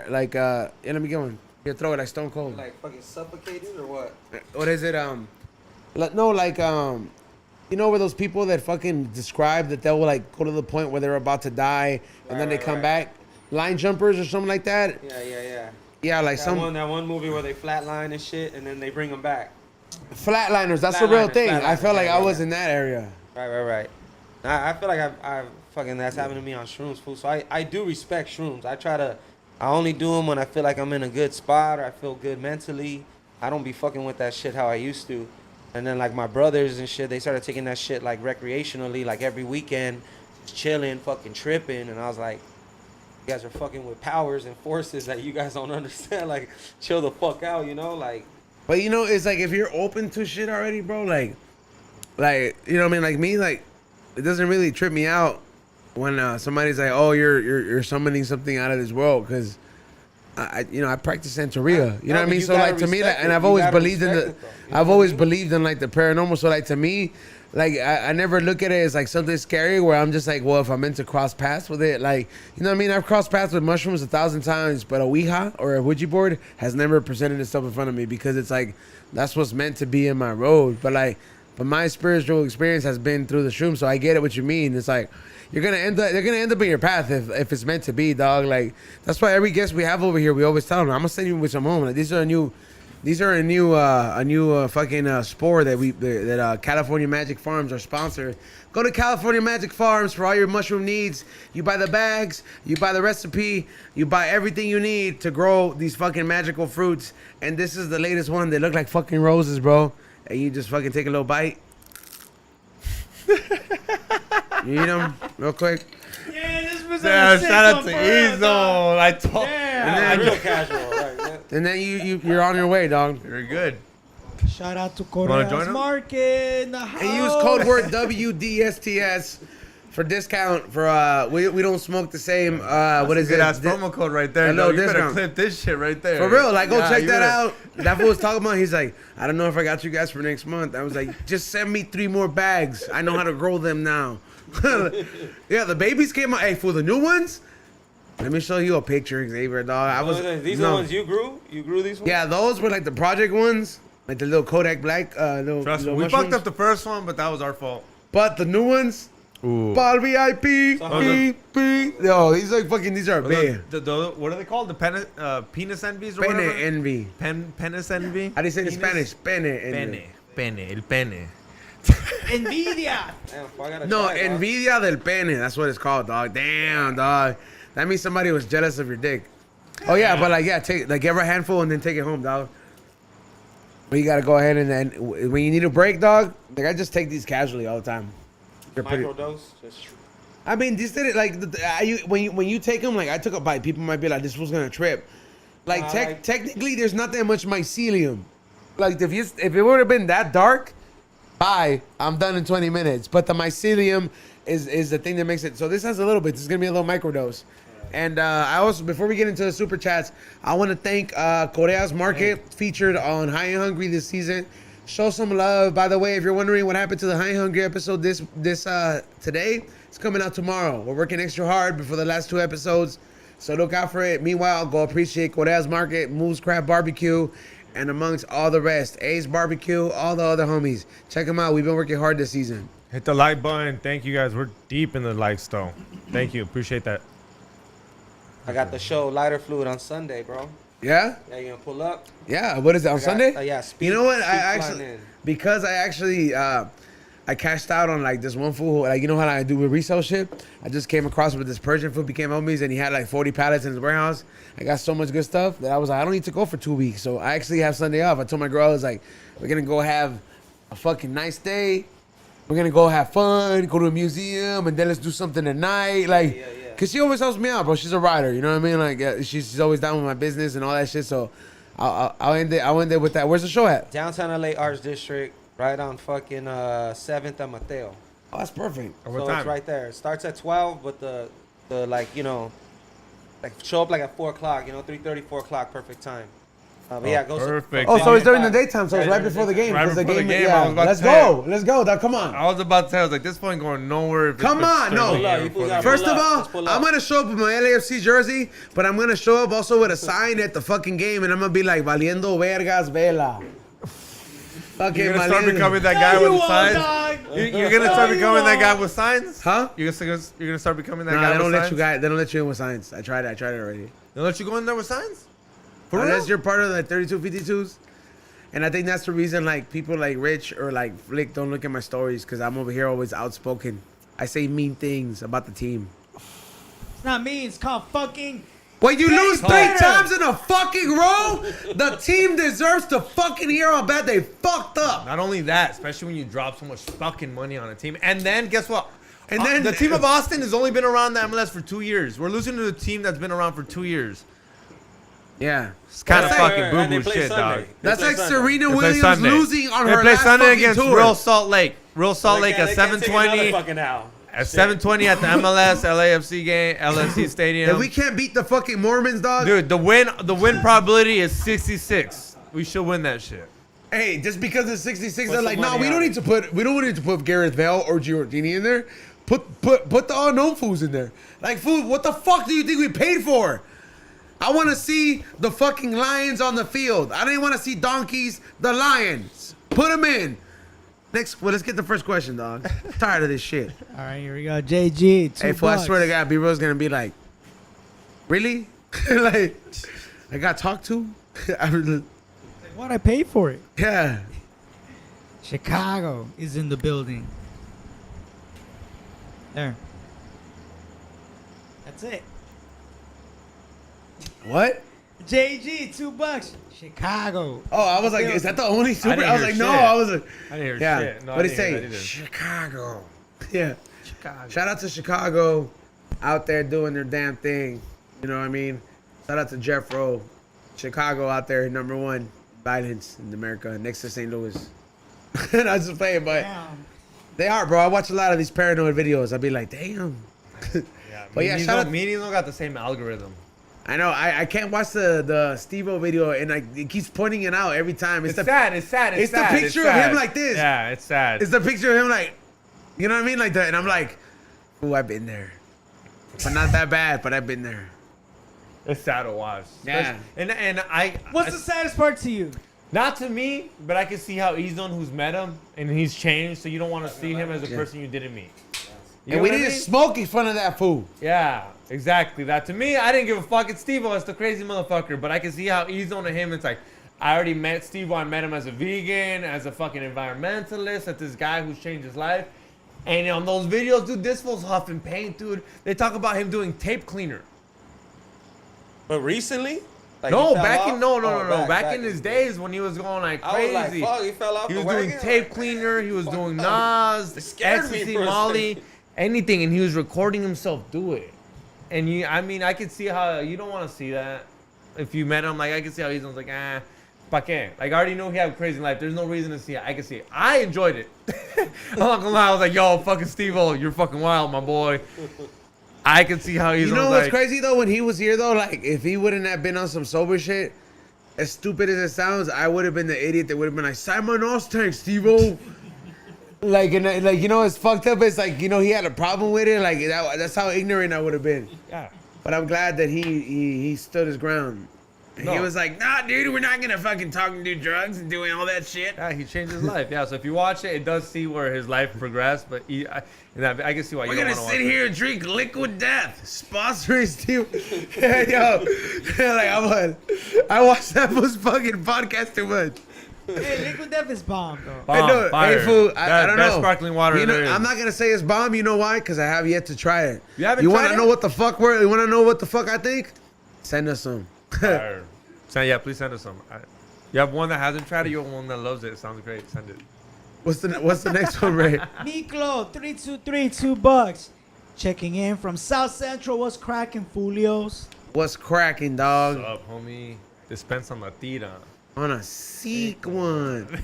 like yeah, let me get one. Here, throw it like Stone Cold. Like fucking suffocated or what? What is it? No, like you know where those people that fucking describe that they'll like go to the point where they're about to die and then they come back, line jumpers or something like that. Yeah. Yeah, like That one movie where they flatline and shit, and then they bring them back. flatliners. That's the real Flatliners, thing. I felt like I yeah, was yeah. in that area. Right. I feel like I fucking that's happened to me on shrooms, fool. So I do respect shrooms. I only do them when I feel like I'm in a good spot or I feel good mentally. I don't be fucking with that shit how I used to. And then like my brothers and shit, they started taking that shit like recreationally, like every weekend, just chilling, fucking tripping. And I was like, you guys are fucking with powers and forces that you guys don't understand. Like, chill the fuck out, you know? Like, But you know, it's like if you're open to shit already, bro, like you know what I mean? Like me, like it doesn't really trip me out when somebody's like, "Oh, you're summoning something out of this world," because I practice Santeria. You know what I mean? So like to me, like, and I've always believed in believed in like the paranormal. So like to me, like I never look at it as like something scary where I'm just like, well, if I'm meant to cross paths with it, like, you know what I mean? I've crossed paths with mushrooms 1,000 times, but a Ouija or a Ouija board has never presented itself in front of me because it's like that's what's meant to be in my road. But my spiritual experience has been through the shroom, so I get it what you mean. It's like they're gonna end up in your path if it's meant to be, dog. Like that's why every guest we have over here, we always tell them, I'm gonna send you with some home. Like these are a new fucking spore that California Magic Farms are sponsored. Go to California Magic Farms for all your mushroom needs. You buy the bags, you buy the recipe, you buy everything you need to grow these fucking magical fruits. And this is the latest one. They look like fucking roses, bro. And you just fucking take a little bite. You eat them real quick. Yeah, this was Yeah, shout out to Ezo. I told. Yeah. real casual, right? And then you're on your way, dog. You're good. Shout out to Wanna join Korea's them? Market in the house. And use code word WDSTS for discount for we don't smoke the same what is it? That's promo code right there. Hello, No, you better discount. clip this shit right there. For real, like go Yeah, check you that better- out. That fool was talking about. He's like, I don't know if I got you guys for next month. I was like, just send me 3 more bags. I know how to grow them now. Yeah, the babies came out. Hey, for the new ones, let me show you a picture, Xavier, dog. These are the ones you grew? You grew these ones? Yeah, those were like the project ones, like the little Kodak Black. Trust me, we mushrooms. fucked up the first one, but that was our fault. But the new ones, Ooh. Ball VIP, So- beep. Yo, these are fucking. These are big. What are they called? The penis envies or Pene whatever? envy. Penis envy? How do you say it in Penis? Spanish? Pene envy. Pene, el pene. Envidia. Damn, I gotta No, try it, dog. envidia del pene. That's what it's called, dog. Damn, dog. That means somebody was jealous of your dick. Oh yeah, but take give her a handful and then take it home, dog. But you gotta go ahead and then when you need a break, dog. Like I just take these casually all the time. They're pretty. Microdose? Just I mean, these did it like when you take them. Like I took a bite, people might be like, "This was gonna trip." Like Nah, technically, there's not that much mycelium. Like if it would have been that dark, bye, I'm done in 20 minutes. But the mycelium is the thing that makes it. So this has a little bit. This is gonna be a little microdose. And I also, before we get into the super chats, I want to thank Korea's Market, featured on High and Hungry this season. show some love. By the way, if you're wondering what happened to the High Hungry episode this today, it's coming out tomorrow. We're working extra hard before the last 2 episodes, so look out for it. Meanwhile, go appreciate Correa's Market, Moose Craft Barbecue, and amongst all the rest, Ace Barbecue, all the other homies. Check them out. We've been working hard this season. Hit the like button. Thank you guys. We're deep in the likes though. Thank you. Appreciate that. I got the show Lighter Fluid on Sunday, bro. Yeah? Yeah, you gonna pull up? Yeah. What is it, on Sunday? Yeah. You know what? I actually I cashed out on like this one fool who, like, you know how I do with resale shit? I just came across with this Persian fool, became homies, and he had like 40 pallets in his warehouse. I got so much good stuff that I was like, I don't need to go for 2 weeks. So I actually have Sunday off. I told my girl, I was like, we're gonna go have a fucking nice day. We're gonna go have fun, go to a museum, and then let's do something at night. Like, Yeah. cause she always helps me out, bro. She's a writer, you know what I mean? Like, yeah, she's always down with my business and all that shit. So I'll end it with that. Where's the show at? Downtown LA Arts District, right on fucking 7th and Mateo. Oh, that's perfect. At what So time? it's right there. It starts at 12, but the like, you know, like show up like at 4 o'clock, you know, 3:30, 4 o'clock, perfect time. But yeah, go. Perfect. Oh, so it's during the daytime, so it's right before the game. Right 'cause before the game, yeah. I was about to Let's say go. Let's go, dog. Come on. I was about to say, I was like, this point going nowhere. If it's Come on, no. Thursday Look, before you the got- game. First of Let's all, pull up. I'm gonna show up with my LAFC jersey, but I'm gonna show up also with a sign at the fucking game, and I'm gonna be like, "Valiendo vergas vela." Fucking You're gonna start valiendo. becoming that No, guy you with the won't, signs. dog. You're gonna start No, you becoming that guy won't. with signs. Huh? You're gonna start becoming that No, guy they don't with let signs. you guys. They don't let you in with signs. I tried it already. They don't let you go in there with signs. For Unless real? you're part of the 3252s. And I think that's the reason, like, people like Rich or like Flick don't look at my stories, because I'm over here always outspoken. I say mean things about the team. It's not me. It's called fucking. When you lose 3 better. times in a fucking row, the team deserves to fucking hear how bad they fucked up. Not only that, especially when you drop so much fucking money on a team, and then guess what? And then- the team of Austin has only been around the MLS for 2 years. We're losing to a team that's been around for 2 years. Yeah. It's kind of That's like- fucking And they boo boo play shit, Sunday. dog. They That's play like Sunday. Serena They play Williams Sunday. losing on They her play last Sunday fucking against tour. Real Salt Lake. Real Salt Lake at 7:20. Fucking hour. At 7:20 at the MLS LAFC game, LFC Stadium. If we can't beat the fucking Mormons, dog. Dude, the win probability is 66. We should win that shit. Hey, just because it's 66, Put they're like, some no, money we don't on need to put Gareth Bale or Giordini in there. Put the unknown fools in there. Like, fool, what the fuck do you think we paid for? I want to see the fucking Lions on the field. I didn't want to see donkeys, the Lions. Put them in. Next, well, let's get the first question, dog. Tired of this shit. All right, here we go. JG. Hey, fool, I swear to God, B-Ro's gonna be like, really? Like, I got talked to? What I paid for it. Yeah. Chicago is in the building. There. That's it. What? JG, $2. Chicago. Oh, I was like, is that the only super? didn't I was hear like, no. shit. I was like, I didn't hear yeah. shit. No, What I did it didn't hear say? that either. Chicago. Yeah. Chicago. Shout out to Chicago, out there doing their damn thing. You know what I mean? Shout out to Jeff Rowe. Chicago out there, #1 violence in America, next to St. Louis. And I just playing, but Damn. they are, bro. I watch a lot of these paranoid videos. I'd be like, damn. Yeah, But yeah, shout out. Meanies don't got the same algorithm. I know. I can't watch the Steve-O video, and it keeps pointing it out every time. It's sad. It's sad. it's the sad. picture it's of him sad. like this. Yeah, it's sad. It's the picture of him like, you know what I mean? Like that. And I'm like, ooh, I've been there. But not that bad, but I've been there. It's sad to watch. Yeah. And I. What's the saddest part to you? Not to me, but I can see how Izon, who's met him, and he's changed, so you don't want to see him as a person you didn't meet. You And know we what I didn't mean? smoke in front of that fool. Yeah, exactly. That to me, I didn't give a fuck. It's Steve-O, it's the crazy motherfucker. But I can see how Izon to him, it's like, I already met Steve-O. I met him as a vegan, as a fucking environmentalist, as this guy who's changed his life. And on those videos, dude, this fool's huffing paint, dude. They talk about him doing tape cleaner. But recently? Like, No, he fell back off? in no. Oh, Back in his days when he was going like I was like, crazy. fuck, he fell off He the was doing wagon? tape Like, cleaner. He was fuck doing up. Nas, It scared me ecstasy, for a Molly, second. anything, and he was recording himself do it. And I mean, I could see how you don't want to see that. If you met him, like I could see how he's like, pa qué? Like I already know he had a crazy life. There's no reason to see it. I can see it. I enjoyed it. I'm not gonna lie. I was like, yo, fucking Steve-O, you're fucking wild, my boy. I can see how he's. You know like, what's crazy though? When he was here though, like if he wouldn't have been on some sober shit, as stupid as it sounds, I would have been the idiot that would have been like, sign my NOS tank, Steve-O. Like, and like, you know, it's fucked up. It's like, you know, he had a problem with it. Like, that's how ignorant I would have been. Yeah. But I'm glad that he stood his ground. No. He was like, nah, dude, we're not gonna fucking talk and do drugs and doing all that shit. Yeah, he changed his life. Yeah, so if you watch it, it does see where his life progressed. But I can see why We're you don't gonna want to sit watch here and drink liquid death, sponsoring Steve. Yo, like I watched that fucking podcast too much. Hey, Liquid Death is bomb, though. Bomb, I know, fire. hey, fool, I don't Best know. sparkling water You know, there is. I'm not gonna say it's bomb. You know why? Because I have yet to try it. You haven't You tried want to it? know what the fuck we're? You want to know what the fuck I think? Send us some. Fire. So yeah, please send us some. You have one that hasn't tried it. You have one that loves it. It sounds great. Send it. What's the next one, Ray? Miklo, 323, $2. Checking in from South Central. What's cracking, Fulios? What's cracking, dog? What's up, homie? Dispensa on la tira. On a seek one.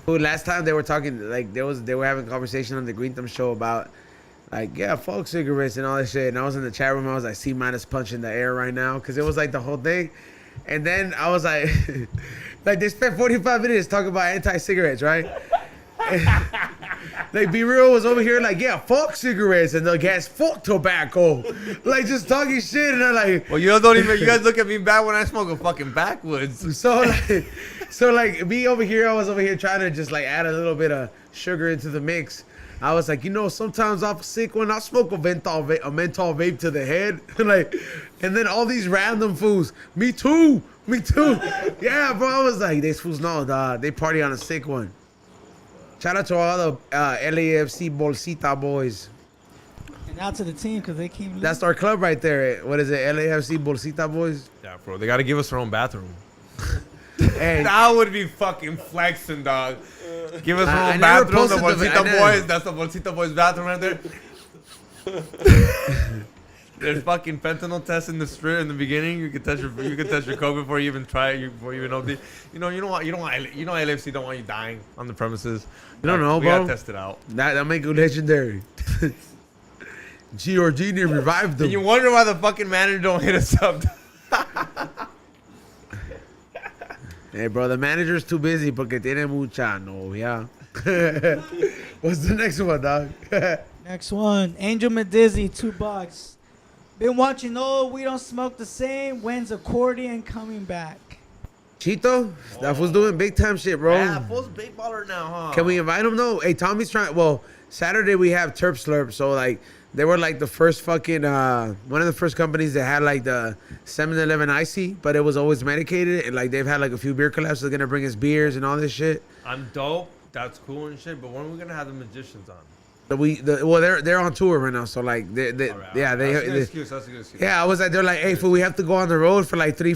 Who last time they were talking like they were having a conversation on the Green Thumb show about like folk cigarettes and all that shit, and I was in the chat room. I was like C- punching the air right now because it was like the whole thing, and then I was like, like they spent 45 minutes talking about anti-cigarettes, right? Like Be Real was over here like fuck cigarettes and the gas fuck tobacco, like just talking shit, and I'm like. Well, you don't even. You guys look at me bad when I smoke a fucking backwoods. So like me over here, I was over here trying to just like add a little bit of sugar into the mix. I was like, you know, sometimes I'm sick when I smoke a menthol vape to the head, like, and then all these random fools, me too. Yeah, bro, I was like, these fools know, dog, they party on a sick one. Shout out to all the LAFC Bolsita boys. And out to the team because they keep losing. That's our club right there. What is it, LAFC Bolsita boys? Yeah, bro. They gotta give us their own bathroom. Hey, That would be fucking flexing, dog. Give us I our own never bathroom. The posted the- I Bolsita never- boys. That's the Bolsita boys bathroom right there. There's fucking fentanyl tests in the strip in the beginning. You can test your coke before you even try it. Before you even OD. You know LFC don't want you dying on the premises. You don't know, we gotta bro. test it out. that make you legendary. G or Genie revived them. And you wonder why the fucking manager don't hit us up. Hey, bro, the manager's too busy porque tiene mucha novia. What's the next one, dog? Next one, Angel Medizzi, $2. Been watching We Don't Smoke the Same. When's accordion coming back? Chito? That fool's doing big time shit, bro. Yeah, fool's big baller now, huh? Can we invite him, though? Hey, Tommy's trying. Well, Saturday we have Terp Slurp, so, like, they were, like, the first fucking, one of the first companies that had, like, the 7-Eleven Icy, but it was always medicated, and, like, they've had, like, a few beer collabs, so they're gonna bring us beers and all this shit. I'm dope. That's cool and shit. But when are we gonna have the magicians on? They're on tour right now, so like All right, yeah that's a good they excuse. That's a good excuse. yeah, I was like, they're like, hey, fool, we have to go on the road for like 3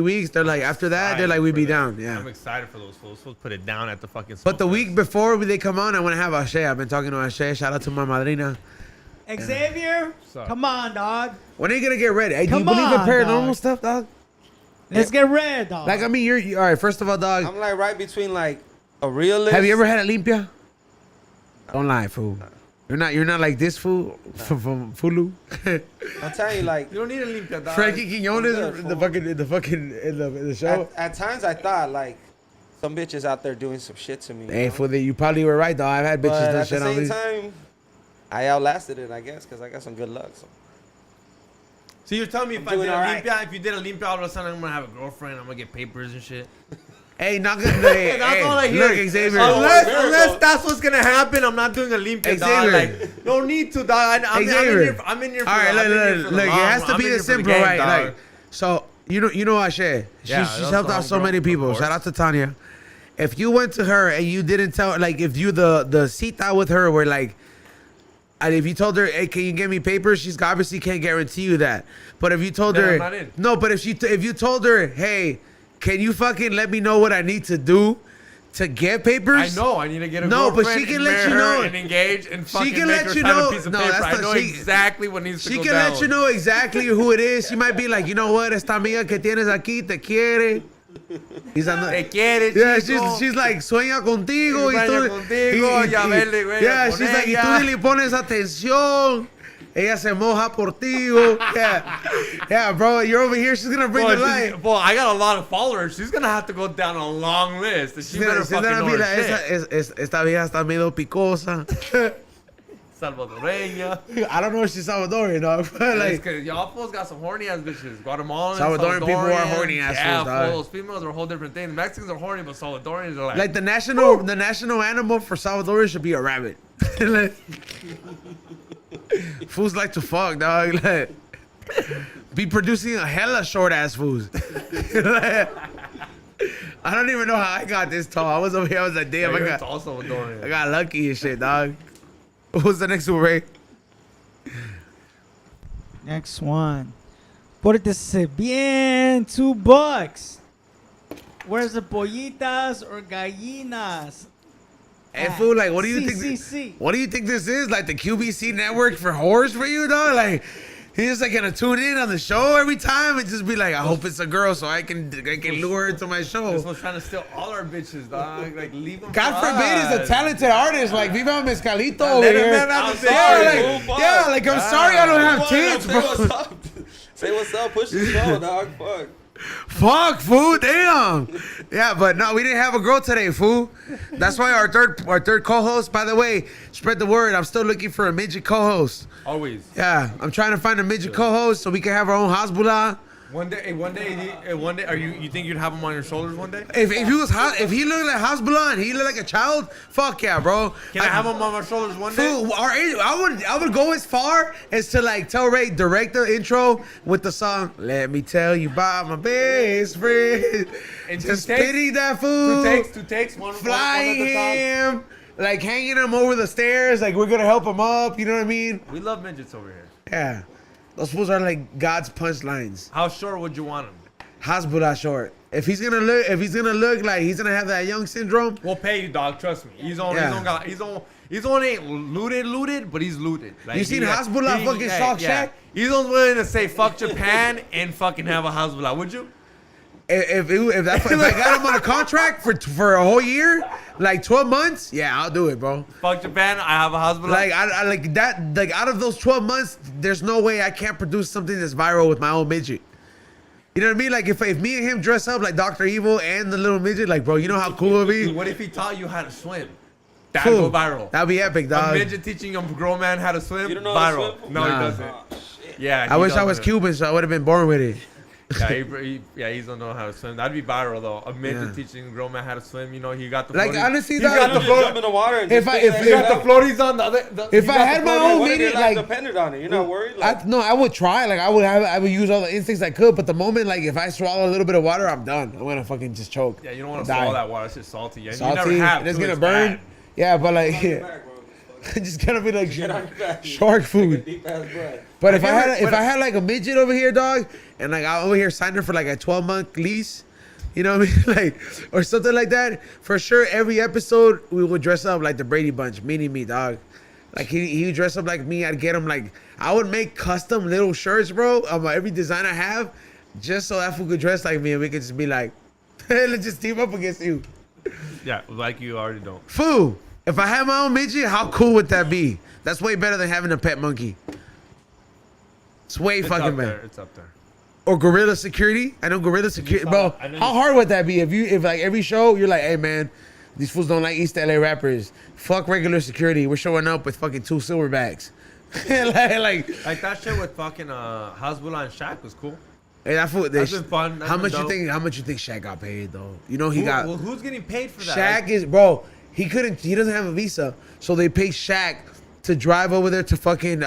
weeks. They're like, after that, they're like, we'd be down. Yeah. I'm excited for those fools. Fools put it down at the fucking. But the Smoke week Fest. before they come on, I want to have Ashe. I've been talking to Ashe. Shout out to my madrina. Xavier, up? come on, dog. When are you gonna get ready? Hey, do you Come believe in on, paranormal dog. stuff, dog? Let's get red, dog. Like, I mean, you're all right. First of all, dog, I'm like right between like a realist. have you ever had a limpia? Don't lie, fool. You're not like this fool from Fulu. I'm telling you, like You don't need a limpia, dog. Frankie Quinones, good, the fucking in the show. at times I thought like some bitches out there doing some shit to me. you Hey, know? fool, you probably were right, though. I've had bitches But do at shit the on same me. time, I outlasted it, I guess, because I got some good luck. So. So you're telling me if I'm I did doing a all right. limpia, if you did a limpia, all of a sudden I'm gonna have a girlfriend. I'm gonna get papers and shit. Hey, not gonna. Hey, That's all I hear. Look, Xavier. Unless that's what's gonna happen, I'm not doing a limpia, dog. Xavier. Like, no need to, dog. I'm in Xavier. here. I'm in here for All right, the, I'm in here look. for the It long has run. to I'm be in the here for simple, game, right? dog. Like, so you know Ashe. Yeah, she's that's helped the out so homegirl, many people. of course. Shout out to Tanya. If you went to her and you didn't tell, like, if you the cita with her were like, and if you told her, hey, can you get me papers? She's obviously can't guarantee you that. But if you told Then her, I'm not in. no, but if you told her, hey, can you fucking let me know what I need to do to get papers? I know. I need to get a No, but girlfriend she can and let marry you her know. and engage and fucking can make let her you sign know. a piece of No, paper. that's I not- know she- exactly what needs to She go can down. let you know exactly who it is. She might be like, you know what, esta amiga que tienes aquí te quiere. He's on Te the, quiere, yeah, chico. she's like, sueña contigo. Sueña contigo, ya vele, güey, Yeah, con she's like, y ella. tú ni le pones atención. Ella se moja por ti. Yeah, bro. You're over here. She's gonna bring the light. Well, I got a lot of followers. She's gonna have to go down a long list. And she better She's fucking gonna know be her like, shit. esta vieja está medio picosa. Salvadoreña. I don't know if she's Salvadorian, dog. But Like, like, cause y'all fools got some horny ass bitches. Guatemalan, Salvadoran people are Salvadorians. horny ass Yeah, fools, dog. those females are a whole different thing. Mexicans are horny, but Salvadorians are like the national animal for Salvador should be a rabbit. Like, fools like to fuck, dog. Like, be producing a hella short ass fools. Like, I don't even know how I got this tall. I was over here. I was like, damn, Yeah, I you're got also Salvadorian. I got lucky and shit, dog. Who's the next one, Ray? Next one. Pórtese bien, $2. Where's the pollitas or gallinas? Hey, fool, like, what do you think? CCC. What do you think this is? Like the QBC network for whores for you, dog? Like, he's just like gonna tune in on the show every time and just be like, I hope it's a girl so I can lure her to my show. This one's trying to steal all our bitches, dog. Like, leave them. God forbid is a talented artist like Viva Mescalito over Let him here. have I'm the sorry, Yeah, fool, like, fuck. yeah, like I'm sorry I don't have tits, Say what's bro. up. Say what's up. Push the show, dog. Fuck. Fuck, fool, damn. Yeah, but no, we didn't have a girl today, fool. That's why our third co-host. By the way, spread the word. I'm still looking for a midget co-host. Always. Yeah, I'm trying to find a midget co-host so we can have our own Hasbullah. One day, are you think you'd have him on your shoulders one day? If he looked like Hasbullah and he looked like a child, fuck yeah, bro. Can I have him on my shoulders one day? Fool, I would go as far as to like tell Ray direct the intro with the song "Let Me Tell You About My Best Friend." And Just two takes? pity that fool. Two takes, one Flying at the top. him, like hanging him over the stairs, like we're gonna help him up. You know what I mean? We love midgets over here. Yeah, those fools are like God's punchlines. How short would you want him? Hasbullah short. If he's gonna look like he's gonna have that young syndrome. We'll pay you, dog. Trust me. He's on ain't looted, but he's looted. Like, You seen he- Hasbullah he- fucking yeah, Sock yeah. Shack? He's on willing to say fuck Japan and fucking have a Hasbullah. Would you? If I got him on a contract for a whole year, like 12 months, yeah, I'll do it, bro. Fuck Japan. I have a Hasbullah. Like I like that. Like out of those 12 months, there's no way I can't produce something that's viral with my own midget. You know what I mean? Like if me and him dress up like Dr. Evil and the little midget, like bro, you know how cool it'd be. What if he taught you how to swim? That'd Fool, go viral. That'd be epic, A dog. midget teaching a grown man how to swim. You don't know how to viral. swim? No, he Nah. doesn't. Oh, shit. Yeah. I he wish I was doesn't. Cuban, so I would have been born with it. Yeah, he don't know how to swim. That'd be viral though. A midget Yeah. teaching a grown man how to swim. You know, he got the Like floaties. honestly, He's dog, got You the just float- jump in the water and If just I- think if- that He you got the have- floaties on the other. If he I got had the my floaties- own What if your midget, life like- depended on it? You're not worried? Like, I would try. Like I would use all the instincts I could, but the moment like if I swallow a little bit of water, I'm done. I'm gonna fucking just choke. Yeah, you don't want to Die. swallow that water. It's just salty. Yeah, Salty, you never have. and it's too. gonna burn. bad. Yeah, but like get on your back, bro. just gonna be like Get on your back. shark Take a food. deep ass breath. But if Have you ever- I had like a midget over here, dog, and like I over here signed her for like a 12-month lease, you know what I mean, like or something like that, for sure. Every episode we would dress up like the Brady Bunch, meaning me, dog. Like he would dress up like me. I'd get him like I would make custom little shirts, bro, of every design I have, just so that fool could dress like me, and we could just be like, let's just team up against you, Yeah, like you already don't. fool. If I had my own midget, how cool would that be? That's way better than having a pet monkey. It's way It's fucking up better. there. It's up there. Or gorilla security. I know gorilla security, saw- bro. I know How you- hard would that be if like every show you're like, hey man, these fools don't like East LA rappers. Fuck regular security. We're showing up with fucking 2 silverbacks. like Like that shit with fucking Hasbullah and Shaq was cool. hey, that fool. That's been fun. That's How been much dope. you think? How much you think Shaq got paid though? You know he got. Well, who's getting paid for that? Shaq is bro. He doesn't have a visa, so they pay Shaq to drive over there to fucking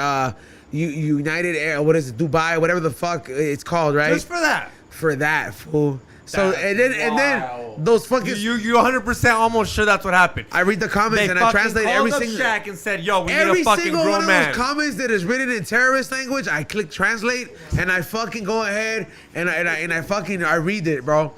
United Air. What is it? Dubai, whatever the fuck it's called, right? Just for that. For that fool. So That's and then wild. those fucking. You 100% almost sure that's what happened. I read the comments They and I fucking translate called every up single. Shaq and said, "Yo, we need Every a fucking single one grown of man." those comments that is written in terrorist language, I click translate and I fucking go ahead and I read it, bro.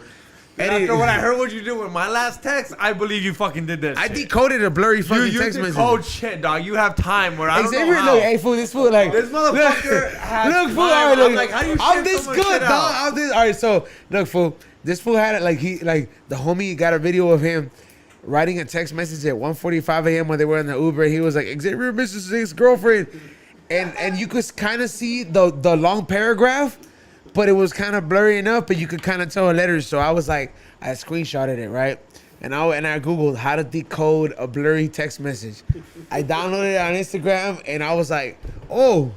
And And after what I heard what you did with my last text, I believe you fucking did this. I shit. decoded a blurry fucking You text message. decode shit, dog. You have time where I don't Xavier, know how. look, hey fool, this fool like This motherfucker Look, has look fool, time. all right, I'm look, like, how do you I'm shit this so much good, shit dog. out? I'm this. All right, so look, fool, this fool had it like the homie got a video of him writing a text message at 1:45 a.m. when they were in the Uber. He was like, Xavier misses his girlfriend. and you could kind of see the long paragraph, but it was kind of blurry enough, but you could kind of tell the letters. So I was like, I screenshotted it, right? And I googled how to decode a blurry text message. I downloaded it on Instagram, and I was like, oh.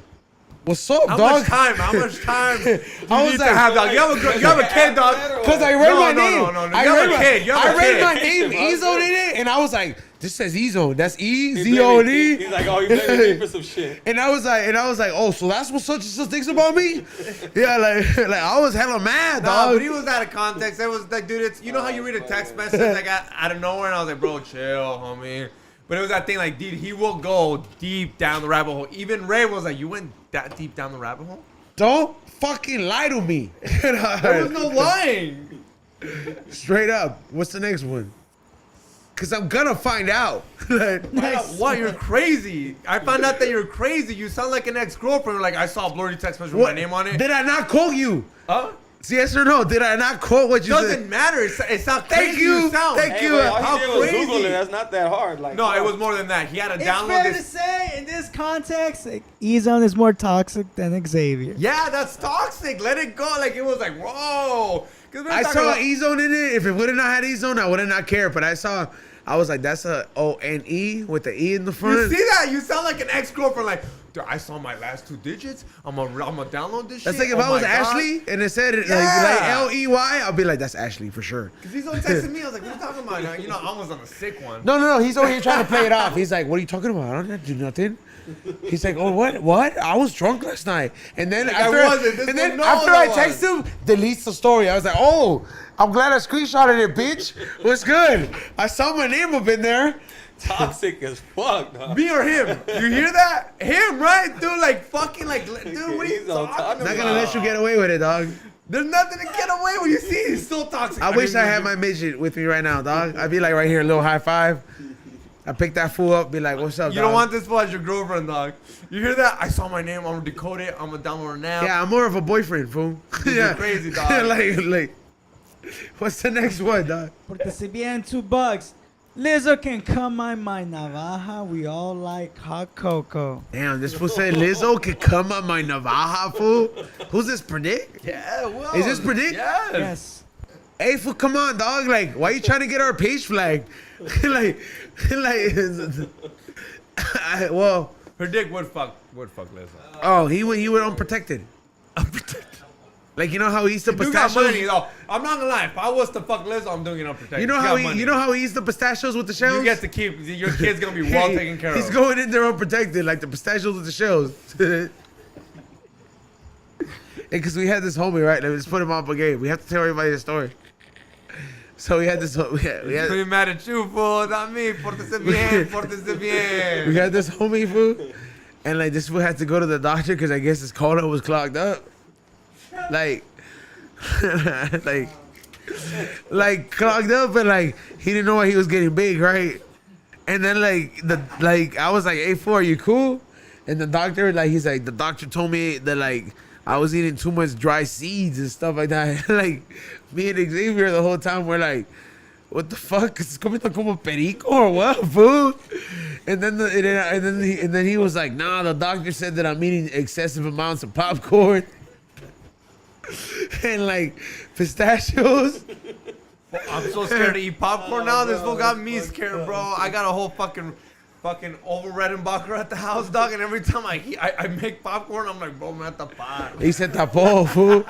What's up, How dog? much time? How much time do you I was need like, to have, dog? You have a kid, dog. Because I read my name. No. I You have read a kid. You have I a read kid. my name, E-Zone in it, and I was like, this says E-Zone. That's He's E-Z-O-N-E. like, oh, you blaming me for some shit. And I was like, oh, so that's what such and such thinks about me? Yeah, like I was hella mad, Nah, dog. but he was out of context. It was like, dude, it's, you know how you read a text message like out of nowhere, and I was like, bro, chill, homie. But it was that thing like, dude, he will go deep down the rabbit hole. Even Ray was like, you went that deep down the rabbit hole? Don't fucking lie to me. There was no lying. Straight up. What's the next one? Because I'm going to find out. Like, What? You're crazy. I found out that you're crazy. You sound like an ex-girlfriend. Like, I saw a blurry text message with my name on it. Did I not quote you? Huh? Yes or no? Did I not quote what you Doesn't said? matter. It's how Thank crazy you. sound. Thank Hey, you. but all How he did was crazy. Google it. That's not that hard. Like, No, it was more than that. He had to It's download fair to this. say, in this context, like, E-Zone is more toxic than Xavier. Yeah, that's toxic. Let it go. Like, it was like, whoa. 'Cause we were I talking saw about- E-Zone in it. If it would have not had E-Zone, I would have not cared. But I was like, that's a O-N-E with the E in the front. You see that? You sound like an ex-girlfriend. Like, dude, I saw my last 2 digits. I'm gonna download this That's shit. like if Oh I was my God. Ashley and it said it like Yeah. L-E-Y, I'll be like, that's Ashley for sure. Cause he's on texting me. I was like, what are you talking about? Now, you know, I was on a sick one. No. He's over here trying to play it off. He's like, what are you talking about? I don't have to do nothing. He's like, oh, what? I was drunk last night. And then Like, after, I wasn't. This and then was- no, after no I one. text him, deletes the story. I was like, oh, I'm glad I screenshotted it, bitch. What's good? I saw my name up in there. toxic as fuck, dog. Me or him? You hear that? Him, right? Dude, like, fucking, like, dude, what are you He's on talking top. about? Not gonna let you get away with it, dog. There's nothing to get away with. You see, he's still toxic. I wish I had my midget with me right now, dog. I'd be like right here, a little high five. I pick that fool up, be like, what's up, You dog? don't want this fool as your girlfriend, dog. You hear that? I saw my name. I'm gonna decode it. I'm gonna download it now. Yeah, I'm more of a boyfriend, fool. You're crazy, dog. like, what's the next one, dog? Porque si bien $2, Lizzo can come on my navaja. We all like hot cocoa. Damn, this fool said Lizzo could come on my Navaja, fool. Who's this, Predict? Yeah, well. Is this Predict? Yes. Yes. Hey, fool, come on, dog. Like, why you trying to get our page flagged? Well, Predict would fuck Lizzo. oh, he went unprotected. Like, you know how he eats the You got pistachios? money, though. I'm not gonna lie. If I was to fuck Lizzo, I'm doing it unprotected. You know how he eats the pistachios with the shells? You get to keep your kid's gonna be well taken care He's of. going in there unprotected, like the pistachios with the shells. Because we had this homie, right? Let's put him on a game. We have to tell everybody the story. So we had this. We had Be mad at you, fool. Not me. Pórtese bien. Pórtese bien. we had this homie, fool, and like this fool had to go to the doctor because I guess his quota was clogged up. Like, like clogged up, and like he didn't know why he was getting big, right? And then like I was like, "Hey, fool, are you cool?" And the doctor, like, he's like, the doctor told me that like I was eating too much dry seeds and stuff like that. Like me and Xavier the whole time we're like, what the fuck? Is comiendo como perico or what, food? And then he was like, nah, the doctor said that I'm eating excessive amounts of popcorn and like pistachios. I'm so scared to eat popcorn now. This fool got me scared, bro. I got a whole fucking over Redenbacher at the house, dog. And every time I make popcorn, I'm like, bro, I'm at the pot. He said tapo, fool.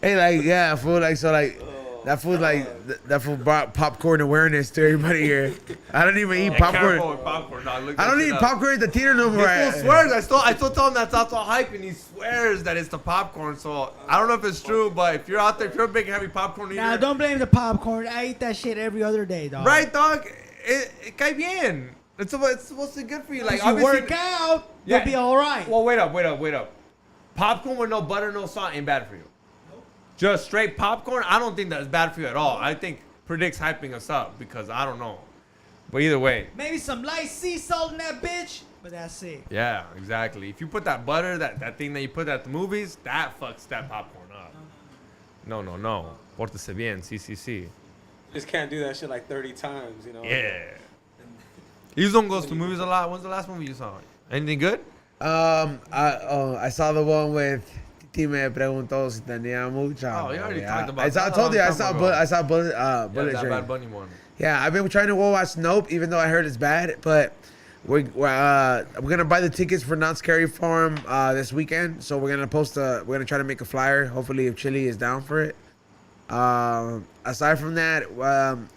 Hey, like, yeah, fool, like, so like. That fool that fool brought popcorn awareness to everybody here. I don't even eat popcorn. Careful with popcorn, dog. Look I don't that eat shit up. popcorn at the theater no more. This fool swears. I still tell him that's all hype, and he swears that it's the popcorn. So I don't know if it's true, but if you're out there, if you're a big heavy popcorn eater, Now, don't blame the popcorn. I eat that shit every other day, dog. right, dog? It cae bien. It's supposed to be good for you. Like If you obviously, work out, Yeah. you'll be all right. Well, wait up. Popcorn with no butter, no salt ain't bad for you. Just straight popcorn, I don't think that's bad for you at all. I think Predict's hyping us up because I don't know. But either way. Maybe some light sea salt in that bitch, but that's it. Yeah, exactly. If you put that butter, that thing that you put at the movies, that fucks that popcorn up. No. Pórtese bien, sí. Just can't do that shit like 30 times, you know? Yeah. You don't go to movies a lot. When's the last movie you saw? Anything good? I saw the one with Titi me preguntó si tenía mucha. Oh, you already Yeah. talked about that. I told you, I Long saw, time ago. I saw Bullet, Yeah, Bullet that Train. Bad Bunny one. Yeah, I've been trying to go watch Nope, even though I heard it's bad. But we're gonna buy the tickets for Not Scary Farm this weekend. So we're gonna try to make a flyer. Hopefully, if Chili is down for it. Aside from that,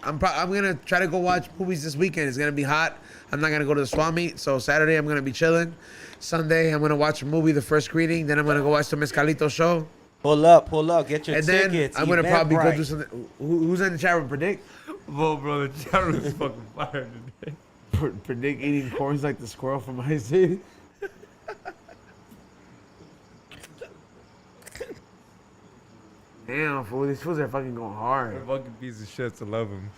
I'm gonna try to go watch movies this weekend. It's gonna be hot. I'm not gonna go to the swap meet. So Saturday I'm gonna be chilling. Sunday I'm gonna watch a movie, the first screening. Then I'm gonna go watch the Mezcalito show. Pull up, get your And then tickets. I'm gonna probably go do Eventbrite. something. Who's in the chat room? Predict. Whoa, bro, the chat room is fucking fire today. Predict eating corns like the squirrel from my city. Damn, fool, these fools are fucking going What a hard. fucking piece of shit to love him.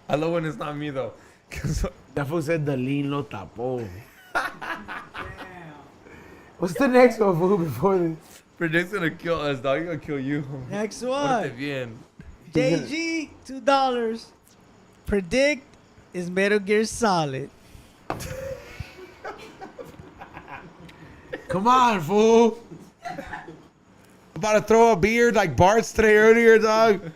I love when it's not me though. 'Cause That fool said the lean lo tapó. What's the next one, fool, before this? Predict's gonna kill us, dog. He's gonna kill you. Next Pórtate one. bien. JG, $2. Predict is Metal Gear Solid. Come on, fool. About to throw a beer like Bart's today earlier, dog.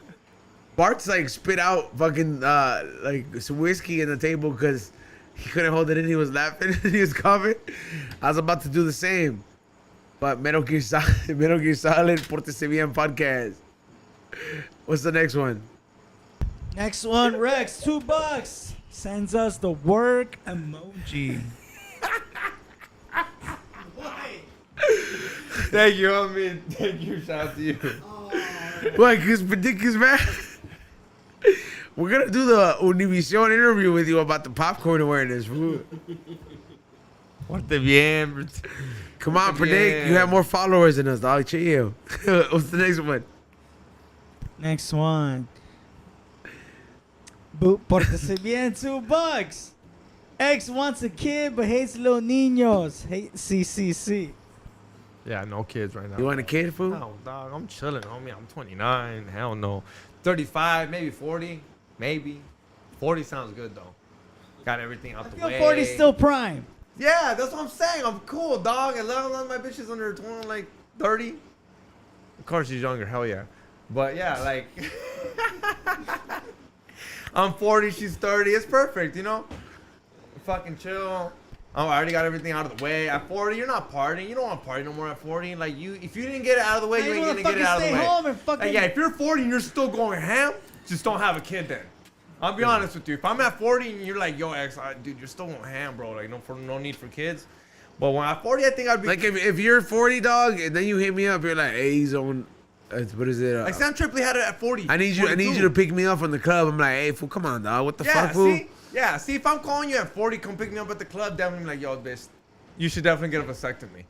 Bart's like spit out fucking like some whiskey in the table because he couldn't hold it in. He was laughing and he was coughing. I was about to do the same. But Metal Gear Solid, Pórtese Bien podcast. What's the next one? Next one, Rex, $2. Sends us the work emoji. Thank you, homie. Thank you. Shout out to you. What? Because Predict is mad? We're going to do the Univision interview with you about the popcorn awareness, fool. Pórtate bien. Come on, Predict. You have more followers than us, dog. Chill. What's the next one? Next one. Pórtese Bien, $2. X wants a kid but hates little niños. Hate CCC. Yeah, no kids right now. You want a kid, fool? No, dog. I'm chilling, homie. I'm 29. Hell no. 35, maybe 40. Maybe. 40 sounds good, though. Got everything out I the feel way. 40 still prime. Yeah, that's what I'm saying. I'm cool, dog. And let alone my bitch is under 20, like 30. Of course, she's younger. Hell yeah. But yeah, like. I'm 40, she's 30. It's perfect, you know? Fucking chill. Oh, I already got everything out of the way. At 40, you're not partying. You don't want to party no more at 40. Like, if you didn't get it out of the way, Now you you ain't wanna gonna get it out of the fucking way. stay home and fucking- Like, yeah, if you're 40 and you're still going ham, just don't have a kid then. I'll be honest with you. If I'm at 40 and you're like, yo, dude, you're still going ham, bro. Like, no need for kids. But when I'm 40, I think I'd be Like, if you're 40, dog, and then you hit me up, you're like, hey, he's on, what is it? like Sam Tripley had it at 40. I need you 42. to pick me up from the club. I'm like, hey, fool, come on, dog. What the Yeah, fuck, fool? see? Yeah, see, if I'm calling you at 40, come pick me up at the club, definitely like, yo, bitch, you should definitely get a vasectomy.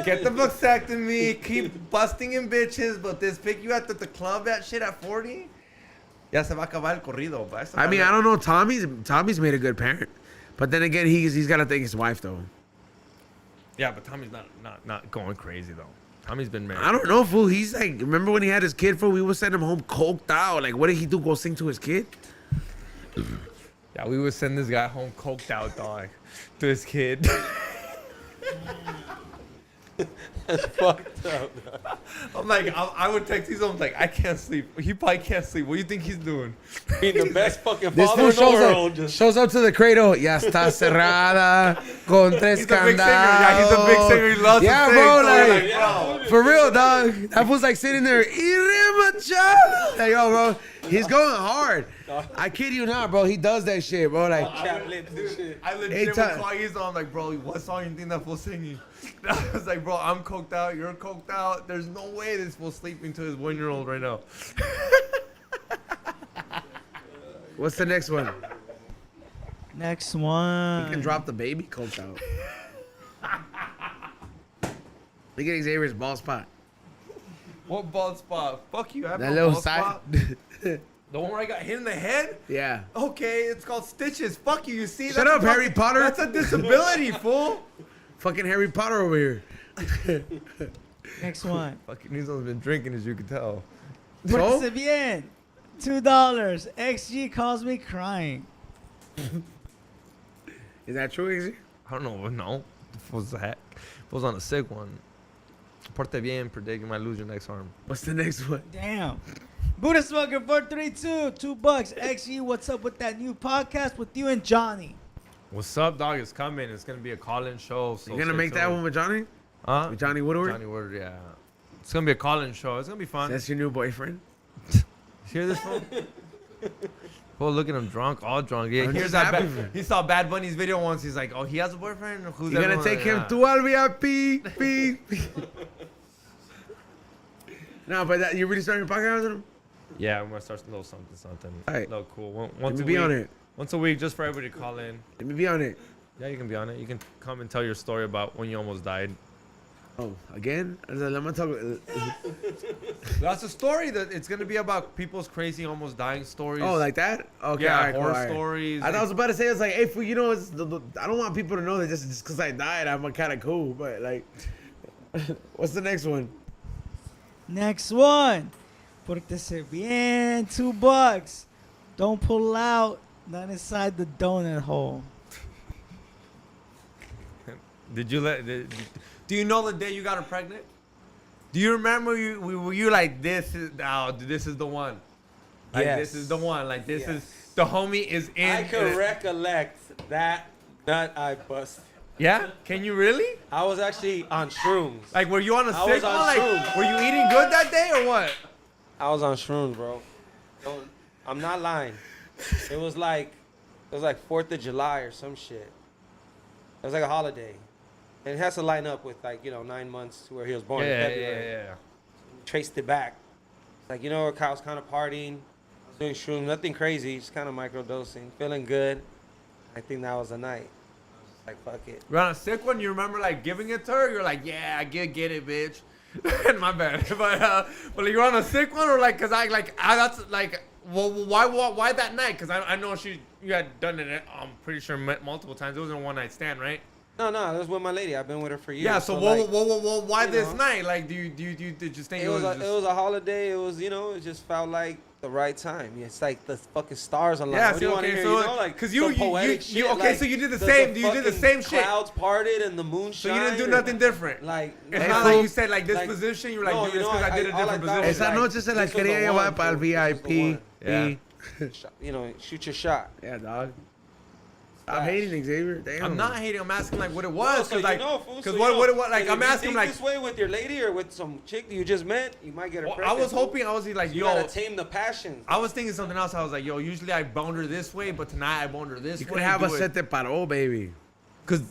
Get the vasectomy, keep busting in bitches, but this pick you at the club at shit at 40? Ya se va a acabar el corrido. But I mean, I don't know. Tommy's made a good parent. But then again, he's got to thank his wife, though. Yeah, but Tommy's not going crazy, though. Tommy's been married. I don't know, fool. He's like, remember when he had his kid, fool? We would send him home coked out. Like, what did he do? Go sing to his kid? Yeah, we would send this guy home coked out, dog, to his kid. Fucked up. I'm like, I would text him, I'm like, I can't sleep. He probably can't sleep. What do you think he's doing? Being the best fucking This father fool in the world. shows up to the cradle. Ya está cerrada con tres He's a big singer. Yeah, he's a big singer. He loves Yeah, to bro, sing. like, So bro. For real, dog. That fool's like sitting there. Irremachado. Like, yo, bro. He's going hard. I kid you not, bro. He does that shit, bro. Like, Chap lips and shit. I legit Hey, would Ty- call you, so I'm like, bro, what song you think that fool's singing? I was like, bro, I'm coked out, you're coked out. There's no way this fool's sleeping to his 1-year-old right now. what's the next one? Next You one. can drop the baby coked out. Look at Xavier's ball spot. What bald spot? Fuck you, I have That no little bald side. spot. The one where I got hit in the head? Yeah. Okay, it's called stitches. Fuck you, you see? Shut That's up, a Harry Potter. That's a disability, fool. Fucking Harry Potter over here. Next one. Fucking Nizo's been drinking, as you can tell. So? Pórtese Bien, $2. XG calls me crying. Is that true, Xavier? I don't know, no. What the fuck's that? Was on a sick one. Porte bien, predict you might lose your next arm. What's the next one? Damn. Buddha Smoker 432, $2. XE, what's up with that new podcast with you and Johnny? What's up, dog? It's coming. It's gonna be a call-in show. So You gonna make that one with Johnny? Huh? With Johnny Woodward? Johnny Woodward, yeah. It's gonna be a call-in show. It's gonna be fun. That's your new boyfriend? Hear this one? Oh, look at him drunk, all drunk. Yeah, I'm here's just that. happy for him. He saw Bad Bunny's video once. He's like, oh, he has a boyfriend? Who's You're gonna everyone? take him Yeah. to al VIP? No, but you're really starting a podcast with him? Yeah, I'm gonna start a little something. Alright. No, cool. Let Once me a be week. on it. Once a week, just for everybody to call in. Let me be on it. Yeah, you can be on it. You can come and tell your story about when you almost died. Oh, again? Let me talk. That's a story that it's gonna be about people's crazy almost dying stories. Oh, like that? Okay, yeah, alright, cool, horror alright. stories. I thought I was about to say, it's like, hey, you know, I don't want people to know that just because I died, I'm kind of cool, but like, what's the next one? Next one. Pórtese bien, $2. Don't pull out, not inside the donut hole. Did you do you know the day you got her pregnant? Do you remember were you like, this is the one? Like, Yes. this is the one. Like, this Yes. is the homie is in. I can recollect that nut I busted. Yeah? Can you really? I was actually on shrooms. Like, were you on a I sick was on one? Like, shrooms. were you eating good that day or what? I was on shrooms, bro. I'm not lying. It was like 4th of July or some shit. It was like a holiday. And it has to line up with 9 months to where he was born in February. Yeah. Traced it back. It's like, I was kind of partying. I was doing shrooms, nothing crazy, just kind of microdosing, feeling good. I think that was the night. I was just like, fuck it. You're on a sick one. You remember like giving it to her? You're like, yeah, I get it, bitch. My bad. But like, you're on a sick one, or like, cause that's like, well, why that night? Cause I know you had done it. I'm pretty sure multiple times. It wasn't a one night stand, right? No, that was with my lady. I've been with her for years. Yeah. So like, why you this know. night? Like, did you think it was a holiday. It was, it just felt like the right time. It's like the fucking stars aligned. Yeah, what do you want to hear? so Cause you poetic shit. okay, like so you did the same. You did the same shit. Clouds parted and the moon So shined. you didn't do nothing different. Like It's Hey, not fool. like you said like this Like, position. You were like, no, dude, you it's know, because I did a all I different thought was position. Esa like, noche se la this was quería the llevar one, para el fool. This was the VIP. one. Yeah. Shoot your shot. Yeah, dog. Stop hating, Xavier. Damn. I'm not hating. I'm asking like what it was, So cause like, fool, cause so what like if I'm you asking think like. this way with your lady or with some chick that you just met, you might get her Well, I pregnant. was fool. hoping I was like, You yo. gotta tame the passions. I was thinking something else. I was like, yo, usually I boned her this way, but tonight I boned her this You way. could have a do it. set de paro, baby. Cause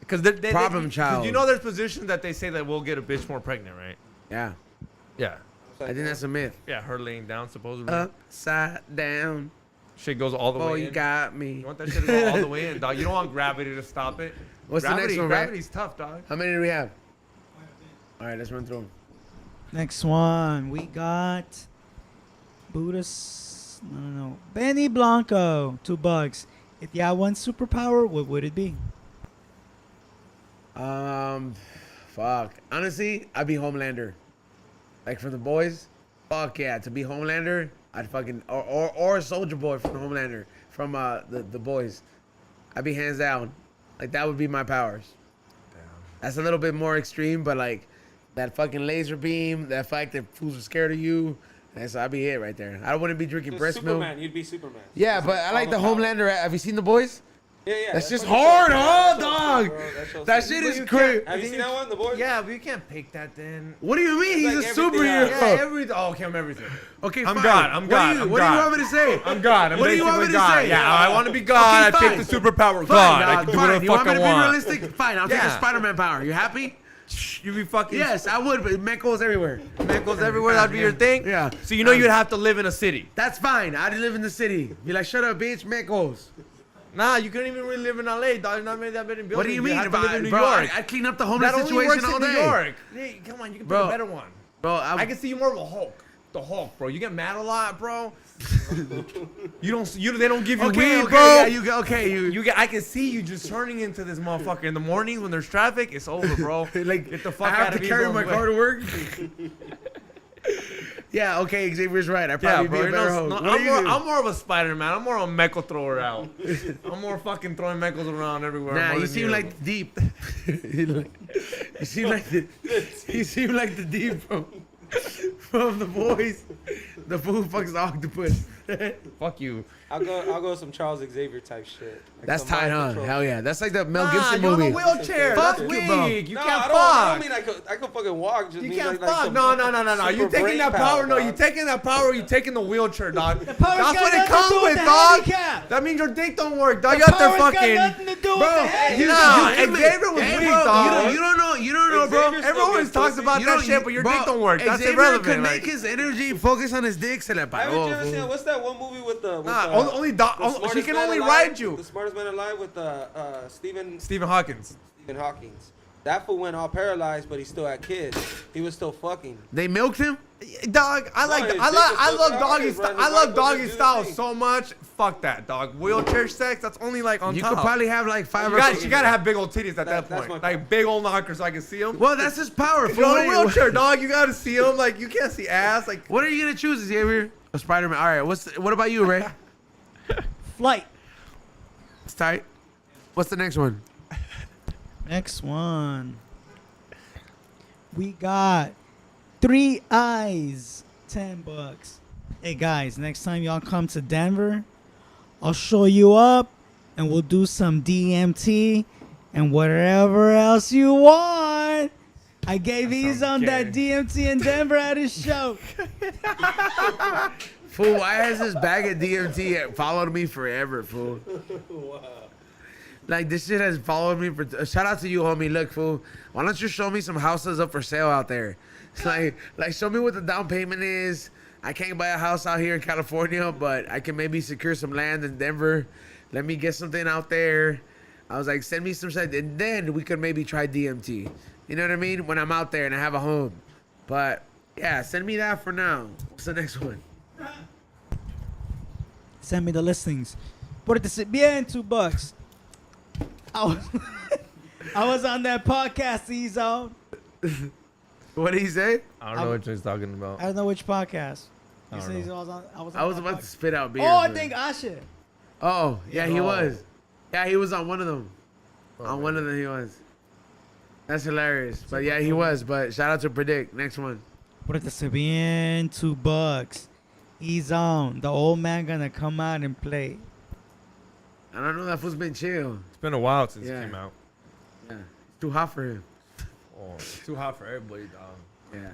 Problem child. Cause you know there's positions that they say that will get a bitch more pregnant, right? Yeah. Yeah. I think that's a myth. Yeah, her laying down supposedly. Upside down. Shit goes all the Oh, way you in. got me. You want that shit to go all the way in, dog. You don't want gravity to stop it. What's the Gravity, next one, right? Gravity's tough, dog. How many do we have? All right, let's run through them. Next one, we got Buddhist. No. Benny Blanco, $2. If you had one superpower, what would it be? Fuck. Honestly, I'd be Homelander. Like from the boys. Fuck yeah, to be Homelander, I'd fucking or Soldier Boy from Homelander from the boys. I'd be hands down. Like that would be my powers. Damn. That's a little bit more extreme, but like that fucking laser beam, that fact that fools are scared of you. That's I'd be it right there. I wouldn't be drinking Just breast Superman, milk. you'd be Superman. Yeah, but I like the All power. Homelander. Have you seen the boys? Yeah. That's just fucking hard, dope. huh, That show's dog? sick, bro. Show's That sick. shit But is you crazy. can't- Have you seen that one, The Boys? Yeah, but you can't pick that then. What do you mean? He's like a everything superhero. else. Yeah, okay, I'm everything. Okay, I'm fine. God, I'm God, I'm What do you God. want me to say? I'm God. I'm What do you want me basically to God. say? Yeah, I want to be God. Okay, I pick fine. the superpower Fine, God. I dog, can do what fine. the You fuck want me I to be want. realistic? Fine, I'll take Yeah. the Spider-Man power. You happy? You be fucking. Yes, I would, but man goes everywhere. Man goes everywhere. That'd be your thing. Yeah. So you know you'd have to live in a city. That's fine. I'd live in the city. Be like, shut up, bitch. Man goes. Nah, you couldn't even really live in LA, dog. You're not made that many buildings. What do you mean? have to live in New bro, York. I'd clean up the homeless That only situation works all in day. New York. Hey, come on, you can pick Bro. a better one. Bro, I can see you more of a Hulk. The Hulk, bro. You get mad a lot, bro. They don't give you okay, weed, okay, bro. yeah, I can see you just turning into this motherfucker in the mornings when there's traffic. It's over, bro. like Get the fuck I have out to of these carry my little- car to work. Yeah, okay, Xavier's right. I Yeah, probably bro. be a better host. No, What do you do? I'm more of a Spider-Man. I'm more of a Mecco thrower out. I'm more fucking throwing Meccos around everywhere. Nah, more you than seem like the deep. You seem like the deep from the boys. The fool fucks the octopus. Fuck you. I'll go with some Charles Xavier type shit. Like That's some tight, mind huh? control. Hell yeah. That's like the Mel Nah, Gibson you're in movie. a wheelchair. Fuck That's you, bro. weak. You No, can't I fuck. don't mean I could fucking walk. Just You mean can't like fuck. some No. You super taking brain that power? No, dog. you taking that power. You taking the wheelchair, dog. power's That's got what it nothing to comes do with with, the dog. handicap. That means your dick don't work, dog. The You got there power's got fucking. nothing to do with Bro, the handicap. Nah, Xavier was Hey, weak, bro, dog. You don't know, bro. Xavier still Everyone gets talks pussy. about You that don't- shit, but your bro, dick don't work. That's Xavier irrelevant. could like- make his energy focus on his dick. Se le Haven't you ever paró, seen fool. what's that one movie with the Nah, only dog. the She smartest can man only alive? ride you. The smartest man alive with Stephen Hawkins. Stephen Hawkins. That fool went all paralyzed, but he still had kids. He was still fucking. They milked him? Dog, I his dick love is still doggy powerful, style. bro. I His love wife doggy wouldn't do style the thing. so much. Fuck that, dog. Wheelchair sex. That's only like on You top. could probably have like 5 You or got, you gotta have big old titties at that That's point, my like big old knockers, so I can see them. Well, that's his power. If fool. you're in a wheelchair, dog, you gotta see them. Like you can't see ass. Like What are you gonna choose, Xavier? A Spider-Man. All right. What about you, Ray? Flight. It's tight. What's the next one? Next one. We got 3 Eyes, $10. Hey guys, next time y'all come to Denver, I'll show you up and we'll do some DMT and whatever else you want. I gave these on that DMT in Denver at his show. Fool, why has this bag of DMT followed me forever, fool? Like, this shit has followed me for... shout out to you, homie. Look, fool, why don't you show me some houses up for sale out there? It's like show me what the down payment is. I can't buy a house out here in California, but I can maybe secure some land in Denver. Let me get something out there. I was like, send me some shit, and then we could maybe try DMT. You know what I mean? When I'm out there and I have a home. But, yeah, send me that for now. What's the next one? Send me the listings. Pórtese bien, $2. I was on that podcast he's on. What did he say? I don't know what he's talking about. I don't know which podcast. I He don't said he's know. on. I was I was on that about to podcast. spit out beer. Oh, I but- think Asha. Oh, yeah, he Oh. was. Yeah, he was on one of them. Oh, On one of them, he was. That's hilarious. But yeah, he was. But shout out to Predict. Next one. Pórtese bien, $2. He's on. The old man gonna come out and play. I don't know. That fool's been chill. It's been a while since Yeah. it came out. Yeah. It's too hot for him. Oh, it's too hot for everybody, dog. Yeah.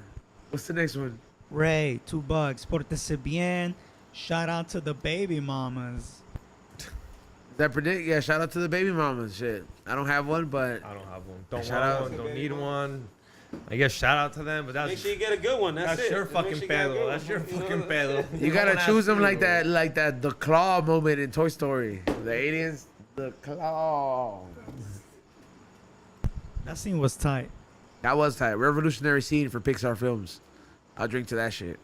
What's the next one? Ray, $2. Pórtese bien. Shout out to the baby mamas. That Predict? Yeah, shout out to the baby mamas. Shit. I don't have one, but I don't have one. Don't Shout want out. one. Don't need one. I guess shout out to them, but Make that's sure you get a good one. That's it. your Just make fucking sure you get a pedo. good That's one. your You know? fucking pedo. you gotta Don't choose ask them me, like that, the claw moment in Toy Story. The aliens, the claw. That scene was tight. That was tight. Revolutionary scene for Pixar films. I'll drink to that shit.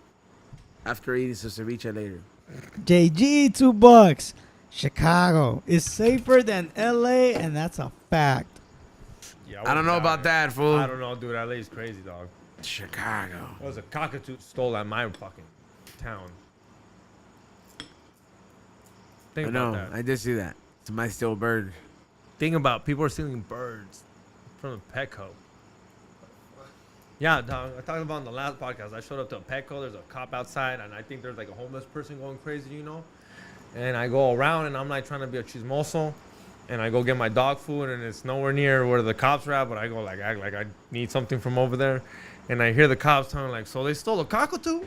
After eating some ceviche later. JG, $2. Chicago is safer than LA, and that's a fact. Yeah, I don't know about that, fool. I don't know, dude. LA's crazy, dog. Chicago. There was a cockatoo stole at my fucking town. Think I about know. that. I did see that. It's my still bird. Think about people are stealing birds from a Petco. Yeah, dog. I talked about in the last podcast. I showed up to a Petco. There's a cop outside, and I think there's like a homeless person going crazy, you know. And I go around, and I'm like trying to be a chismoso, and I go get my dog food, and it's nowhere near where the cops are at. But I go like act like I need something from over there, and I hear the cops telling like, "So they stole a cockatoo?"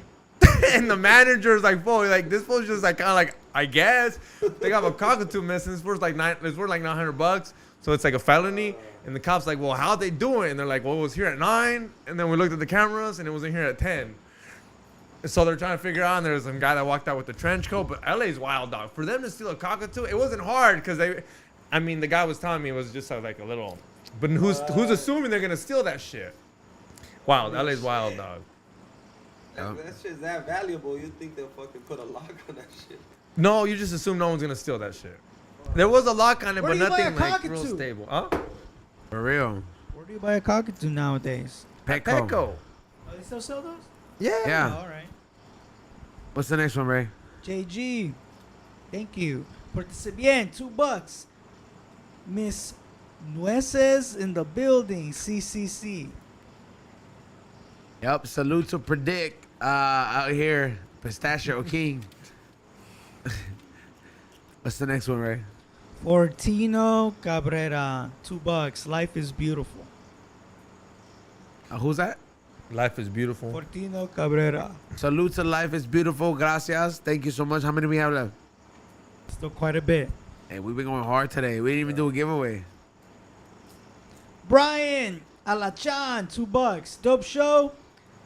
And the manager's like, "Boy, like this fool's just like kind of like I guess they got a cockatoo missing. It's worth like $900, so it's like a felony." And the cops like, "Well, how'd they do it?" And they're like, "Well, it was here at 9, and then we looked at the cameras, and it was in here at 10." And so they're trying to figure out. And there's some guy that walked out with the trench coat, but LA's wild, dog. For them to steal a cockatoo, it wasn't hard because the guy was telling me it was just like a little. But who's assuming they're gonna steal that shit? Wild, LA's wild, dog. That shit's that valuable. You think they'll fucking put a lock on that shit? No, you just assume no one's gonna steal that shit. There was a lock on it, Where but do you buy nothing a like real cockatoo? stable. Huh? For real. Where do you buy a cockatoo nowadays? Petco. Petco. Oh, they still sell those? Yeah. Yeah. All right. What's the next one, Ray? JG, thank you. Portese bien, $2. Miss Nueces in the building, CCC. Yep. Salute to Predict out here, Pistachio King. What's the next one, Ray? Fortino Cabrera, $2. Life is beautiful. Who's that? Life is beautiful. Fortino Cabrera. Salute to Life is Beautiful. Gracias. Thank you so much. How many we have left? Still quite a bit. Hey, we've been going hard today. We didn't even do a giveaway. Brian Alachan, $2. Dope show.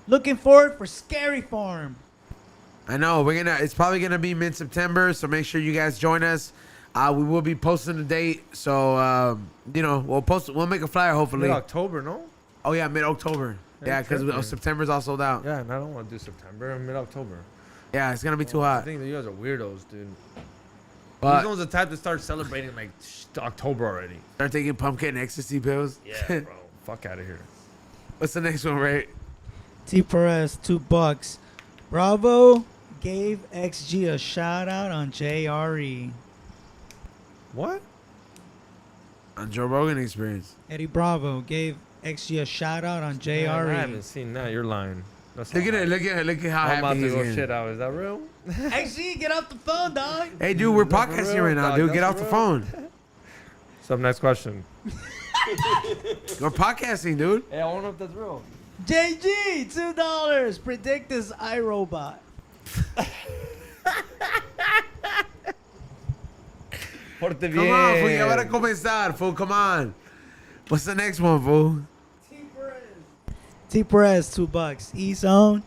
Looking forward for Scary Farm. I know it's probably gonna be mid-September, so make sure you guys join us. We will be posting the date, so we'll make a flyer hopefully. Mid-October, no? Oh yeah, mid-October. Yeah, because September's all sold out. Yeah, and I don't want to do September. Mid-October. Yeah, it's gonna be too I hot. think that you guys are weirdos, dude. But These ones the type to start celebrating like October already. start taking pumpkin ecstasy pills. Yeah, bro. Fuck out of here. What's the next one, Ray? T Perez, $2. Bravo gave XG a shout out on JRE. What? On Joe Rogan Experience. Eddie Bravo gave XG a shout out on Man, I JRE. haven't seen that. You're lying. That's Look not at it. right. Look at how I'm about happy to he's go getting. shit out. Is that real? XG, get off the phone, dog. Hey, dude, we're That's for podcasting real, right now, dog. dude. That's Get off for the real. phone. So next question. We're podcasting, dude. Hey, I wonder if that's real. JG, $2. Predict this iRobot. Porte bien. Come on, fool. Ya van a comenzar, fool. Come on. What's the next one, fool? T Perez, $2. E-Zone.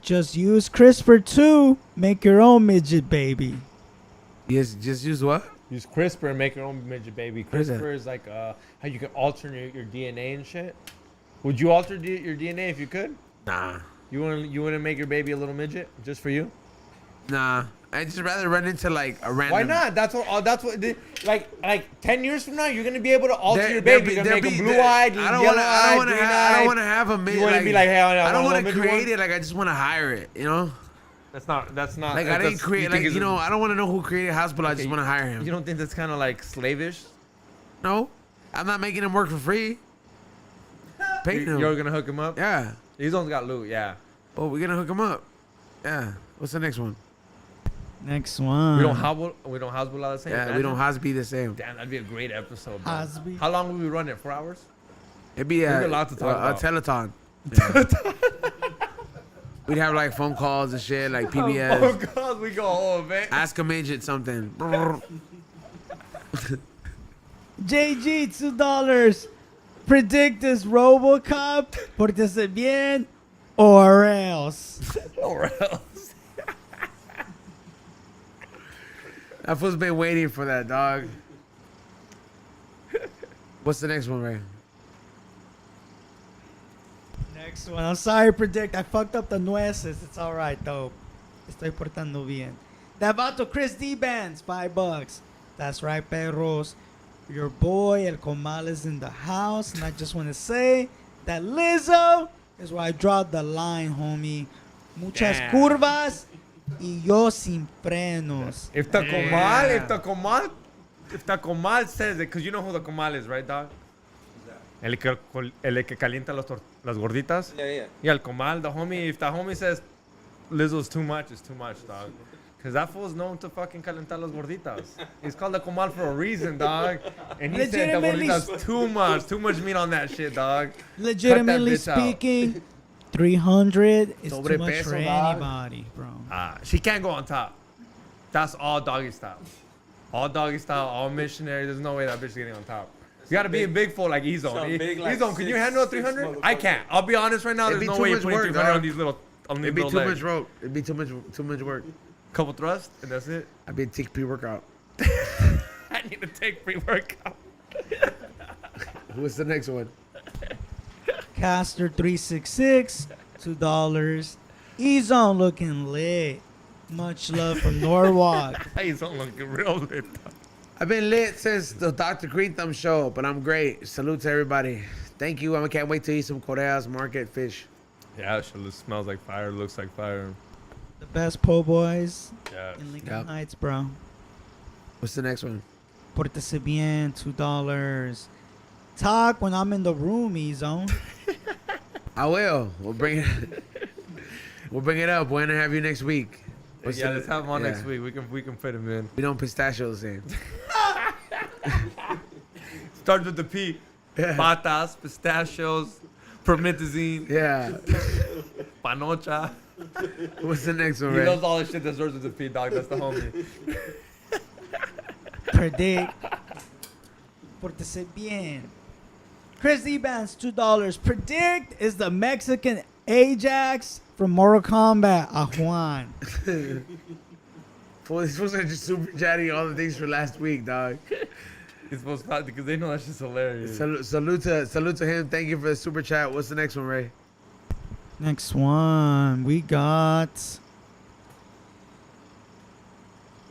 Just use CRISPR to make your own midget baby. Yes, just use what? Use CRISPR and make your own midget baby. What is that? CRISPR is like how you can alter your DNA and shit. Would you alter your DNA if you could? Nah. You wouldn't make your baby a little midget just for you? Nah. I'd just rather run into like a random. Why not? That's what. Like 10 years from now, you're gonna be able to alter There- your there baby. be- You're there gonna make be- him there- blue-eyed, I don't yellow-eyed, want to green-eyed. have a mid. You wouldn't be like, hey, I don't want want to to create it. Like I just want to hire it. You know. That's not. Like I didn't create. Like you know, I don't want to know who created Hospital. I just Okay, want to hire him. You don't think that's kind of like slavish? No, I'm not making him work for free. Paying him. You're gonna hook him up? Yeah. These ones got loot. Yeah. Oh, we're gonna hook him up. Yeah. What's the next one? Next one. We don't Hasbullah the same. Yeah, we don't Hasbi the same. Damn, that'd be a great episode. Bro. Hasbi. How long would we run it? 4 hours? It'd be There's a lot to talk about. a telethon. Yeah. We'd have like phone calls and shit, like PBS. Oh God, we go home, man. Ask a midget something. JG, $2. Predict this RoboCop. Portese bien or else. Or else. That fool's been waiting for that, dog. What's the next one, Ray? Next one. I'm sorry, Predict. I fucked up the nueces. It's all right, though. Estoy portando bien. Davato Chris D Bands, $5. That's right, perros. Your boy El Comal is in the house, and I just want to say that Lizzo is where I draw the line, homie. Muchas Damn. curvas y yo sin frenos. If the Comal says it, because you know who the Comal is, right, dog? El que calienta las gorditas. Yeah. Yeah, el Comal, the homie. If the homie says Lizzo's too much, it's too much, dog. Because that fool's known to fucking calentar las gorditas. He's called the Comal for a reason, dog. And he said the Legitimately gorditas too much meat on that shit, dog. Legitimately bitch out. speaking, 300 is too much Sobrepeso, for dog. anybody, bro. She can't go on top. That's all doggy style. All doggy style, all missionary. There's no way that bitch is getting on top. You gotta be a big fool like E-Zone. Some big, like, E-Zone, can you handle a 300? 6'6" I can't. I'll be honest right now. It'd There's be no too way you're much putting work, 300 on dog. these little It'd be too legs. much rope. It'd be too much work. Couple thrusts, and that's it. I'd be take pre-workout. I need to take pre-workout. What's the next one? Caster 366, $2. E-Zone looking lit. Much love from Norwalk. E-Zone looking real lit. I've been lit since the Dr. Green Thumb show, but I'm great. Salute to everybody. Thank you. I can't wait to eat some Correa's Market fish. Yeah, that shit smells like fire, looks like fire. The best po' boys Yeah. in Lincoln Yep. Heights, bro. What's the next one? Pórtese bien, $2. Talk when I'm in the room, E-Zone. I will. We'll bring it. We'll bring it up. We're gonna have you next week. What's Yeah, the- let's have him on yeah. next week. We can fit him in. We don't pistachios in. Starts with the P. Patas, pistachios, promethazine, Yeah. panocha. What's the next one, He Ray? knows all the shit that starts with the P, dog. That's the homie. Predict. Pórtese bien. Chris Ebans, $2. Predict is the Mexican Ajax from Mortal Kombat. A Juan. Fool, he's supposed to just super chatting all the things for last week, dog. He's supposed to, because they know that's just hilarious. Salute to him. Thank you for the super chat. What's the next one, Ray? Next one, we got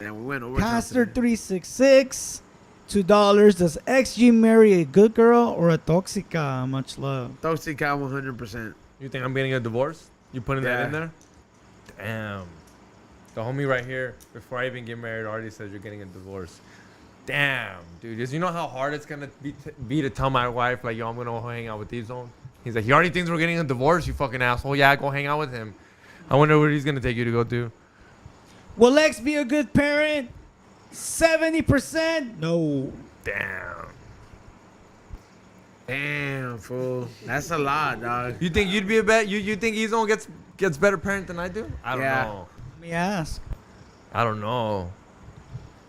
Man, we went over. Pastor 366, $2. Does XG marry a good girl or a toxica? Much love. Toxic cow 100%. You think I'm getting a divorce? You putting that in Yeah. there? Damn. The homie right here, before I even get married, already says you're getting a divorce. Damn, dude. Does you know how hard it's gonna be to tell my wife, like, yo, I'm gonna go hang out with D-Zone? He's like, he already thinks we're getting a divorce, you fucking asshole. Yeah, go hang out with him. I wonder what he's gonna take you to go do. Will X be a good parent? 70%? No. Damn. Damn, fool. That's a lot, dog. You think you'd be a bet? You think D-Zone gets better parent than I do? I don't Yeah. know. Let me ask. I don't know.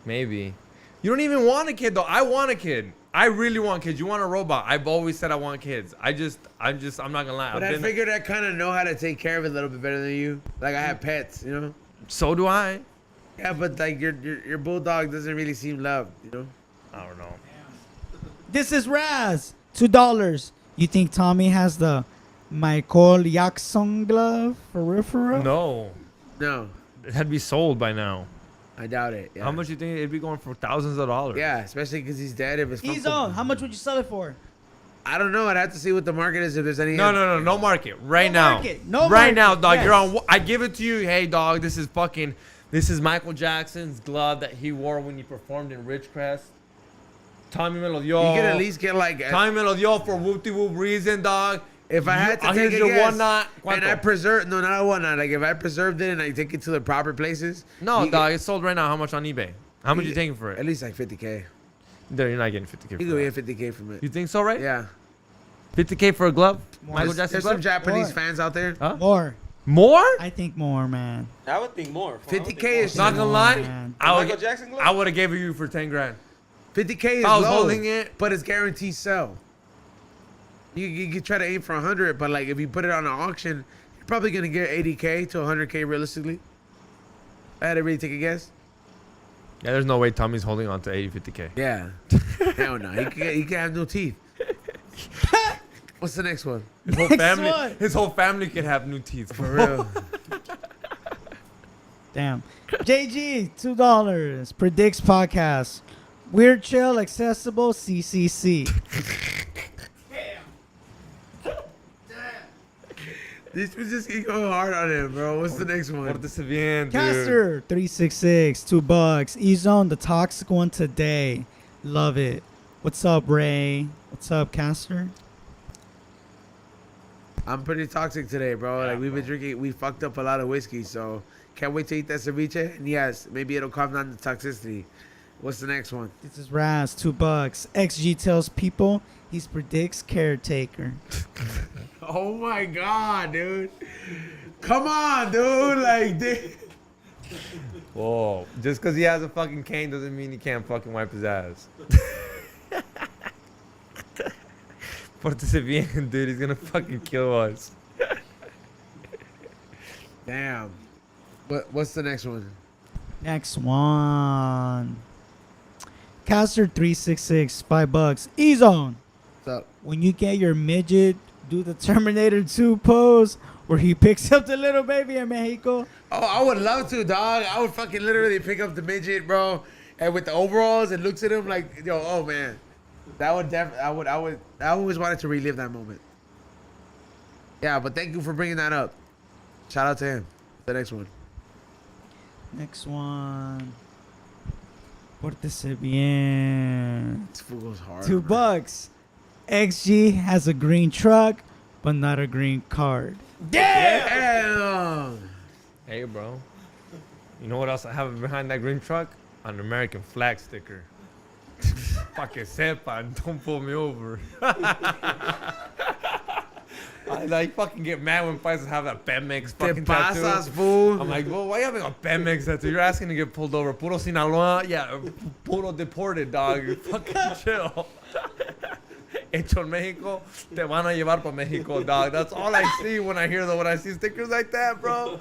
Maybe. You don't even want a kid though. I want a kid. I really want kids. You want a robot? I've always said I want kids. I'm not gonna lie. But I figured I kind of know how to take care of it a little bit better than you. Like I have pets, you know. So do I. Yeah, but like your bulldog doesn't really seem loved, you know. I don't know. This is Raz, $2. You think Tommy has the Michael Jackson glove for real, for real? No, No, it had to be sold by now. I doubt it. Yeah. How much you think it'd be going for thousands of dollars? Yeah, especially because he's dead. If it's He's Funko- on. How much would you sell it for? I don't know. I'd have to see what the market is. If there's any. No market right No now. market. No right market. now, dog. Yes. You're on. I give it to you. Hey, dog. This is Michael Jackson's glove that he wore when he performed in Ridgecrest. Tommy Melodió. You could at least get like. Tommy Melodió for whoop-de-whoop reason, dog. If I had to take here's a your guess, one knot. and I preserve no, not a one knot. Like if I preserved it and I take it to the proper places. No, you dog. It's sold right now. How much on eBay? How much You you taking for At it? least like 50K. There, you're not getting 50K. You For could that. get 50K from it. You think so, right? Yeah. 50K for a glove? Michael There's, Jackson there's some glove? Japanese What? fans out there. Huh? More. More? I think more, man. I would think more. 50K is Not gonna More, lie, man. Michael Jackson glove? I would have gave you for 10 grand. 50K is If I was low, holding it- but it's guaranteed sell. You could try to aim for 100, but like if you put it on an auction, you're probably gonna get 80K to 100K realistically. I had to really take a guess. Yeah, there's no way Tommy's holding on to 50K. Yeah. Hell no. He can have no teeth. What's the next one? His whole Next family, one. his whole family could have new teeth. For real. Damn. JG, $2. Predicts podcast. Weird, chill, accessible, CCC. This was just going hard on him, bro. What's the next one? Pórtese bien, dude. Caster, 366, $2. E-Zone, the toxic one today. Love it. What's up, Ray? What's up, Caster? I'm pretty toxic today, bro. Like we've been drinking, we fucked up a lot of whiskey, so can't wait to eat that ceviche. And yes, maybe it'll calm down the toxicity. What's the next one? This is Raz, $2. XG tells people he predicts caretaker. Oh my god, dude! Come on, dude! Like, dude. Whoa. Just because he has a fucking cane doesn't mean he can't fucking wipe his ass. Pórtese bien, dude. He's gonna fucking kill us. Damn. What's the next one? Next one. Caster 366, $5. E-Zone. What's up? When you get your midget, do the Terminator 2 pose where he picks up the little baby in Mexico. Oh, I would love to, dog. I would fucking literally pick up the midget, bro, and with the overalls and looks at him like, yo, oh man, that would I always wanted to relive that moment. Yeah, but thank you for bringing that up. Shout out to him. The next one. Next one. Pórtese bien. This fool goes hard. $2. XG has a green truck, but not a green card. Damn. Hey, bro. You know what else I have behind that green truck? An American flag sticker. Pa que sepan, don't pull me over. I like fucking get mad when prices have that Pemex Te fucking tattoo. pasas, fool. I'm like, well, why you having a Pemex tattoo? You're asking to get pulled over. Puro Sinaloa? Yeah, puro deported, dog. Fucking chill. Hecho en Mexico, te van a llevar pa Mexico, dog. That's all I see when I see stickers like that, bro.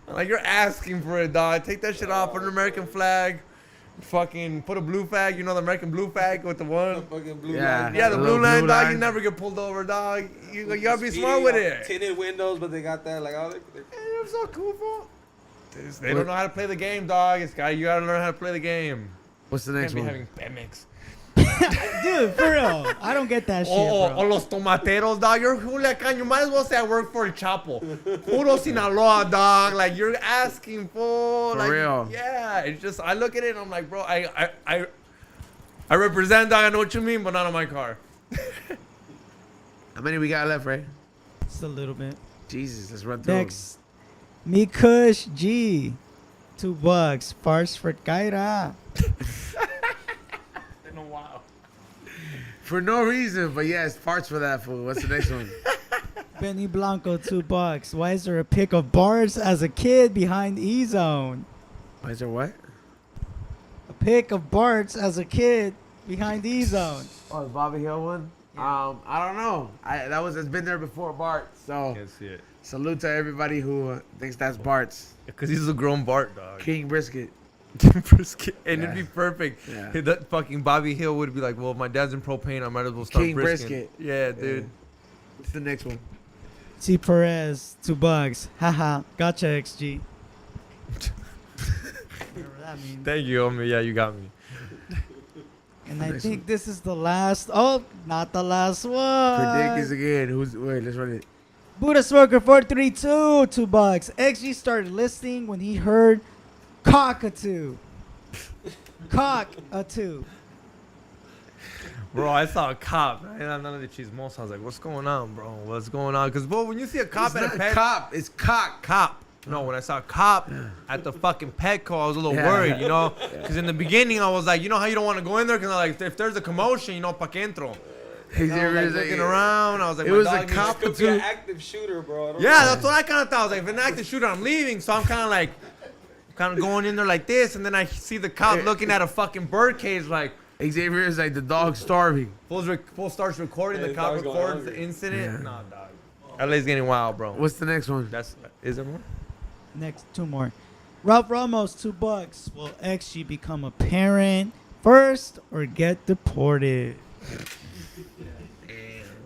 I'm like, you're asking for it, dog. Take that shit off, put an American flag. Fucking put a blue flag, you know the American blue flag with the one. Fucking blue Yeah. line. Yeah, the The blue little line, blue dog. line. You never get pulled over, dog. You gotta be Speedy, smart with it. Tinted windows, but they got that like all. Hey, I'm so cool, bro. They don't know how to play the game, dog. It's guy, you gotta learn how to play the game. What's the You next can't be one? having Pemex. Dude, for real. I don't get that shit, Or bro. los tomateros, dog. You're Culiacan. You might as well say I work for El Chapo. Puro Sinaloa, dog. Like, you're asking for. Like, real. Yeah. It's just, I look at it and I'm like, bro, I represent, dog. I know what you mean, but not on my car. How many we got left, right? Just a little bit. Jesus, let's run through 'em. Next. Mikush G. $2. Farce for Kaira. Been a while. For no reason, but yes, farts for that fool. What's the next one? Benny Blanco, $2. Why is there a pic of Bart's as a kid behind E-Zone? Why is there what? A pic of Bart's as a kid behind E-Zone. Oh, the Bobby Hill one? I don't know. It's been there before Bart. So Can't see it. salute to everybody who thinks that's Bart's. Because he's a grown Bart, dog. King Brisket. Brisket. And Yeah. it'd be perfect. Yeah. That fucking Bobby Hill would be like, well, if my dad's in propane, I might as well start King brisket. Brisket. Yeah, dude. What's the next one? T. Perez, $2. Haha, gotcha, XG. Whatever that means. Thank you, homie. Yeah, you got me. And I Next think this is the last. Oh, not the last one. Predict is again. Wait, let's run it. Buddha Smoker 432, $2. XG started listening when he heard cockatoo. Cockatoo. Bro, I saw a cop. And I'm none of the chismosa. I was like, what's going on, bro? What's going on? Because, bro, when you see a cop It's at a not pet... cop. It's cock. Cop. No, when I saw a cop at the fucking Petco, I was a little Yeah. worried, you know? Because in the beginning, I was like, you know how you don't want to go in there? Because like, if there's a commotion, you know, pa' que entro. He's I was like, looking around. I was like, It my was a dog needs- cop. Could be an active shooter, bro. I don't Yeah, know. that's what I kind of thought. I was like, if an active shooter, I'm leaving. So I'm kind of like, going in there like this. And then I see the cop looking at a fucking bird cage like, Xavier is like the dog starving. full starts recording. Yeah, The his cop dog's going records the hungry. incident. Yeah. Nah, dog. LA's getting wild, bro. What's the next one? Is there more? Next, two more. Ralph Ramos, $2. Will XG become a parent first or get deported?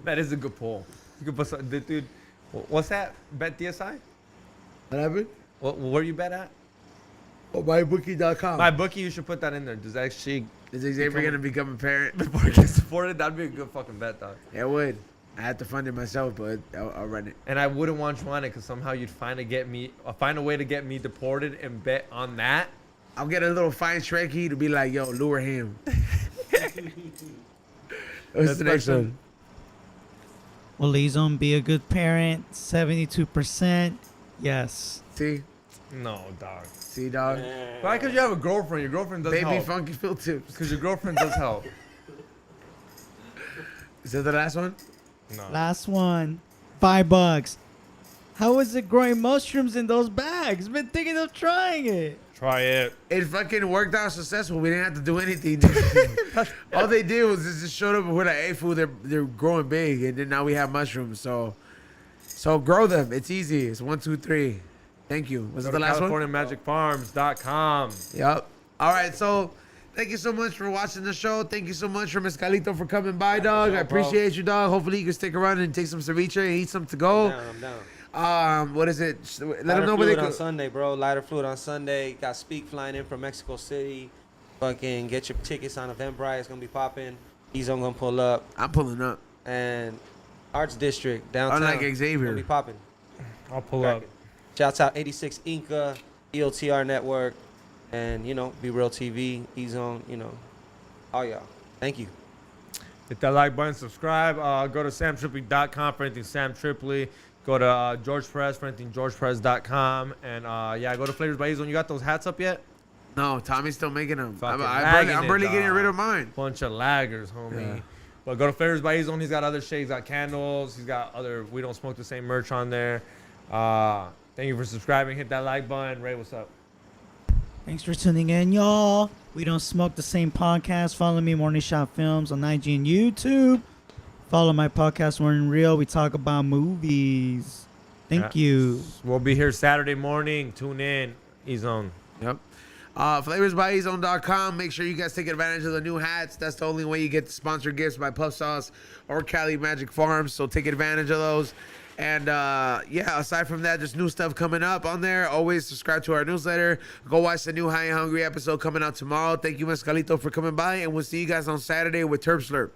That is a good poll. You could put some, dude. What's that? Bet DSI? What happened? Where you bet at? Oh, mybookie.com. My bookie, you should put that in there. Does that actually Is Xavier gonna become a parent? before it gets supported? That'd be a good fucking bet, dog. Yeah, I would. I have to fund it myself, but I'll run it. And I wouldn't want you on it because somehow you'd find a way to get me deported and bet on that. I'll get a little fine Shrekky to be like, yo, lure him. What's That's the next fucking- one? Will E-Zone be a good parent? 72%. Yes. See? No, dog. See, dog? Man. Why? Because you have a girlfriend. Your girlfriend does Baby help. funky fill tips. Because your girlfriend does help. Is that the last one? No. Last one. $5. How is it growing mushrooms in those bags? Been thinking of trying it. Try it. It fucking worked out successful. We didn't have to do anything. All they did was just showed up and we're like, hey, fool, they're growing big. And then now we have mushrooms. So grow them. It's easy. It's 1, 2, 3. Thank you. Was it the last one? CaliforniaMagicFarms.com. Yep. All right. So thank you so much for watching the show. Thank you so much for Mescalito for coming by, dog. I appreciate you, dog. Hopefully you can stick around and take some ceviche and eat some to go. I'm down. What is it? Let Lighter them know where they fluid on go. Sunday, bro. Lighter fluid on Sunday. Got Speak flying in from Mexico City. Fucking get your tickets on Eventbrite. It's gonna be popping. E-Zone gonna pull up. I'm pulling up. And Arts District downtown. Unlike Xavier. Gonna be popping. I'll pull up. Shouts out 86 Inca, EOTR Network. and Be Real TV, E-Zone, all y'all. Thank you. Hit that like button, subscribe. Go to samtripoli.com for anything Sam Tripoli. Go to George Perez for anything georgeperez.com. And go to Flavors by E-Zone. You got those hats up yet? No, Tommy's still making them. Fucking I'm barely getting rid of mine. Bunch of laggers, homie. Yeah. But go to Flavors by E-Zone. He's got other shit. He's got candles. He's got other We Don't Smoke the Same merch on there. Thank you for subscribing. Hit that like button. Ray, what's up? Thanks for tuning in, y'all. We Don't Smoke the Same podcast. Follow me, Morning Shot Films, on IG and YouTube. Follow my podcast, Morning Real. We talk about movies. Thank you. We'll be here Saturday morning. Tune in. E-Zone. Yep. FlavorsByEzone.com. Make sure you guys take advantage of the new hats. That's the only way you get the sponsored gifts by Puff Sauce or Cali Magic Farms. So take advantage of those. And aside from that, just new stuff coming up on there. Always subscribe to our newsletter. Go watch the new High and Hungry episode coming out tomorrow. Thank you, Mescalito, for coming by. And we'll see you guys on Saturday with Terp Slurp.